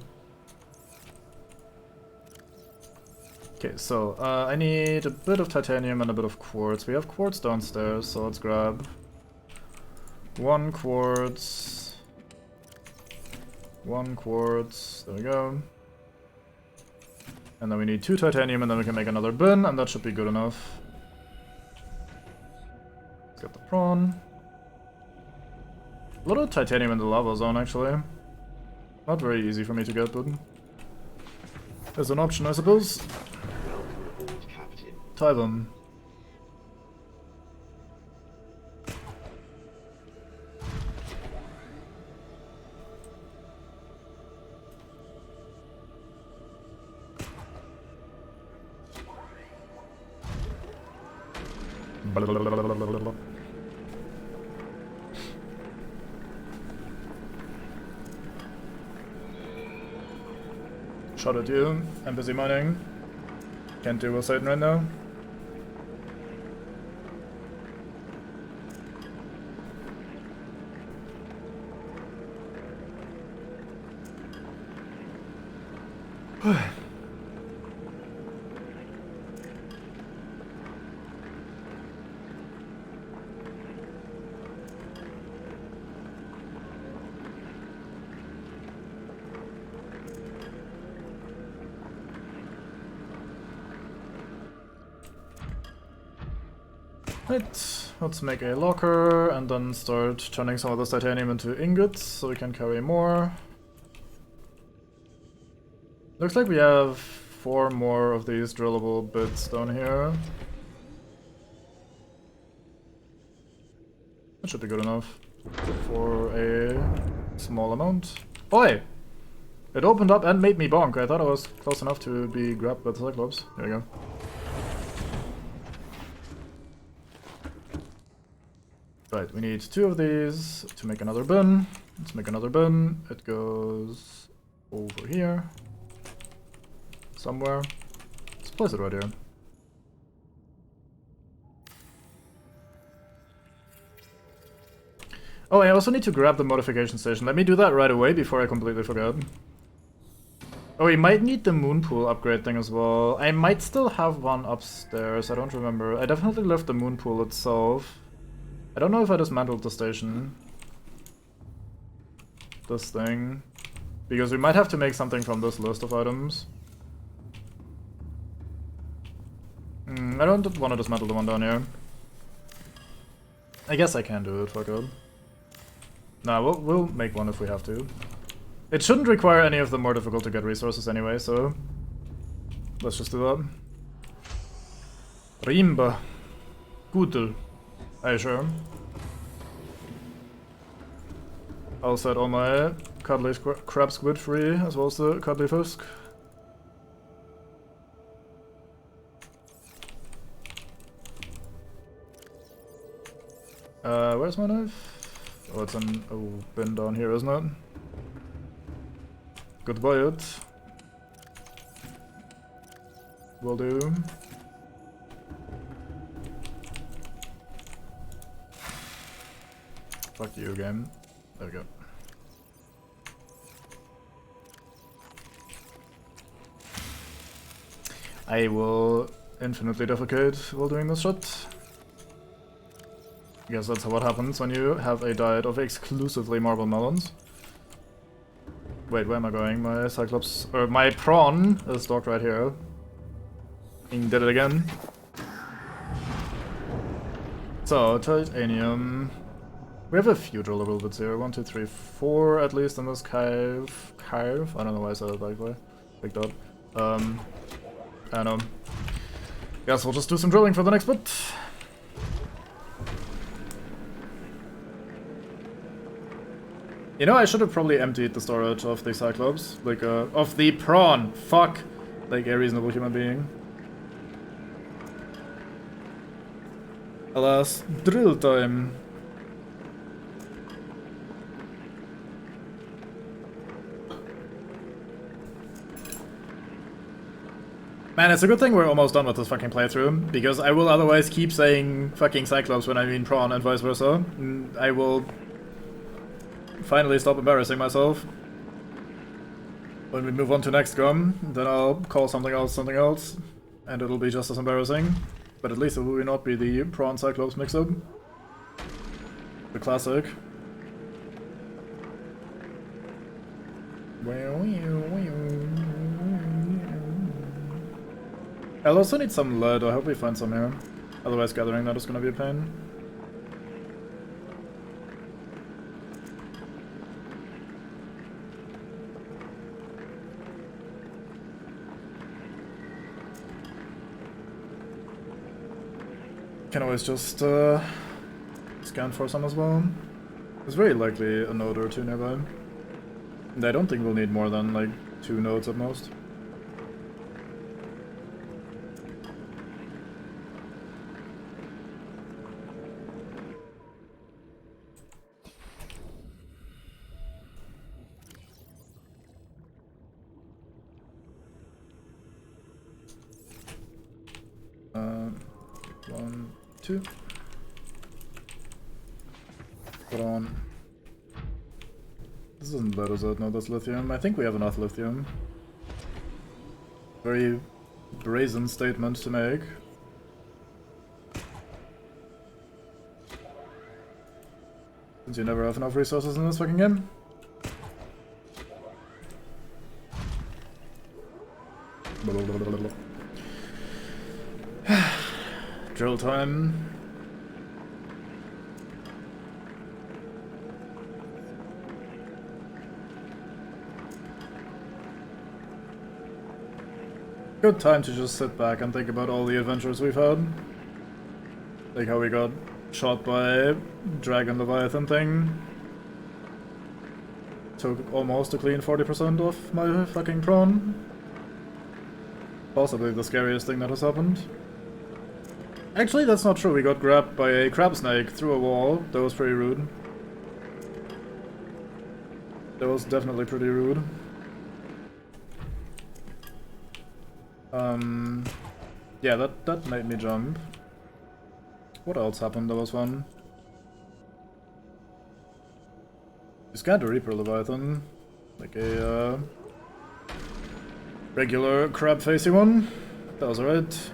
Okay, so I need a bit of titanium and a bit of quartz. We have quartz downstairs, so let's grab 1 quartz, 1 quartz, there we go. And then we need 2 titanium and then we can make another bin, and that should be good enough. Let's get the prawn. A lot of titanium in the lava zone, actually. Not very easy for me to get, but there's an option, I suppose. Welcome aboard, Captain. Tie them. Shot at you. I'm busy mining. Can't deal with Satan right now. Right, let's make a locker and then start turning some of this titanium into ingots so we can carry more. Looks like we have 4 more of these drillable bits down here. That should be good enough for a small amount. Oi! It opened up and made me bonk. I thought I was close enough to be grabbed by the Cyclops. There we go. Right, we need 2 of these to make another bin. Let's make another bin. It goes over here. Somewhere. Let's place it right here. Oh, I also need to grab the modification station. Let me do that right away before I completely forget. Oh, we might need the moon pool upgrade thing as well. I might still have one upstairs, I don't remember. I definitely left the moon pool itself. I don't know if I dismantled the station. This thing. Because we might have to make something from this list of items. I don't want to dismantle the one down here. I guess I can do it, fuck it. Nah, we'll make one if we have to. It shouldn't require any of the more difficult to get resources anyway, so... let's just do that. Rimba. Gudel. Are you sure? I'll set all my cuddly crab squid free, as well as the cuddly fisk. Where's my knife? Oh, it's in a bin down here, isn't it? Goodbye it. Will do. Fuck you, game. There we go. I will infinitely defecate while doing this shit. I guess that's what happens when you have a diet of exclusively marble melons. Wait, where am I going? My Cyclops... or my prawn is docked right here. Did it again. So, titanium... we have a few drillable bits here. 1, 2, 3, 4 at least in this cave. Cave? I don't know why I said it that way. Picked up. I know. Guess we'll just do some drilling for the next bit. You know, I should have probably emptied the storage of the Cyclops. Like, of the prawn! Fuck! Like a reasonable human being. Alas, drill time! Man, it's a good thing we're almost done with this fucking playthrough, because I will otherwise keep saying fucking Cyclops when I mean prawn and vice versa. I will finally stop embarrassing myself. When we move on to next gum, then I'll call something else, and it'll be just as embarrassing. But at least it will not be the prawn Cyclops mix-up. The classic. I'll also need some lead, I hope we find some here. Otherwise gathering that is gonna be a pain. Can always just scan for some as well. There's very likely a node or two nearby. And I don't think we'll need more than like 2 nodes at most. 1, 2. Put on. This isn't lead, is it? No, that's lithium. I think we have enough lithium. Very brazen statement to make. Since you never have enough resources in this fucking game. Drill time. Good time to just sit back and think about all the adventures we've had. Like how we got shot by Dragon Leviathan thing. Took almost a clean 40% off my fucking prawn. Possibly the scariest thing that has happened. Actually, that's not true. We got grabbed by a crab snake through a wall. That was pretty rude. That was definitely pretty rude. Yeah, that made me jump. What else happened? There was one. You scanned a Reaper Leviathan. Like a, regular crab-facey one. That was alright.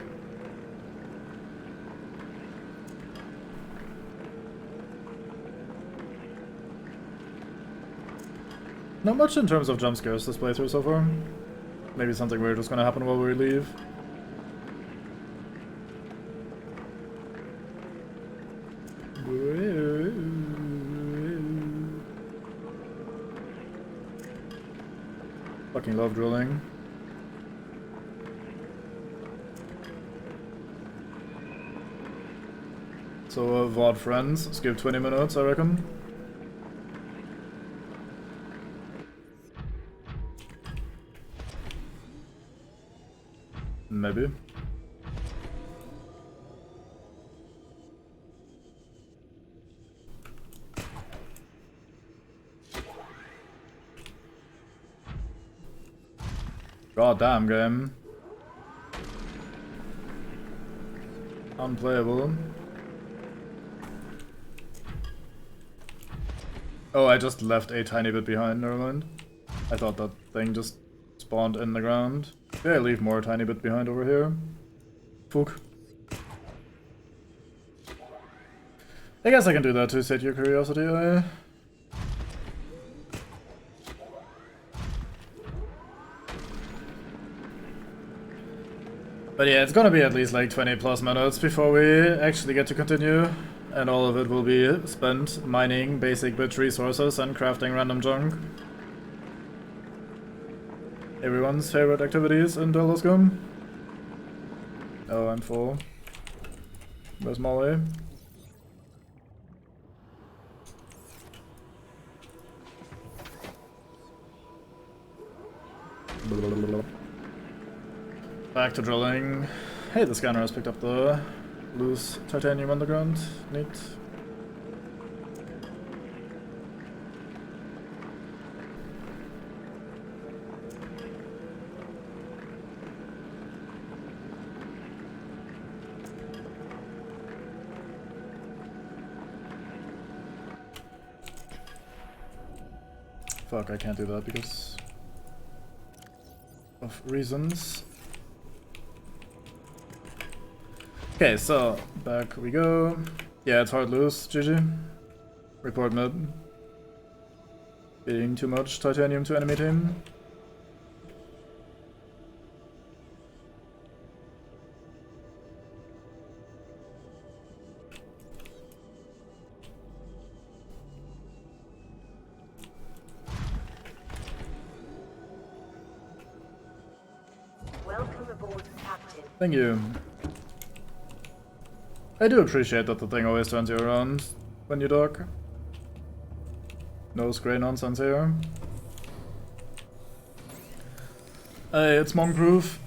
Not much in terms of jump scares this playthrough so far. Maybe something weird was gonna happen while we leave. Fucking love drilling. So, VOD friends, skip 20 minutes, I reckon. Maybe. God damn game. Unplayable. Oh, I just left a tiny bit behind, never mind. I thought that thing just spawned in the ground. Yeah, I leave more tiny bit behind over here. Fuck. I guess I can do that to sate your curiosity, But yeah, it's gonna be at least like 20 plus minutes before we actually get to continue. And all of it will be spent mining basic bitch resources and crafting random junk. Everyone's favorite activities in Deloscum. Oh, I'm full. Where's Molly? Back to drilling. Hey, the scanner has picked up the loose titanium underground. Neat. Fuck, I can't do that because of reasons. Okay, so back we go. Yeah, it's hard loose, GG. Report mid. Feeding too much titanium to enemy team. Welcome aboard, Captain. Thank you. I do appreciate that the thing always turns you around when you dock. No grey nonsense here. Hey, it's monk-proof.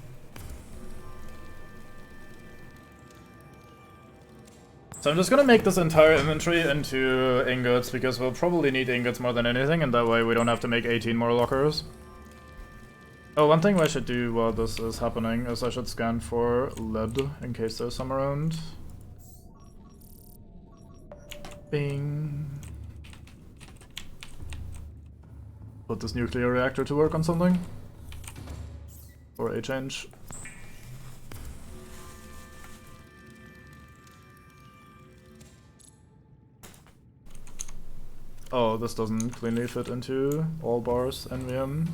So I'm just gonna make this entire inventory into ingots because we'll probably need ingots more than anything, and that way we don't have to make 18 more lockers. Oh, one thing I should do while this is happening is I should scan for lead in case there's some around. Bing. Put this nuclear reactor to work on something. Or a change. Oh, this doesn't cleanly fit into all bars NVM.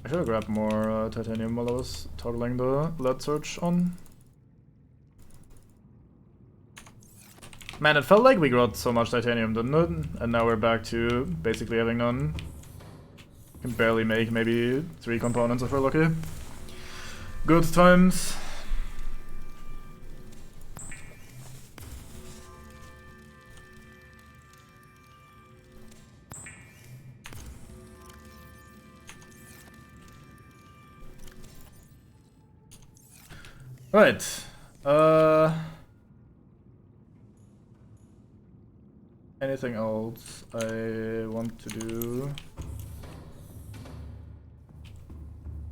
I should have grabbed more titanium while I was toggling the lead search on. Man, it felt like we got so much titanium, didn't it? And now we're back to basically having none. Can barely make maybe 3 components if we're lucky. Good times. Right. Anything else I want to do?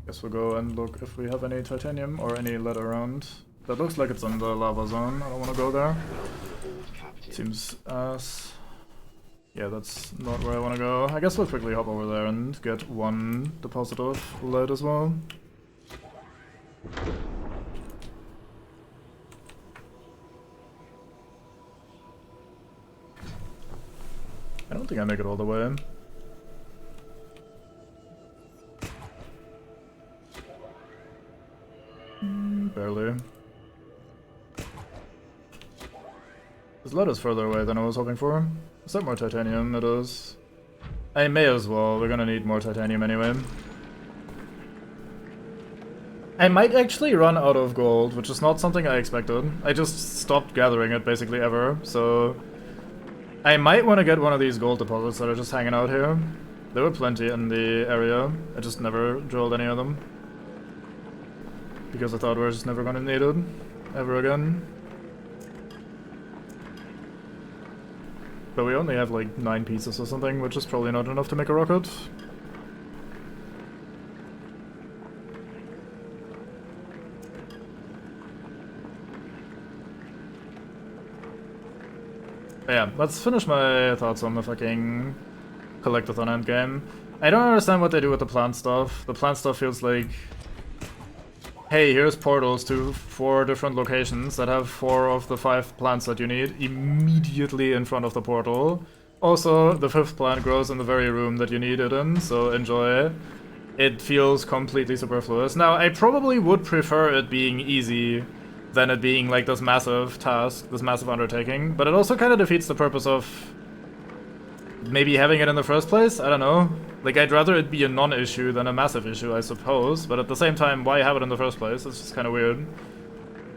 Guess we'll go and look if we have any titanium or any lead around. That looks like it's in the lava zone. I don't want to go there. Seems ass. Yeah, that's not where I want to go. I guess we'll quickly hop over there and get 1 deposit of lead as well. I don't think I make it all the way. Barely. This lead is further away than I was hoping for. Is that more titanium? It is. I may as well. We're gonna need more titanium anyway. I might actually run out of gold, which is not something I expected. I just stopped gathering it basically ever, so... I might want to get one of these gold deposits that are just hanging out here. There were plenty in the area. I just never drilled any of them. Because I thought we were just never gonna need it. Ever again. But we only have like 9 pieces or something, which is probably not enough to make a rocket. But yeah, let's finish my thoughts on the fucking collectathon endgame. I don't understand what they do with the plant stuff. The plant stuff feels like... Hey, here's portals to 4 different locations that have 4 of the 5 plants that you need immediately in front of the portal. Also, the 5th plant grows in the very room that you need it in, so enjoy. It feels completely superfluous. Now, I probably would prefer it being easy than it being like this massive task, this massive undertaking, but it also kind of defeats the purpose of maybe having it in the first place. I don't know. Like, I'd rather it be a non-issue than a massive issue, I suppose, but at the same time, why have it in the first place? It's just kind of weird.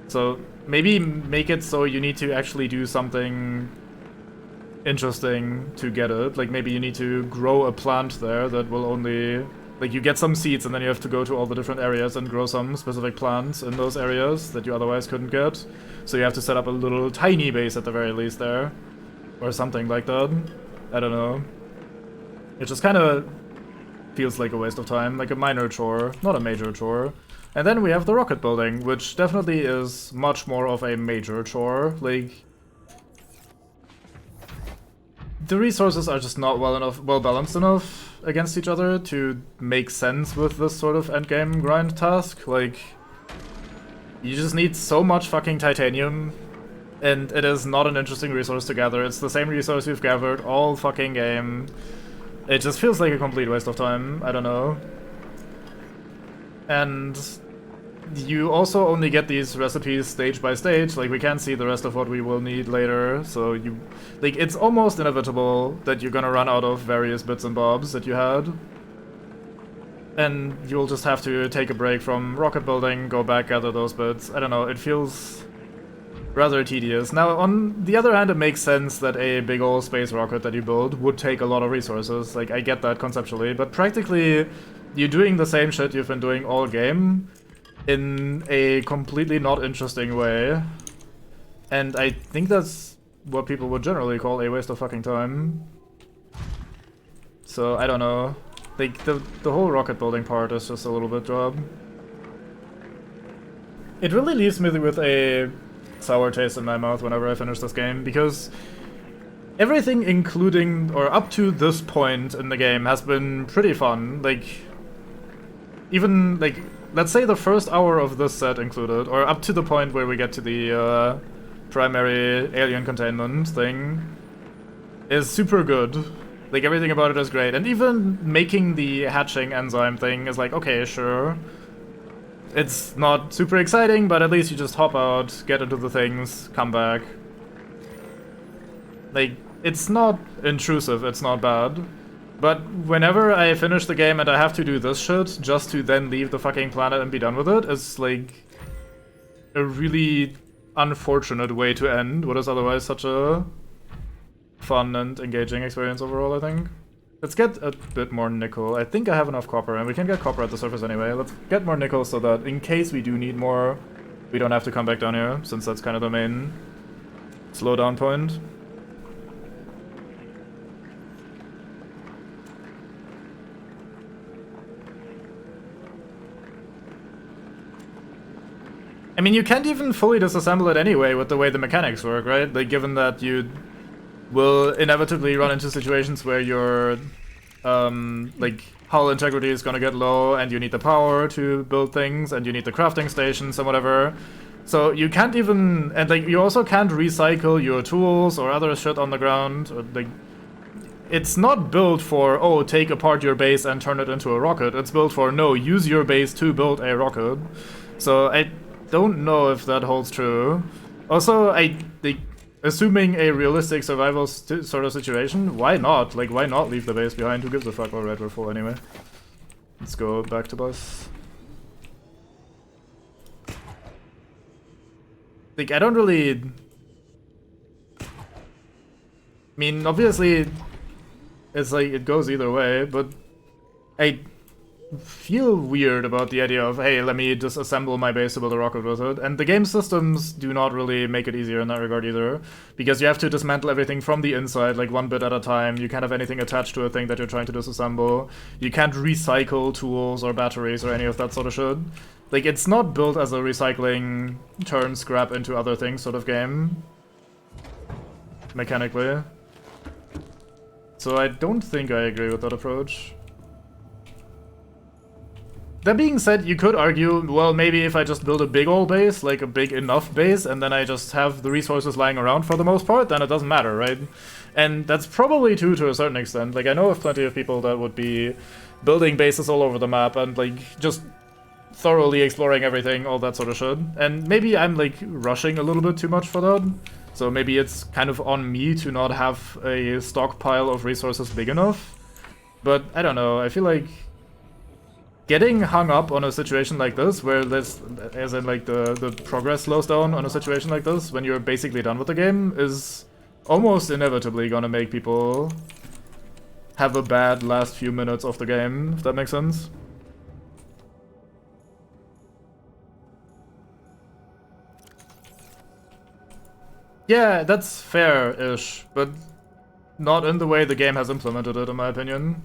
So maybe make it so you need to actually do something interesting to get it. Like, maybe you need to grow a plant there that will only... Like, you get some seeds and then you have to go to all the different areas and grow some specific plants in those areas that you otherwise couldn't get. So you have to set up a little tiny base at the very least there. Or something like that. I don't know. It just kind of feels like a waste of time. Like a minor chore, not a major chore. And then we have the rocket building, which definitely is much more of a major chore. Like... The resources are just not well balanced enough against each other to make sense with this sort of endgame grind task. Like, you just need so much fucking titanium, and it is not an interesting resource to gather. It's the same resource we've gathered all fucking game. It just feels like a complete waste of time. I don't know. And you also only get these recipes stage by stage. Like, we can't see the rest of what we will need later, so you... Like, it's almost inevitable that you're gonna run out of various bits and bobs that you had. And you'll just have to take a break from rocket building, go back, gather those bits. I don't know, it feels rather tedious. Now, on the other hand, it makes sense that a big ol' space rocket that you build would take a lot of resources. Like, I get that conceptually, but practically, you're doing the same shit you've been doing all game in a completely not interesting way. And I think that's what people would generally call a waste of fucking time. So, I don't know. Like, the whole rocket building part is just a little bit job. It really leaves me with a sour taste in my mouth whenever I finish this game, because everything including, or up to this point in the game, has been pretty fun. Like, even, like, let's say the first hour of this set included, or up to the point where we get to the primary alien containment thing, is super good. Like, everything about it is great. And even making the hatching enzyme thing is like, okay, sure. It's not super exciting, but at least you just hop out, get into the things, come back. Like, it's not intrusive, it's not bad. But whenever I finish the game and I have to do this shit just to then leave the fucking planet and be done with it, it's like a really unfortunate way to end what is otherwise such a fun and engaging experience overall, I think. Let's get a bit more nickel. I think I have enough copper, and we can get copper at the surface anyway. Let's get more nickel so that in case we do need more, we don't have to come back down here, since that's kind of the main slowdown point. I mean, you can't even fully disassemble it anyway with the way the mechanics work, right? Like, given that you will inevitably run into situations where your like, hull integrity is gonna get low and you need the power to build things and you need the crafting stations and whatever. So you can't even, and like, you also can't recycle your tools or other shit on the ground. Or, like, it's not built for, oh, take apart your base and turn it into a rocket. It's built for, no, use your base to build a rocket. So I don't know if that holds true. Also, assuming a realistic survival sort of situation, why not? Like, why not leave the base behind? Who gives a fuck? Alright, we're full anyway. Let's go back to bus. Like, I don't really... I mean, obviously, it's like, it goes either way, but I feel weird about the idea of, hey, let me just assemble my base to build a rocket with it. And the game systems do not really make it easier in that regard either, because you have to dismantle everything from the inside, like one bit at a time. You can't have anything attached to a thing that you're trying to disassemble. You can't recycle tools or batteries or any of that sort of shit. Like, it's not built as a recycling, turn scrap into other things sort of game, mechanically. So I don't think I agree with that approach. That being said, you could argue, well, maybe if I just build a big old base, like a big enough base, and then I just have the resources lying around for the most part, then it doesn't matter, right? And that's probably true to a certain extent. Like, I know of plenty of people that would be building bases all over the map and, like, just thoroughly exploring everything, all that sort of shit. And maybe I'm, like, rushing a little bit too much for that. So maybe it's kind of on me to not have a stockpile of resources big enough. But I don't know, I feel like getting hung up on a situation like this, where this, as in like the progress slows down on a situation like this, when you're basically done with the game, is almost inevitably gonna make people have a bad last few minutes of the game, if that makes sense. Yeah, that's fair-ish, but not in the way the game has implemented it, in my opinion.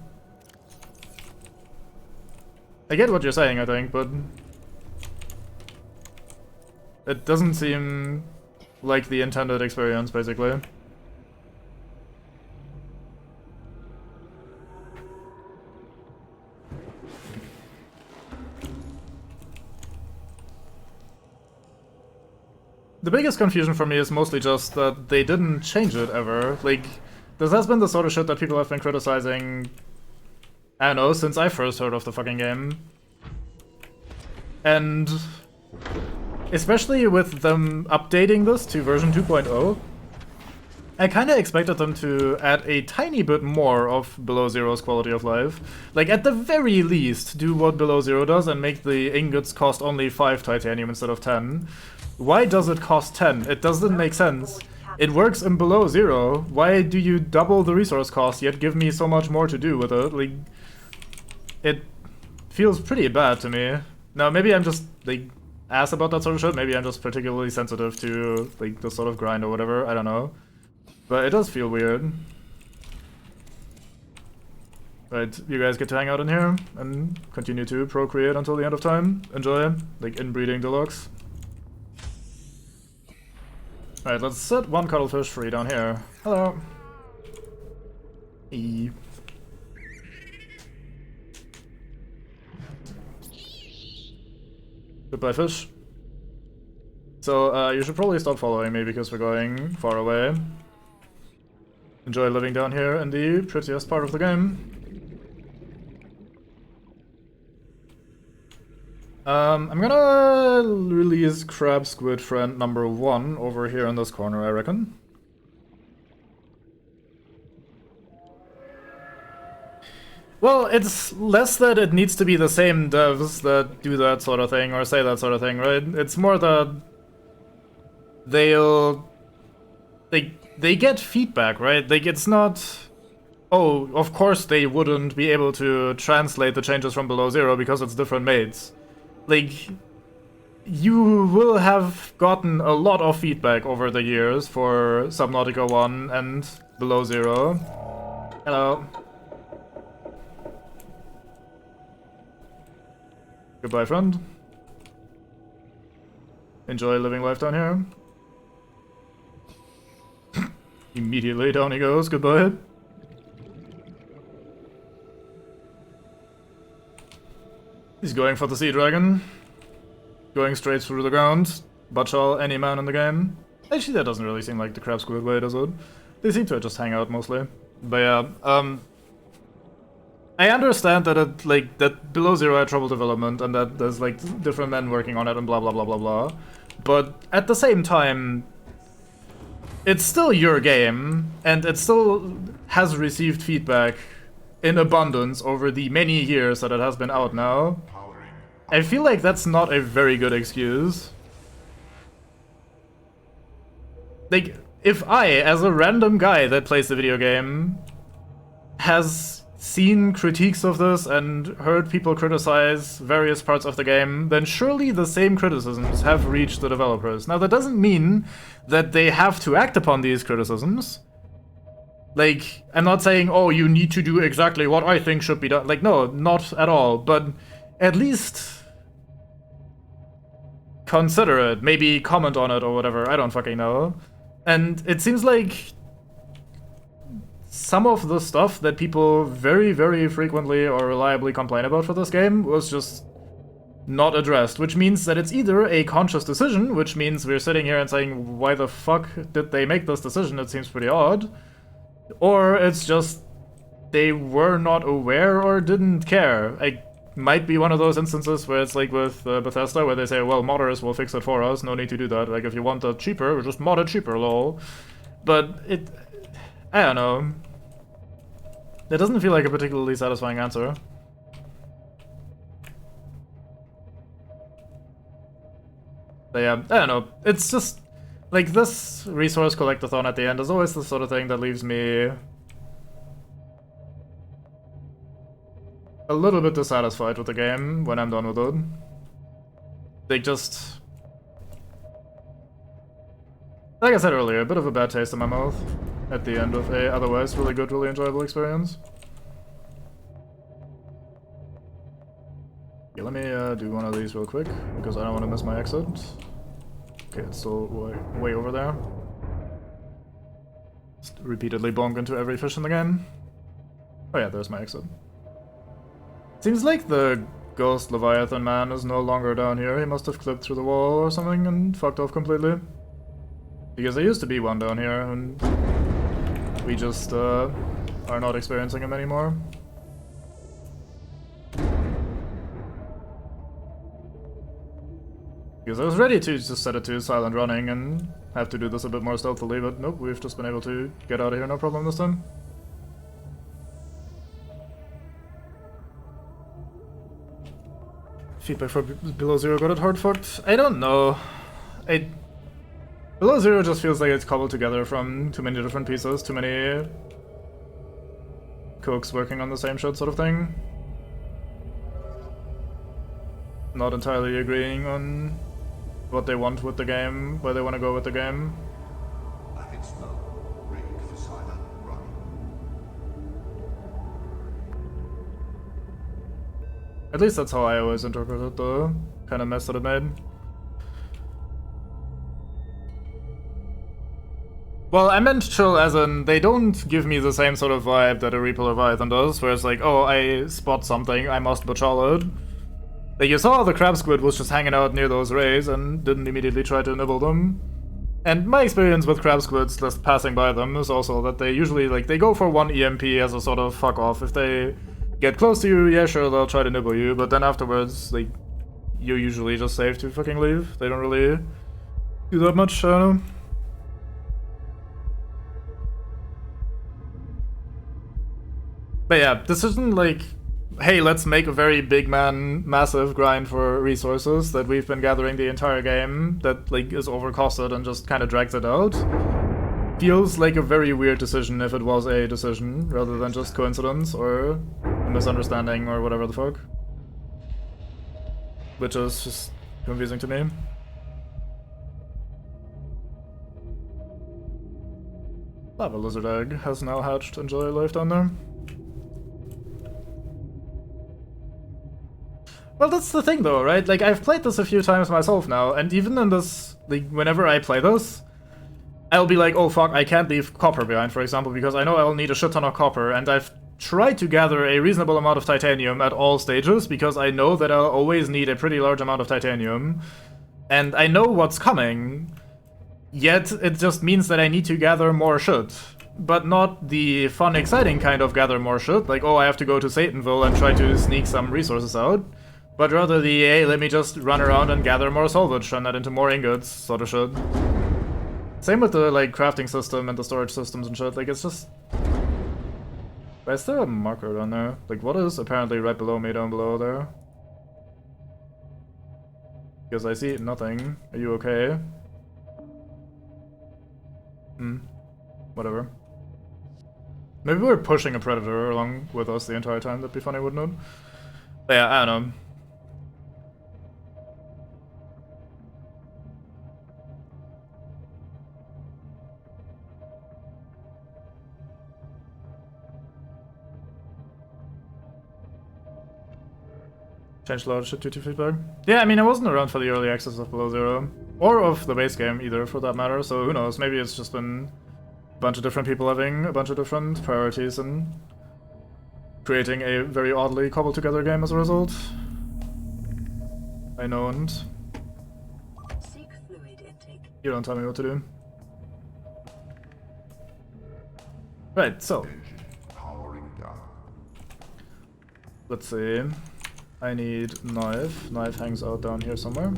I get what you're saying, I think, but it doesn't seem like the intended experience, basically. The biggest confusion for me is mostly just that they didn't change it ever. Like, this has been the sort of shit that people have been criticizing, I don't know, since I first heard of the fucking game. And especially with them updating this to version 2.0, I kinda expected them to add a tiny bit more of Below Zero's quality of life. Like, at the very least, do what Below Zero does and make the ingots cost only 5 titanium instead of 10. Why does it cost 10? It doesn't make sense. It works in Below Zero. Why do you double the resource cost yet give me so much more to do with it? Like, it feels pretty bad to me. Now, maybe I'm just, like, ass about that sort of shit. Maybe I'm just particularly sensitive to, like, this sort of grind or whatever. I don't know. But it does feel weird. Right, you guys get to hang out in here and continue to procreate until the end of time. Enjoy, like inbreeding deluxe. Alright, let's set one cuttlefish free down here. Hello. E. Goodbye, fish. So, you should probably stop following me because we're going far away. Enjoy living down here in the prettiest part of the game. I'm gonna release Crab Squid Friend number 1 over here in this corner, I reckon. Well, it's less that it needs to be the same devs that do that sort of thing or say that sort of thing, right? It's more that they get feedback, right? Like, it's not, oh, of course they wouldn't be able to translate the changes from below zero because it's different mates. Like, you will have gotten a lot of feedback over the years for Subnautica 1 and below zero. Hello. Goodbye, friend. Enjoy living life down here. Immediately down he goes, goodbye. He's going for the sea dragon. Going straight through the ground. Butchall any man in the game. Actually, that doesn't really seem like the crab squid way, does it? They seem to just hang out mostly. But yeah, I understand that that below zero had trouble development and that there's like different men working on it and blah blah blah blah blah. But at the same time, it's still your game, and it still has received feedback in abundance over the many years that it has been out now. I feel like that's not a very good excuse. Like, if I, as a random guy that plays the video game, has seen critiques of this and heard people criticize various parts of the game, then surely the same criticisms have reached the developers. Now, that doesn't mean that they have to act upon these criticisms. Like, I'm not saying, oh, you need to do exactly what I think should be done. Like, no, not at all. But at least consider it. Maybe comment on it or whatever. I don't fucking know. And it seems like some of the stuff that people very, very frequently or reliably complain about for this game was just not addressed, which means that it's either a conscious decision, which means we're sitting here and saying, why the fuck did they make this decision? It seems pretty odd. Or it's just they were not aware or didn't care. It might be one of those instances where it's like with Bethesda, where they say, well, modders will fix it for us, no need to do that. Like, if you want it cheaper, just mod it cheaper, lol. But I don't know. It doesn't feel like a particularly satisfying answer. But yeah, I don't know. It's just, like, this resource collectathon at the end is always the sort of thing that leaves me a little bit dissatisfied with the game when I'm done with it. Like, just, like I said earlier, a bit of a bad taste in my mouth at the end of a otherwise really good, really enjoyable experience. Okay, let me do one of these real quick, because I don't want to miss my exit. Okay, it's still way over there. Just repeatedly bonk into every fish in the game. Oh yeah, there's my exit. Seems like the ghost Leviathan man is no longer down here. He must have clipped through the wall or something and fucked off completely. Because there used to be one down here, and we just are not experiencing him anymore. Because I was ready to just set it to silent running and have to do this a bit more stealthily, but nope, we've just been able to get out of here no problem this time. Feedback for Below Zero got it hard fucked? I don't know. Below Zero just feels like it's cobbled together from too many different pieces, too many cooks working on the same shit sort of thing. Not entirely agreeing on what they want with the game, where they want to go with the game. Back in smoke. Rigged for silent running. At least that's how I always interpreted the kind of mess that it made. Well, I meant chill as in, they don't give me the same sort of vibe that a Reaper Leviathan does, where it's like, oh, I spot something, I must butchall it. Like, you saw the crab squid was just hanging out near those rays and didn't immediately try to nibble them. And my experience with crab squids just passing by them is also that they usually, like, they go for one EMP as a sort of fuck off. If they get close to you, yeah, sure, they'll try to nibble you, but then afterwards, like, you're usually just safe to fucking leave. They don't really do that much, I don't know. But yeah, this isn't like, hey, let's make a very big man, massive grind for resources that we've been gathering the entire game that, like, is overcosted and just kind of drags it out. Feels like a very weird decision if it was a decision, rather than just coincidence or a misunderstanding or whatever the fuck. Which is just confusing to me. Lava lizard egg has now hatched. Enjoy life down there. Well, that's the thing though, right? Like, I've played this a few times myself now, and even in this, like, whenever I play this, I'll be like, oh fuck, I can't leave copper behind, for example, because I know I'll need a shit ton of copper, and I've tried to gather a reasonable amount of titanium at all stages, because I know that I'll always need a pretty large amount of titanium, and I know what's coming, yet it just means that I need to gather more shit. But not the fun, exciting kind of gather more shit, like, oh, I have to go to Satanville and try to sneak some resources out. But rather the, hey, let me just run around and gather more salvage, turn that into more ingots, sort of shit. Same with the, like, crafting system and the storage systems and shit, like, it's just... Wait, is there a marker down there? Like, what is apparently right below me down below there? Because I see nothing. Are you okay? Whatever. Maybe we're pushing a predator along with us the entire time, that'd be funny, wouldn't it? But yeah, I don't know. Change a lot of shit due to feedback. Yeah, I mean, I wasn't around for the early access of Below Zero. Or of the base game, either, for that matter, so who knows, maybe it's just been a bunch of different people having a bunch of different priorities and creating a very oddly cobbled together game as a result. I know, and Seek fluid intake. you don't tell me what to do. Right, so, Engine powering down. let's see. I need knife. Knife hangs out down here somewhere.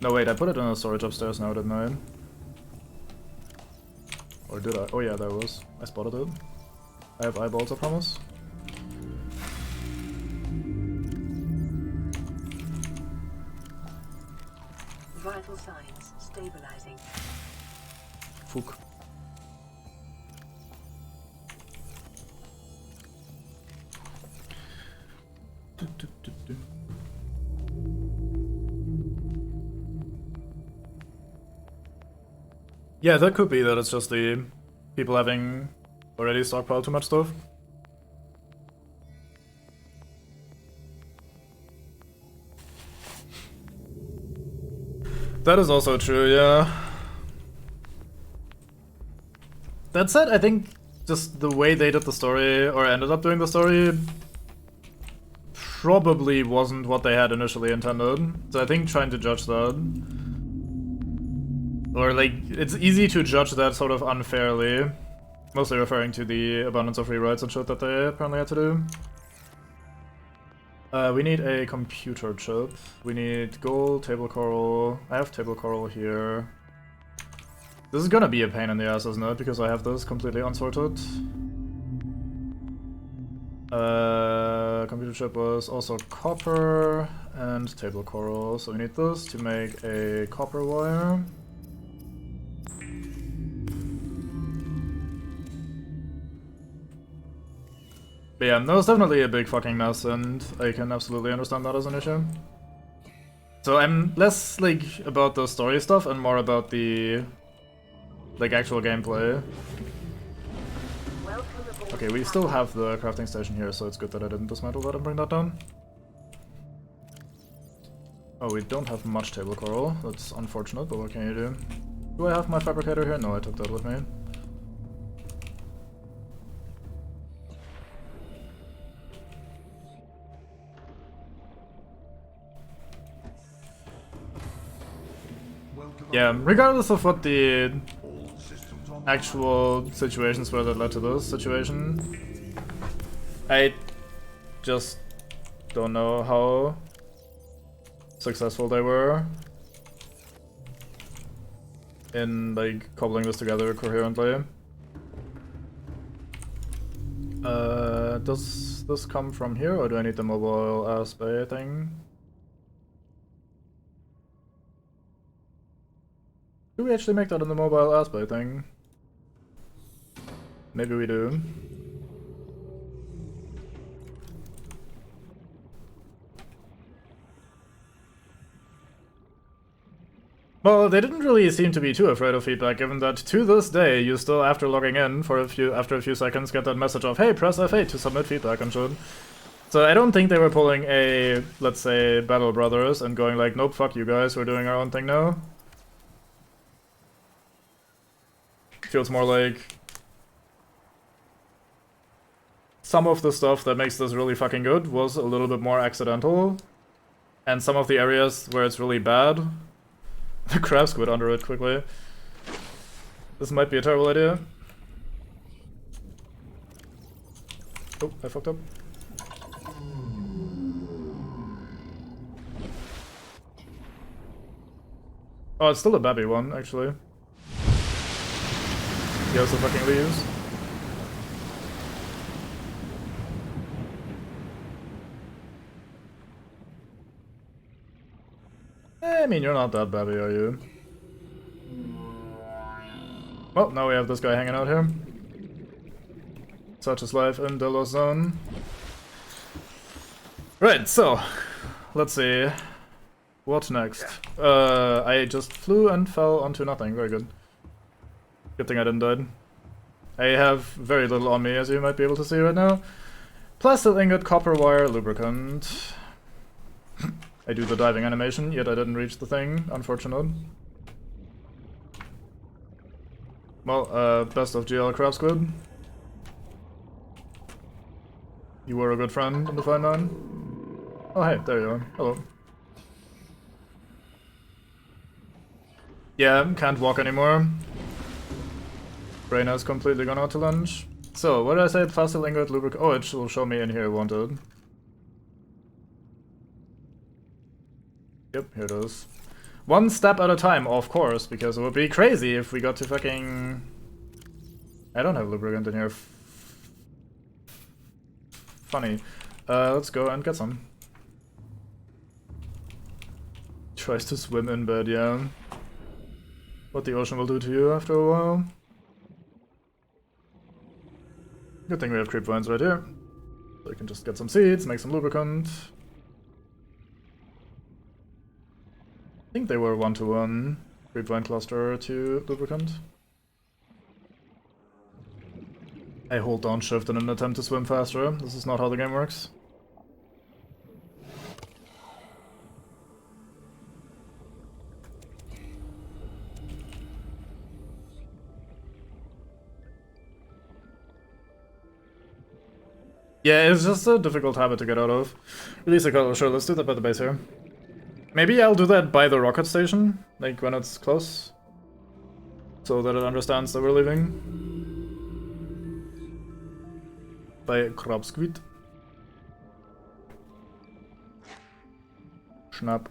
No, wait, I put it in a storage upstairs now, didn't I? Or did I? Oh yeah, there was. I spotted it. I have eyeballs, I promise. Vital signs stabilizing. Fuck. Yeah, that could be that it's just the people having already stockpiled too much stuff. That is also true, yeah. That said, I think just the way they did the story, or ended up doing the story, probably wasn't what they had initially intended. So I think trying to judge that, or like, it's easy to judge that sort of unfairly, mostly referring to the abundance of rewrites and shit that they apparently had to do. We need a computer chip. We need gold, table coral. I have table coral here. This is gonna be a pain in the ass, isn't it? Because I have this completely unsorted. Computer chip was also copper and table coral. So we need this to make a copper wire. But yeah, that was definitely a big fucking mess, and I can absolutely understand that as an issue. So I'm less, like, about the story stuff and more about the, like, actual gameplay. Welcome aboard. Okay, we still have the crafting station here, so it's good that I didn't dismantle that and bring that down. Oh, we don't have much table coral. That's unfortunate, but what can you do? Do I have my fabricator here? No, I took that with me. Yeah, regardless of what the actual situations were that led to this situation, I just don't know how successful they were in like cobbling this together coherently. Does this come from here, or do I need the mobile ass bay thing? Do we actually make that in the mobile ass bay thing? Maybe we do. Well, they didn't really seem to be too afraid of feedback, given that to this day you still, after logging in for after a few seconds, get that message of, hey, press F8 to submit feedback and shit. So I don't think they were pulling a, let's say, Battle Brothers and going like, nope, fuck you guys, we're doing our own thing now. Feels more like some of the stuff that makes this really fucking good was a little bit more accidental, and some of the areas where it's really bad, the crab squid under it quickly. This might be a terrible idea. Oh, I fucked up. Oh, it's still a babby one, actually. He also fucking leaves. I mean, you're not that babby, are you? Well, now we have this guy hanging out here. Such is life in the Lost Zone. Right, so, let's see. What next? I just flew and fell onto nothing. Very good. Good thing I didn't die. I have very little on me, as you might be able to see right now. Plastic ingot, copper wire, lubricant. I do the diving animation, yet I didn't reach the thing. Unfortunate. Well, best of GL Crab Squid. You were a good friend in the fine line. Oh hey, there you are. Hello. Yeah, can't walk anymore. Brain has completely gone out to lunch. So, what did I say? Plastic ingot, lubricant. Oh, it will show me in here, won't it? Yep, here it is. One step at a time, of course, because it would be crazy if we got to fucking... I don't have lubricant in here. Funny. Let's go and get some. Tries to swim in bed, yeah. What the ocean will do to you after a while. Good thing we have creep vines right here. So we can just get some seeds, make some lubricant. I think they were 1-to-1. Creep vine cluster to lubricant. I hold down shift in an attempt to swim faster. This is not how the game works. Yeah, it's just a difficult habit to get out of. Release a color, sure, let's do that by the base here. Maybe I'll do that by the rocket station, like when it's close. So that it understands that we're leaving. By Crab Squid. Schnapp.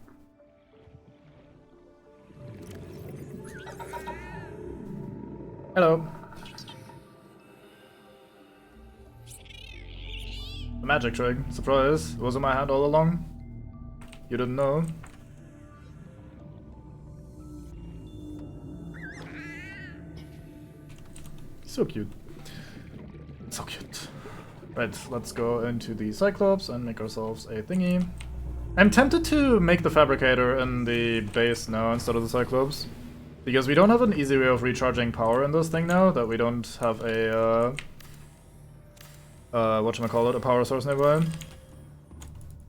Hello. A magic trick. Surprise. It was in my hand all along. You didn't know. So cute. So cute. Right, let's go into the Cyclops and make ourselves a thingy. I'm tempted to make the Fabricator in the base now instead of the Cyclops. Because we don't have an easy way of recharging power in this thing now, that we don't have a whatchamacallit, a power source nearby.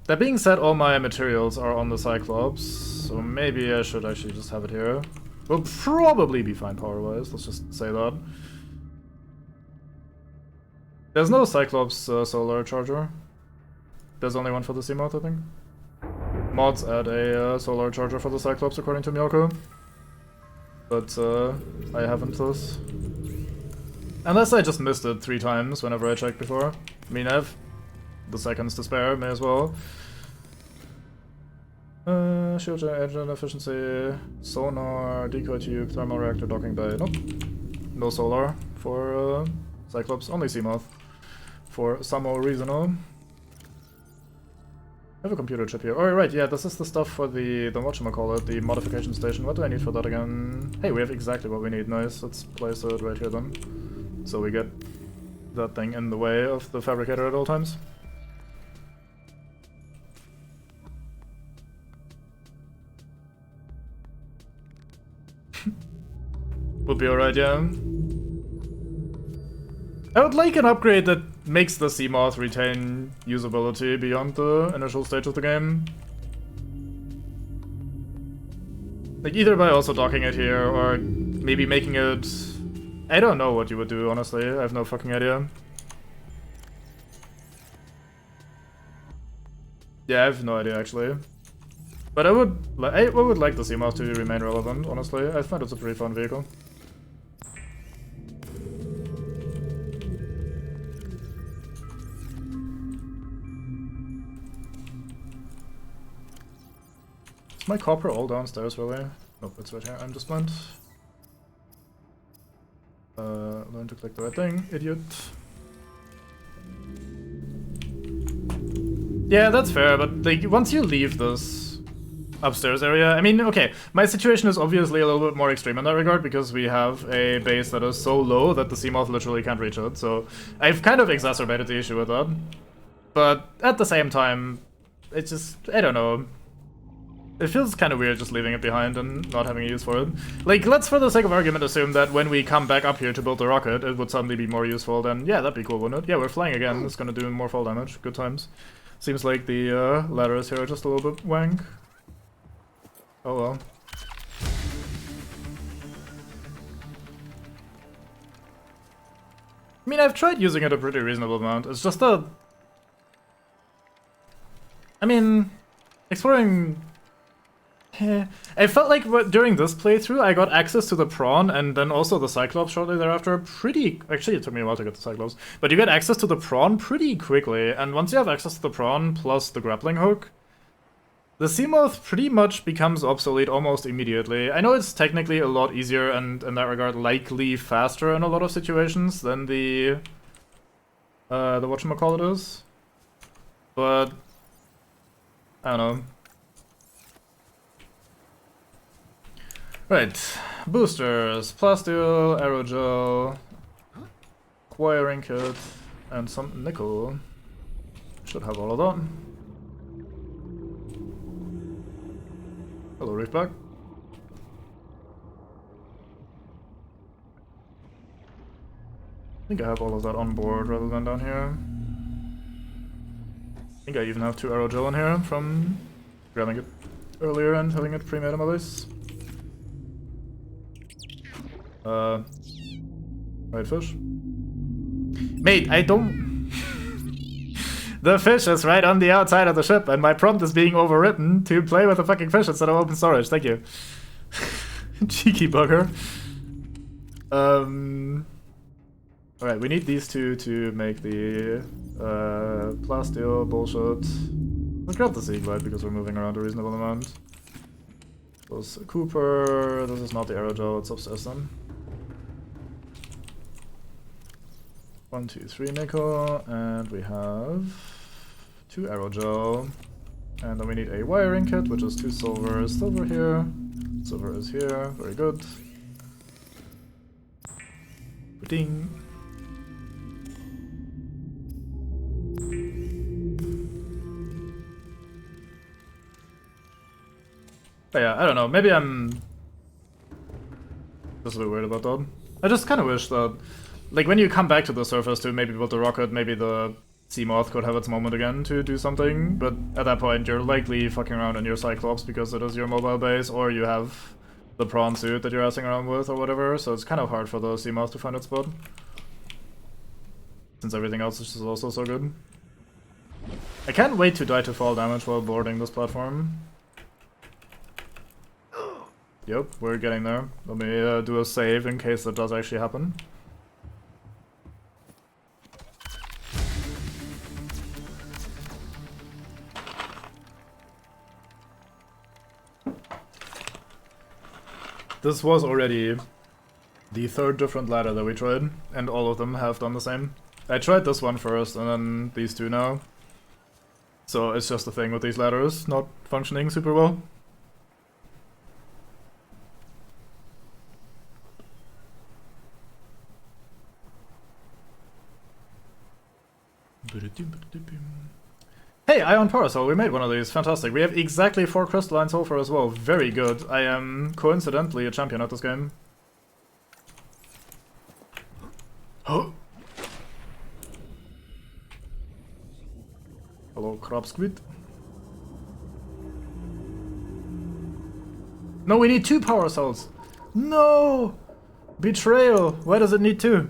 That being said, all my materials are on the Cyclops, so maybe I should actually just have it here. We'll probably be fine power-wise, let's just say that. There's no Cyclops solar charger. There's only one for the Seamoth, I think. Mods add a solar charger for the Cyclops, according to Miyoko. But I haven't this. Unless I just missed it 3 times whenever I checked before. I mean, I have the seconds to spare, may as well. Shield engine efficiency, sonar, decoy tube, thermal reactor, docking bay. Nope. No solar for Cyclops, only Seamoth. For some old reason. I have a computer chip here. Oh, right, yeah, this is the stuff for the whatchamacallit, the modification station. What do I need for that again? Hey, we have exactly what we need. Nice, let's place it right here then. So we get that thing in the way of the fabricator at all times. Would be alright, yeah. I would like an upgrade that makes the Seamoth retain usability beyond the initial stage of the game. Like, either by also docking it here, or maybe making it... I don't know what you would do, honestly. I have no fucking idea. Yeah, I have no idea, actually. But I would like the Seamoth to remain relevant, honestly. I find it's a pretty fun vehicle. Is my copper all downstairs, really? Nope, it's right here. I'm just blind. Learn to click the right thing, idiot. Yeah, that's fair, but like once you leave this upstairs area, I mean, okay, my situation is obviously a little bit more extreme in that regard because we have a base that is so low that the Seamoth literally can't reach it, so I've kind of exacerbated the issue with that. But at the same time, it's just, I don't know. It feels kind of weird just leaving it behind and not having a use for it. Like, let's for the sake of argument assume that when we come back up here to build the rocket, it would suddenly be more useful, then yeah, that'd be cool, wouldn't it? Yeah, we're flying again, it's gonna do more fall damage, good times. Seems like the ladders here are just a little bit wank. Oh well. I mean, I've tried using it a pretty reasonable amount, it's just that... I mean, exploring... I felt like during this playthrough I got access to the prawn and then also the Cyclops shortly thereafter pretty... Actually, it took me a while to get the Cyclops. But you get access to the prawn pretty quickly, and once you have access to the prawn plus the grappling hook, the Seamoth pretty much becomes obsolete almost immediately. I know it's technically a lot easier and in that regard likely faster in a lot of situations than the whatchamacallit is. But... I don't know. Right, boosters, plasteel, aerogel, acquiring kit, and some nickel. Should have all of that. Hello, Reefback. I think I have all of that on board rather than down here. I think I even have 2 aerogel in here from grabbing it earlier and having it pre-made in my base. Right, fish? Mate, I don't... The fish is right on the outside of the ship, and my prompt is being overwritten to play with the fucking fish instead of open storage, thank you. Cheeky bugger. Alright, we need these 2 to make the plasteel bullshit. Let's grab the sea glide because we're moving around a reasonable amount. Plus Cooper, this is not the aerogel, it's upstairs then. 1, 2, 3 nickel, and we have 2 aerogel. And then we need a wiring kit, which is 2 silver. Silver here, silver is here, very good. Ding. But yeah, I don't know, maybe I'm just a bit weird about that. I just kind of wish that like when you come back to the surface to maybe build the rocket, maybe the sea moth could have its moment again to do something, but at that point you're likely fucking around in your Cyclops because it is your mobile base, or you have the prawn suit that you're assing around with or whatever, so it's kind of hard for the sea moth to find its spot. Since everything else is just also so good. I can't wait to die to fall damage while boarding this platform. Yep, we're getting there. Let me do a save in case that does actually happen. This was already the third different ladder that we tried, and all of them have done the same. I tried this one first, and then these two now. So it's just a thing with these ladders not functioning super well. Hey, Ion Parasol, we made one of these. Fantastic. We have exactly 4 crystalline sulfur as well. Very good. I am coincidentally a champion at this game. Oh! Hello, crab squid. No, we need 2 power cells. No! Betrayal. Why does it need 2?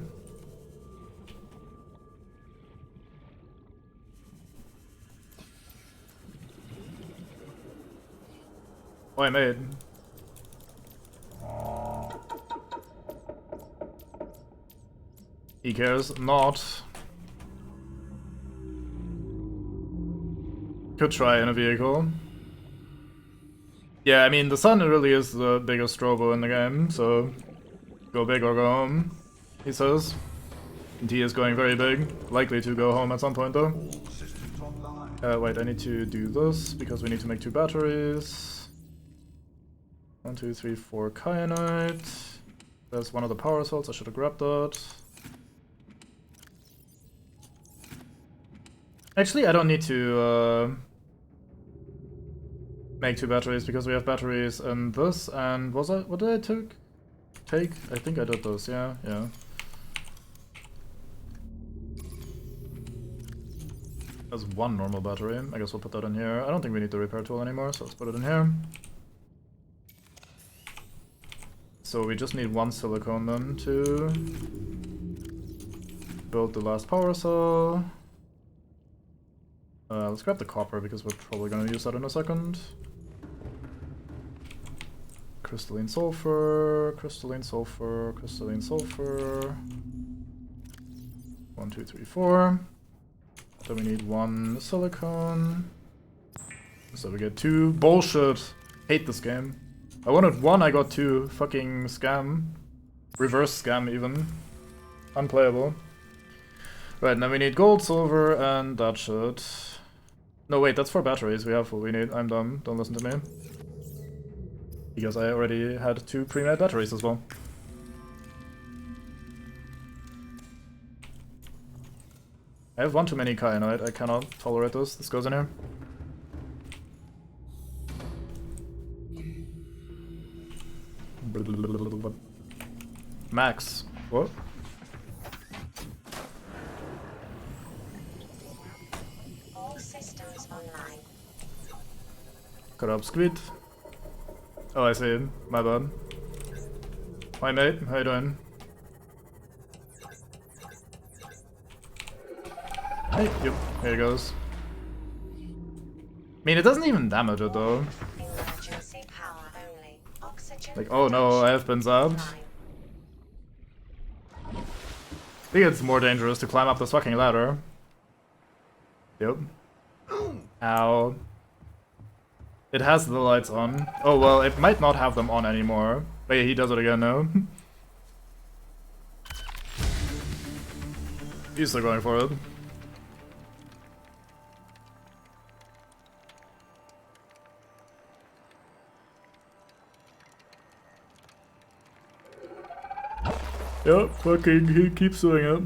Oh, I made. He cares not. Could try in a vehicle. Yeah, I mean, the sun really is the biggest strobo in the game, so go big or go home, he says. And he is going very big, likely to go home at some point though. Wait, I need to do this because we need to make 2 batteries. 1, 2, 3, 4 kyanite. There's one of the power cells, I should have grabbed that. Actually, I don't need to make 2 batteries because we have batteries in this, and what did I take? I think I did this, yeah. There's 1 normal battery, I guess we'll put that in here. I don't think we need the repair tool anymore, so let's put it in here. So we just need 1 silicone then to build the last power cell. Let's grab the copper because we're probably gonna use that in a second. Crystalline sulfur, crystalline sulfur, crystalline sulfur. 1, 2, 3, 4. Then we need 1 silicone. So we get 2. Bullshit! Hate this game. I wanted 1, I got 2. Fucking scam. Reverse scam even. Unplayable. Right, now we need gold, silver, and that shit. No, wait, that's for batteries. We have what we need. I'm dumb. Don't listen to me. Because I already had 2 pre-made batteries as well. I have 1 too many kyanite. I cannot tolerate this. This goes in here. Max. What? All systems online. Cut up squid. Oh, I see it. My bad. Hi mate, how you doing? Hey, yep, here it goes. I mean, it doesn't even damage it though. Emergency power only. Oxygen Like, oh no, I have been zapped. I think it's more dangerous to climb up this fucking ladder. Yep. Ow. It has the lights on. Oh well, it might not have them on anymore. But yeah, he does it again now. He's still going for it. Yep, fucking, he keeps doing it.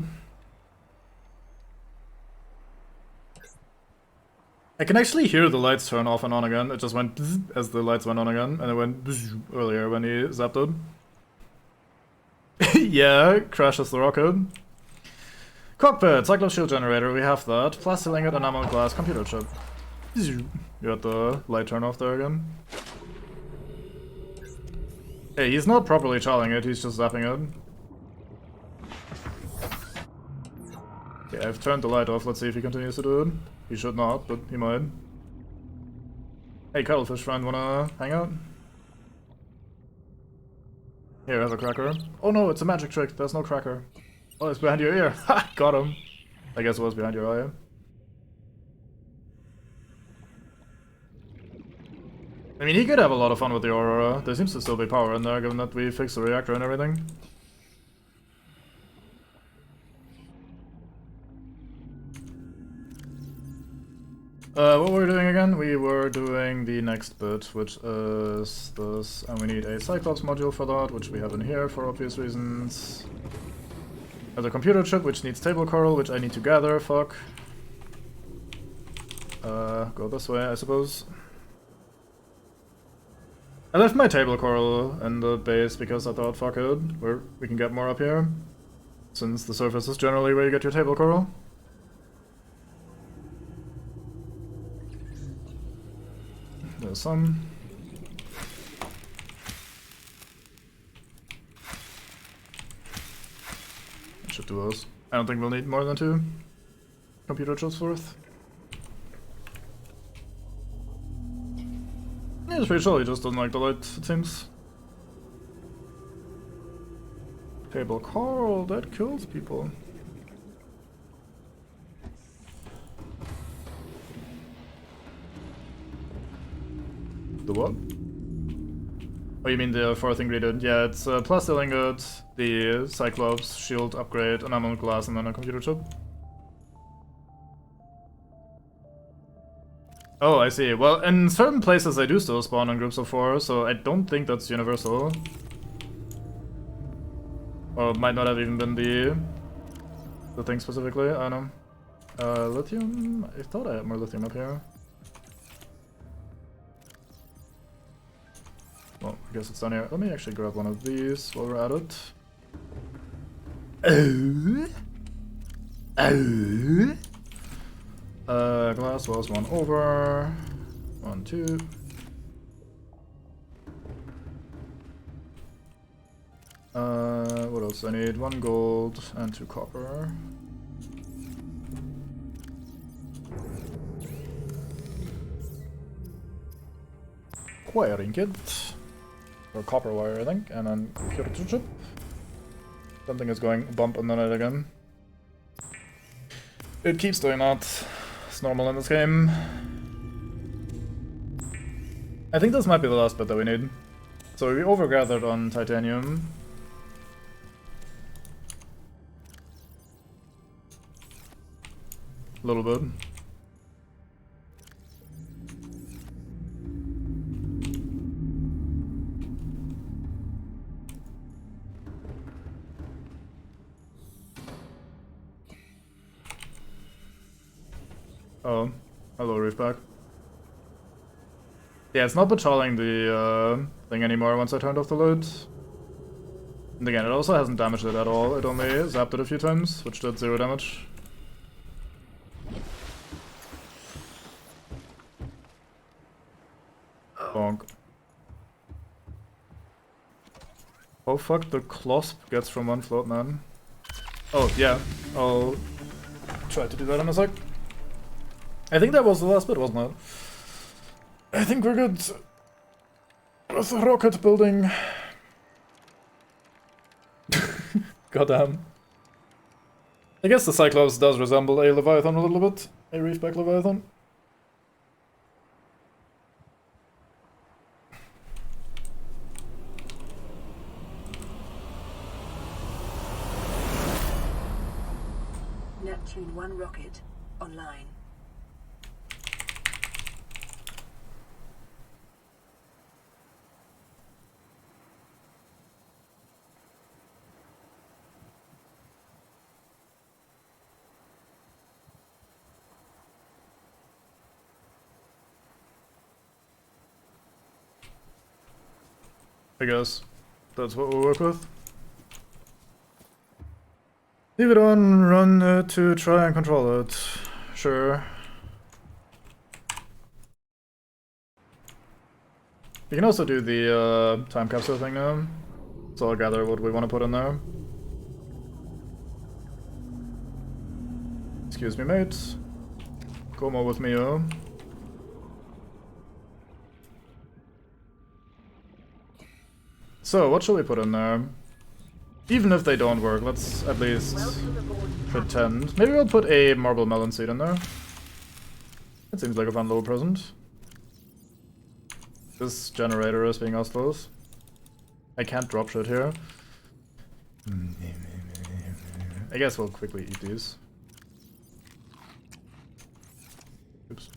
I can actually hear the lights turn off and on again. It just went bzz as the lights went on again, and it went bzz earlier when he zapped it. Yeah, crashes the rocket. Cockpit, Cyclops shield generator, we have that. Plastic ingot, enamel glass, computer chip. You got the light turn off there again. Hey, he's not properly charling it, he's just zapping it. Okay, I've turned the light off, let's see if he continues to do it. He should not, but he might. Hey, cuttlefish friend, wanna hang out? Here, have a cracker. Oh no, it's a magic trick, there's no cracker. Oh, it's behind your ear. Ha! Got him. I guess it was behind your eye. I mean, he could have a lot of fun with the Aurora. There seems to still be power in there, given that we fixed the reactor and everything. What were we doing again? We were doing the next bit, which is this, and we need a Cyclops module for that, which we have in here for obvious reasons. There's a computer chip, which needs table coral, which I need to gather, fuck. Go this way, I suppose. I left my table coral in the base because I thought, fuck it, we can get more up here. Since the surface is generally where you get your table coral. There's some. I should do those. I don't think we'll need more than 2 computer chips worth. Yeah, it's pretty chill, he just doesn't like the light, it seems. Table coral, that kills people. The what? Oh, you mean the 4th ingredient? Yeah, it's plastic ingot, the Cyclops shield upgrade, enamel glass, and then a computer chip. Oh, I see. Well, in certain places they do still spawn in groups of 4, so I don't think that's universal. Or it might not have even been the thing specifically, I don't know. Lithium? I thought I had more lithium up here. Well, I guess it's down here. Let me actually grab one of these while we're at it. Glass was 1 over. 1, 2. What else? I need 1 gold and 2 copper. Wiring kit. Or copper wire, I think, and then computer chip. Something is going bump on the night again. It keeps doing that. It's normal in this game. I think this might be the last bit that we need. So we overgathered on titanium. A little bit. Oh, hello, Reefback. Yeah, it's not patrolling the thing anymore once I turned off the load. And again, it also hasn't damaged it at all. It only zapped it a few times, which did 0 damage. Bonk. Oh fuck, the closp gets from 1 float, man. Oh, yeah. I'll try to do that in a sec. I think that was the last bit, wasn't it? I think we're good with rocket building. Goddamn. I guess the Cyclops does resemble a Leviathan a little bit. A Reefback Leviathan. Neptune 1 rocket online. I guess that's what we'll work with. Leave it on, run to try and control it. Sure. We can also do the time capsule thing now. So I'll gather what we want to put in there. Excuse me, mate. Come on with me, oh. So, what should we put in there? Even if they don't work, let's at least pretend. Maybe we'll put a marble melon seed in there. That seems like a fun little present. This generator is being useless. I can't drop shit here. I guess we'll quickly eat these. Oops.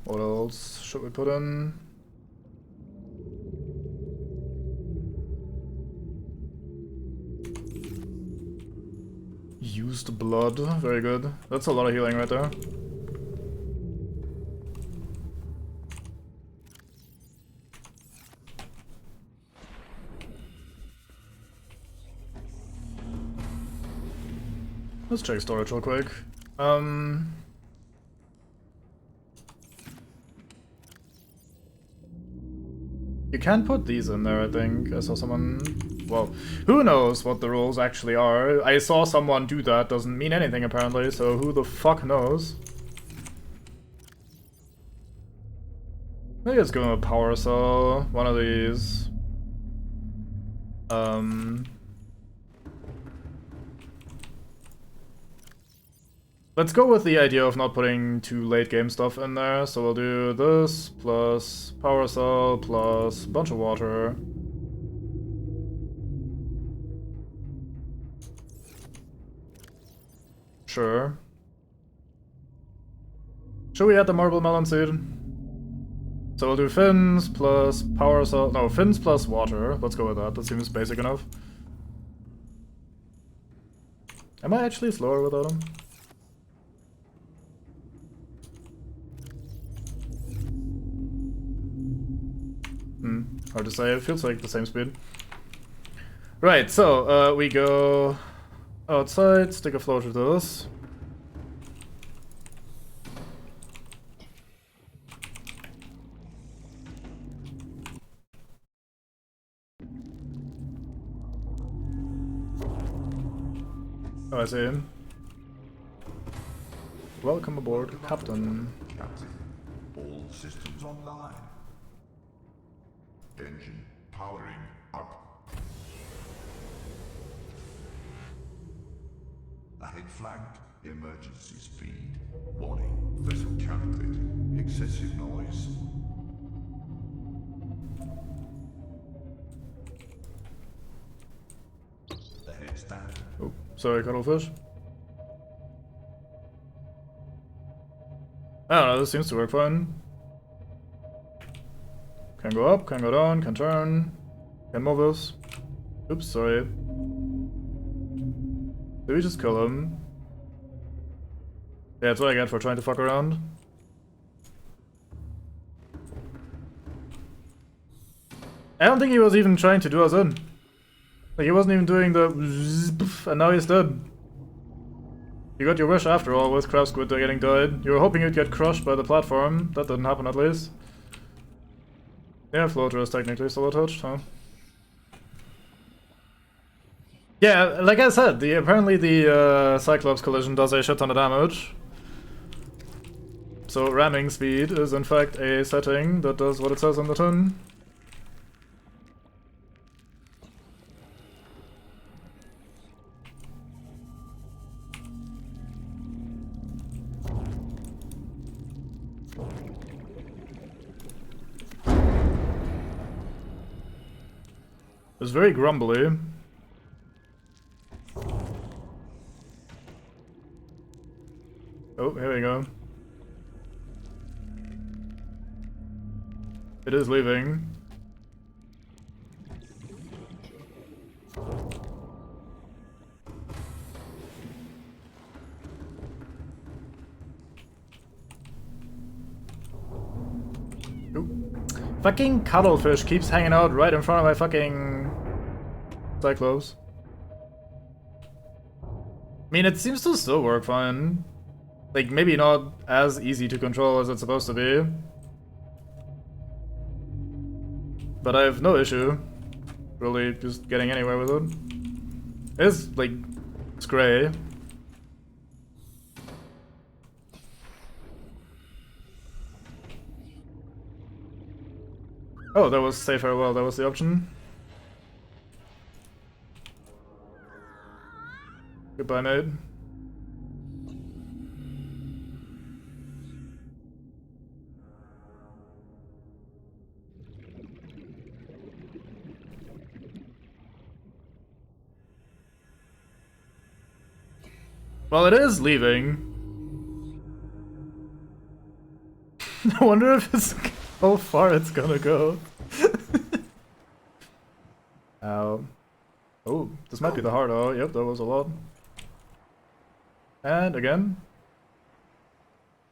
What else should we put in? Used blood, very good. That's a lot of healing right there. Let's check storage real quick. You can put these in there, I think. I saw someone... Well, who knows what the rules actually are. I saw someone do that, doesn't mean anything apparently, so who the fuck knows? Maybe let's go with a power cell, one of these. Let's go with the idea of not putting too late game stuff in there, so we'll do this, plus power cell, plus a bunch of water. Sure. Should we add the marble melon seed? So we'll do fins plus power cell, no, fins plus water. Let's go with that, that seems basic enough. Am I actually slower without him? Hard to say, it feels like the same speed. Right, so we go outside, stick a floater to this. Oh, I see him. Welcome aboard, Captain. Captain, all systems online. Engine powering up. Ahead flagged. Emergency speed. Warning. Vessel counterfeit. Excessive noise. Ahead stand. Oh, sorry, cuttlefish. I don't know, this seems to work fine. Can go up, can go down, can turn, can move us. Oops, sorry. Did we just kill him? Yeah, that's what I get for trying to fuck around. I don't think he was even trying to do us in. Like, he wasn't even doing the and now he's dead. You got your wish after all with Crab Squid getting died. You were hoping you'd get crushed by the platform. That didn't happen at least. Yeah, floater is technically still attached, huh? Yeah, like I said, apparently the Cyclops collision does a shit ton of damage. So ramming speed is in fact a setting that does what it says on the tin. It's very grumbly. Oh, here we go. It is leaving. fucking cuttlefish keeps hanging out right in front of my fucking Cyclops. I mean, it seems to still work fine. Like, maybe not as easy to control as it's supposed to be. But I have no issue really just getting anywhere with it. It's, like, it's gray. Oh, that was say farewell, that was the option. Goodbye, mate. Well, it is leaving. I wonder if it's how far it's gonna go. Ow. Oh, this might be the hard O. Yep, that was a lot. And again.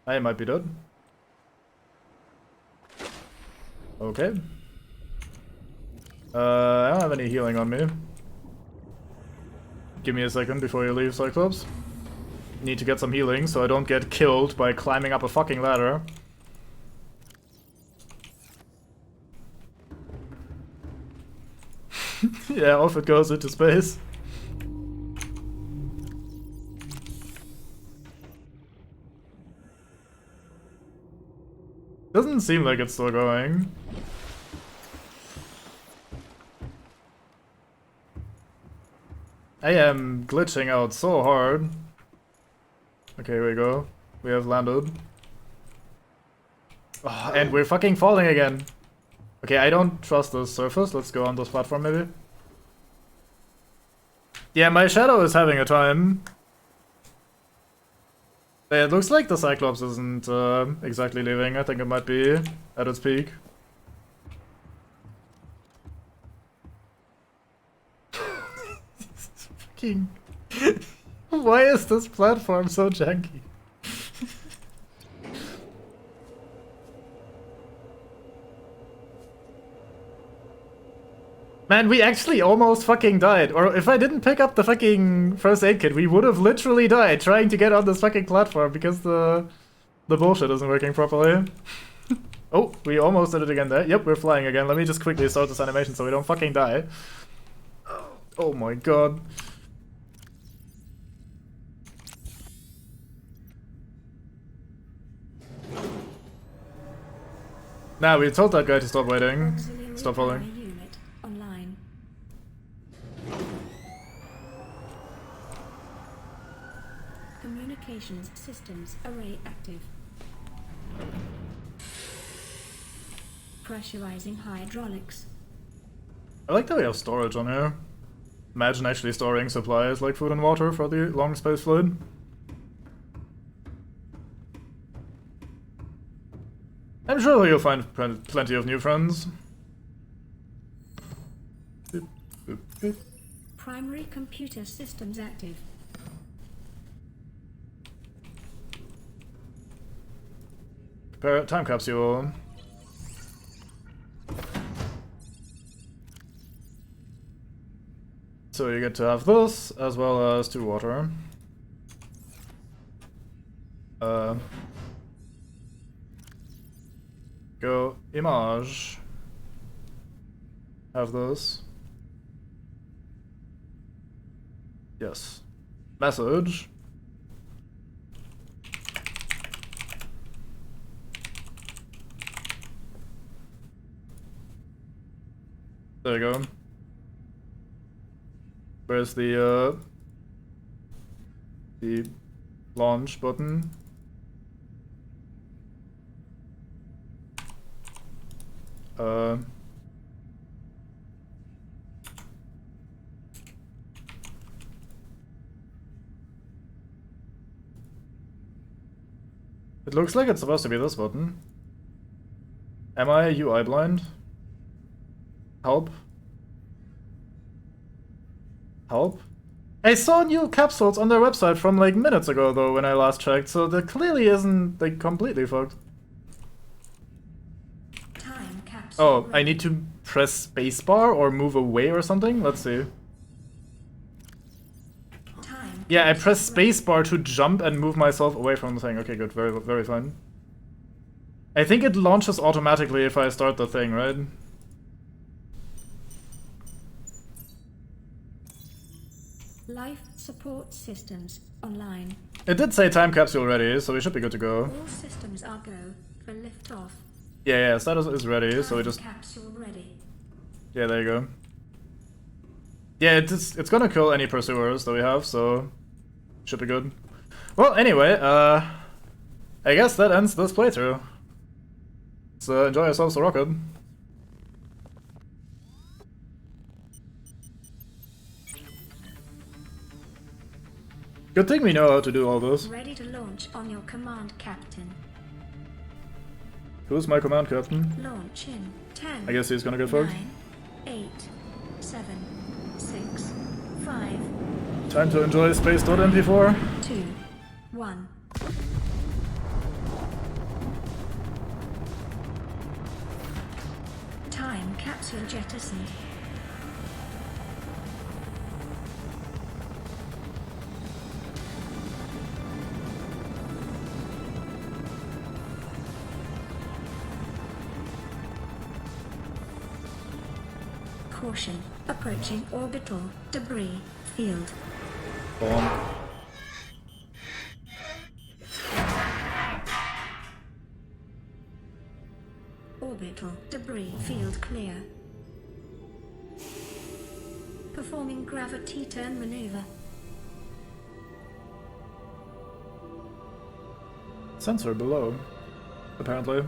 I might be dead. Okay. I don't have any healing on me. Give me a second before you leave, Cyclops. Need to get some healing so I don't get killed by climbing up a fucking ladder. Yeah, off it goes into space. Doesn't seem like it's still going. I am glitching out so hard. Okay, here we go. We have landed. Oh, and we're fucking falling again. Okay, I don't trust this surface. Let's go on this platform maybe. Yeah, my shadow is having a time. It looks like the Cyclops isn't exactly leaving. I think it might be at its peak. Fucking... Why is this platform so janky? Man, we actually almost fucking died. Or if I didn't pick up the fucking first aid kit, we would have literally died trying to get on this fucking platform because the bullshit isn't working properly. Oh, we almost did it again there. Yep, we're flying again. Let me just quickly start this animation so we don't fucking die. Oh my god. Nah, we told that guy to stop waiting. Stop following. Unit online. Communications systems array active. Pressurizing hydraulics. I like that we have storage on here. Imagine actually storing supplies like food and water for the long space fluid. I'm sure you'll find plenty of new friends. Boop, boop, boop. Primary computer systems active. Prepare a time capsule. So you get to have this, as well as 2 water. Go image. Have this. Yes. Message. There you go. Where's the launch button? It looks like it's supposed to be this button. Am I UI blind? Help? Help? I saw new capsules on their website from like minutes ago though when I last checked, so that clearly isn't like completely fucked. Time capsule. Oh, I need to press spacebar or move away or something? Let's see. Time Yeah, I capsule press ready. spacebar to jump and move myself away from the thing. Okay, good. Very, very fine. I think it launches automatically if I start the thing, right? Life support systems online. It did say time capsule ready, so we should be good to go. All systems are go for liftoff. Yeah, status is ready, so we Time just... capsule ready. Yeah, there you go. Yeah, it's gonna kill any pursuers that we have, so... Should be good. Well, anyway, I guess that ends this playthrough. So enjoy yourselves the rocket. Good thing we know how to do all this. Ready to launch on your command, Captain. Who's my command captain? Launch in 10. I guess he's gonna get fucked. 9, 8, 7, 6, 5, Time to enjoy space.mp4. 2, 1. Time capsule jettisoned. Caution, approaching orbital debris field. Bonk. Orbital debris field clear. Performing gravity turn maneuver. Sensor below, apparently.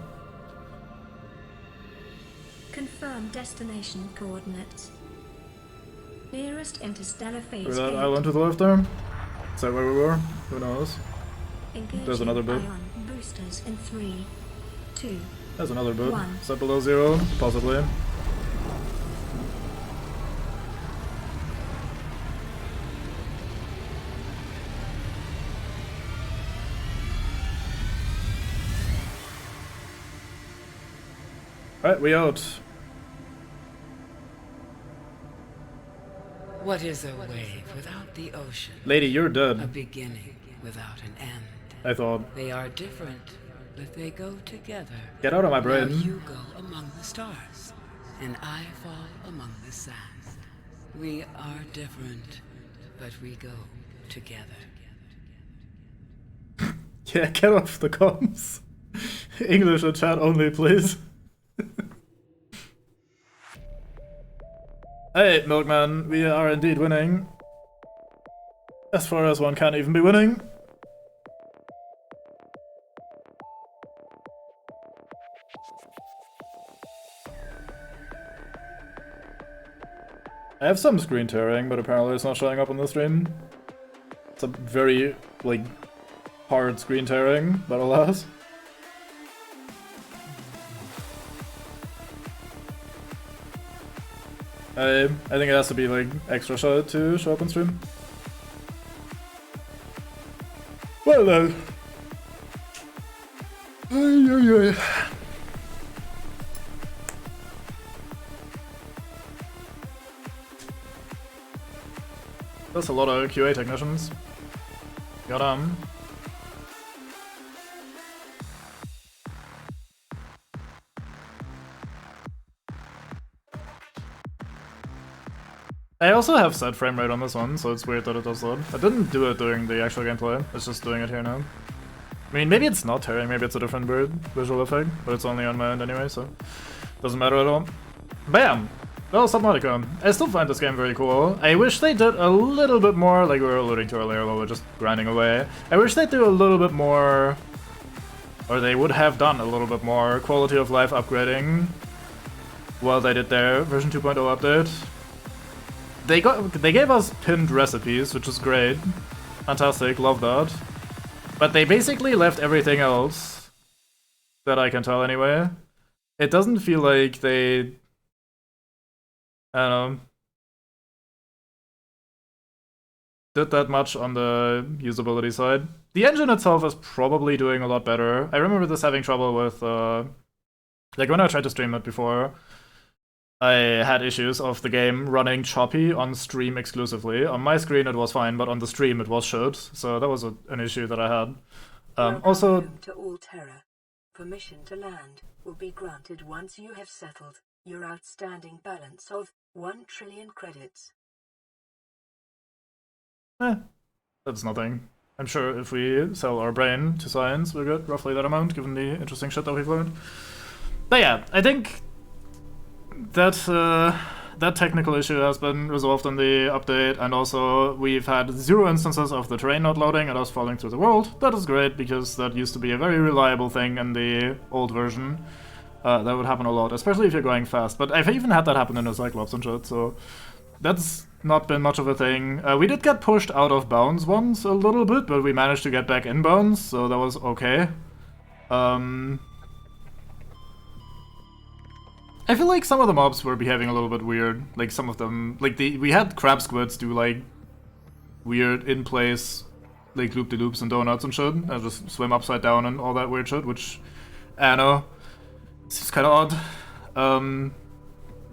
Confirm destination coordinates. Nearest interstellar phase Remember that gate. island to the left there? Is that where we were? Who knows? Engaging There's another bit. ion boosters in 3, 2. There's another bit. One. Is that below zero? Possibly. Alright, we out. What is a wave without the ocean? Lady, you're A dead. beginning without an end. I thought. They are different, but they go together. Get out of my Now brain. you go among the stars, and I fall among the sand. We are different, but we go together. Yeah, get off the comms. English in chat only, please. Hey, Milkman, we are indeed winning. As far as one can even be winning. I have some screen tearing, but apparently it's not showing up on the stream. It's a very, like, hard screen tearing, but alas. I think it has to be, like, extra shot to show up on stream. Well then. Ay, ay, ay. That's a lot of QA technicians. Got 'em. I also have set frame rate on this one, so it's weird that it does that. I didn't do it during the actual gameplay, it's just doing it here now. I mean, maybe it's not tearing, maybe it's a different weird visual effect, but it's only on my end anyway, so doesn't matter at all. Bam! Well, Subnautica. I still find this game very cool. I wish they did a little bit more, like we were alluding to earlier while we were just grinding away. I wish they'd do a little bit more, or they would have done a little bit more quality of life upgrading while they did their version 2.0 update. They gave us pinned recipes, which is great. Fantastic, love that. But they basically left everything else, that I can tell anyway. It doesn't feel like they... I don't know. Did that much on the usability side. The engine itself is probably doing a lot better. I remember this having trouble with Like, when I tried to stream it before, I had issues of the game running choppy on stream exclusively. On my screen it was fine, but on the stream it was shit. So that was an issue that I had. Also, Welcome to Alterra. Permission to land will be granted once you have settled your outstanding balance of 1 trillion credits. that's nothing. I'm sure if we sell our brain to science, we'll get roughly that amount, given the interesting shit that we've learned. But yeah, I think that that technical issue has been resolved in the update, and also we've had 0 instances of the terrain not loading and us falling through the world. That is great, because that used to be a very reliable thing in the old version. That would happen a lot, especially if you're going fast. But I've even had that happen in the Cyclops and shit, so that's not been much of a thing. We did get pushed out of bounds once a little bit, but we managed to get back in bounds, so that was okay. I feel like some of the mobs were behaving a little bit weird. Like, some of them, like, we had crab squids do, like, weird in-place, like, loop-de-loops and donuts and shit, and just swim upside down and all that weird shit, which, I don't know, it's just kind of odd.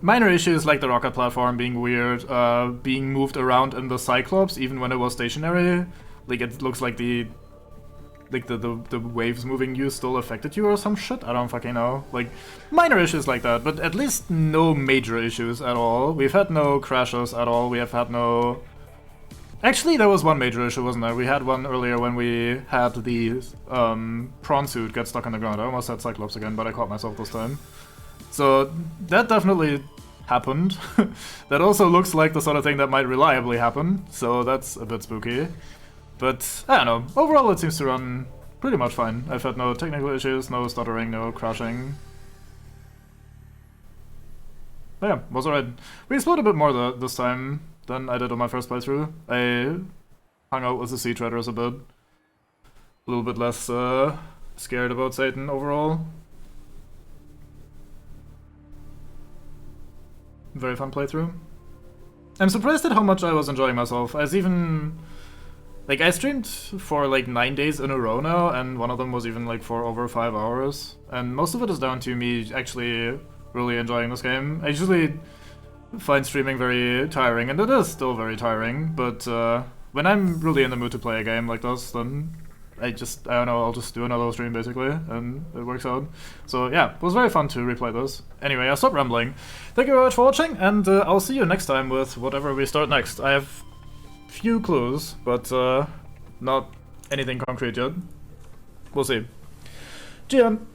Minor issues like the rocket platform being weird, being moved around in the Cyclops, even when it was stationary. Like, it looks like the waves moving you still affected you or some shit? I don't fucking know. Like, minor issues like that, but at least no major issues at all. We've had no crashes at all. We have had no... Actually, there was one major issue, wasn't there? We had one earlier when we had the prawn suit get stuck on the ground. I almost had Cyclops again, but I caught myself this time. So, that definitely happened. That also looks like the sort of thing that might reliably happen, so that's a bit spooky. But, I don't know, overall it seems to run pretty much fine. I've had no technical issues, no stuttering, no crashing. But yeah, was alright. We explored a bit more this time than I did on my first playthrough. I hung out with the sea traders a bit. A little bit less scared about Satan overall. Very fun playthrough. I'm surprised at how much I was enjoying myself. Like, I streamed for like 9 days in a row now, and one of them was even like for over 5 hours. And most of it is down to me actually really enjoying this game. I usually find streaming very tiring, and it is still very tiring, but when I'm really in the mood to play a game like this, then I don't know, I'll just do another stream basically, and it works out. So yeah, it was very fun to replay this. Anyway, I'll stop rambling. Thank you very much for watching, and I'll see you next time with whatever we start next. I have few clues, but not anything concrete yet. We'll see. GM.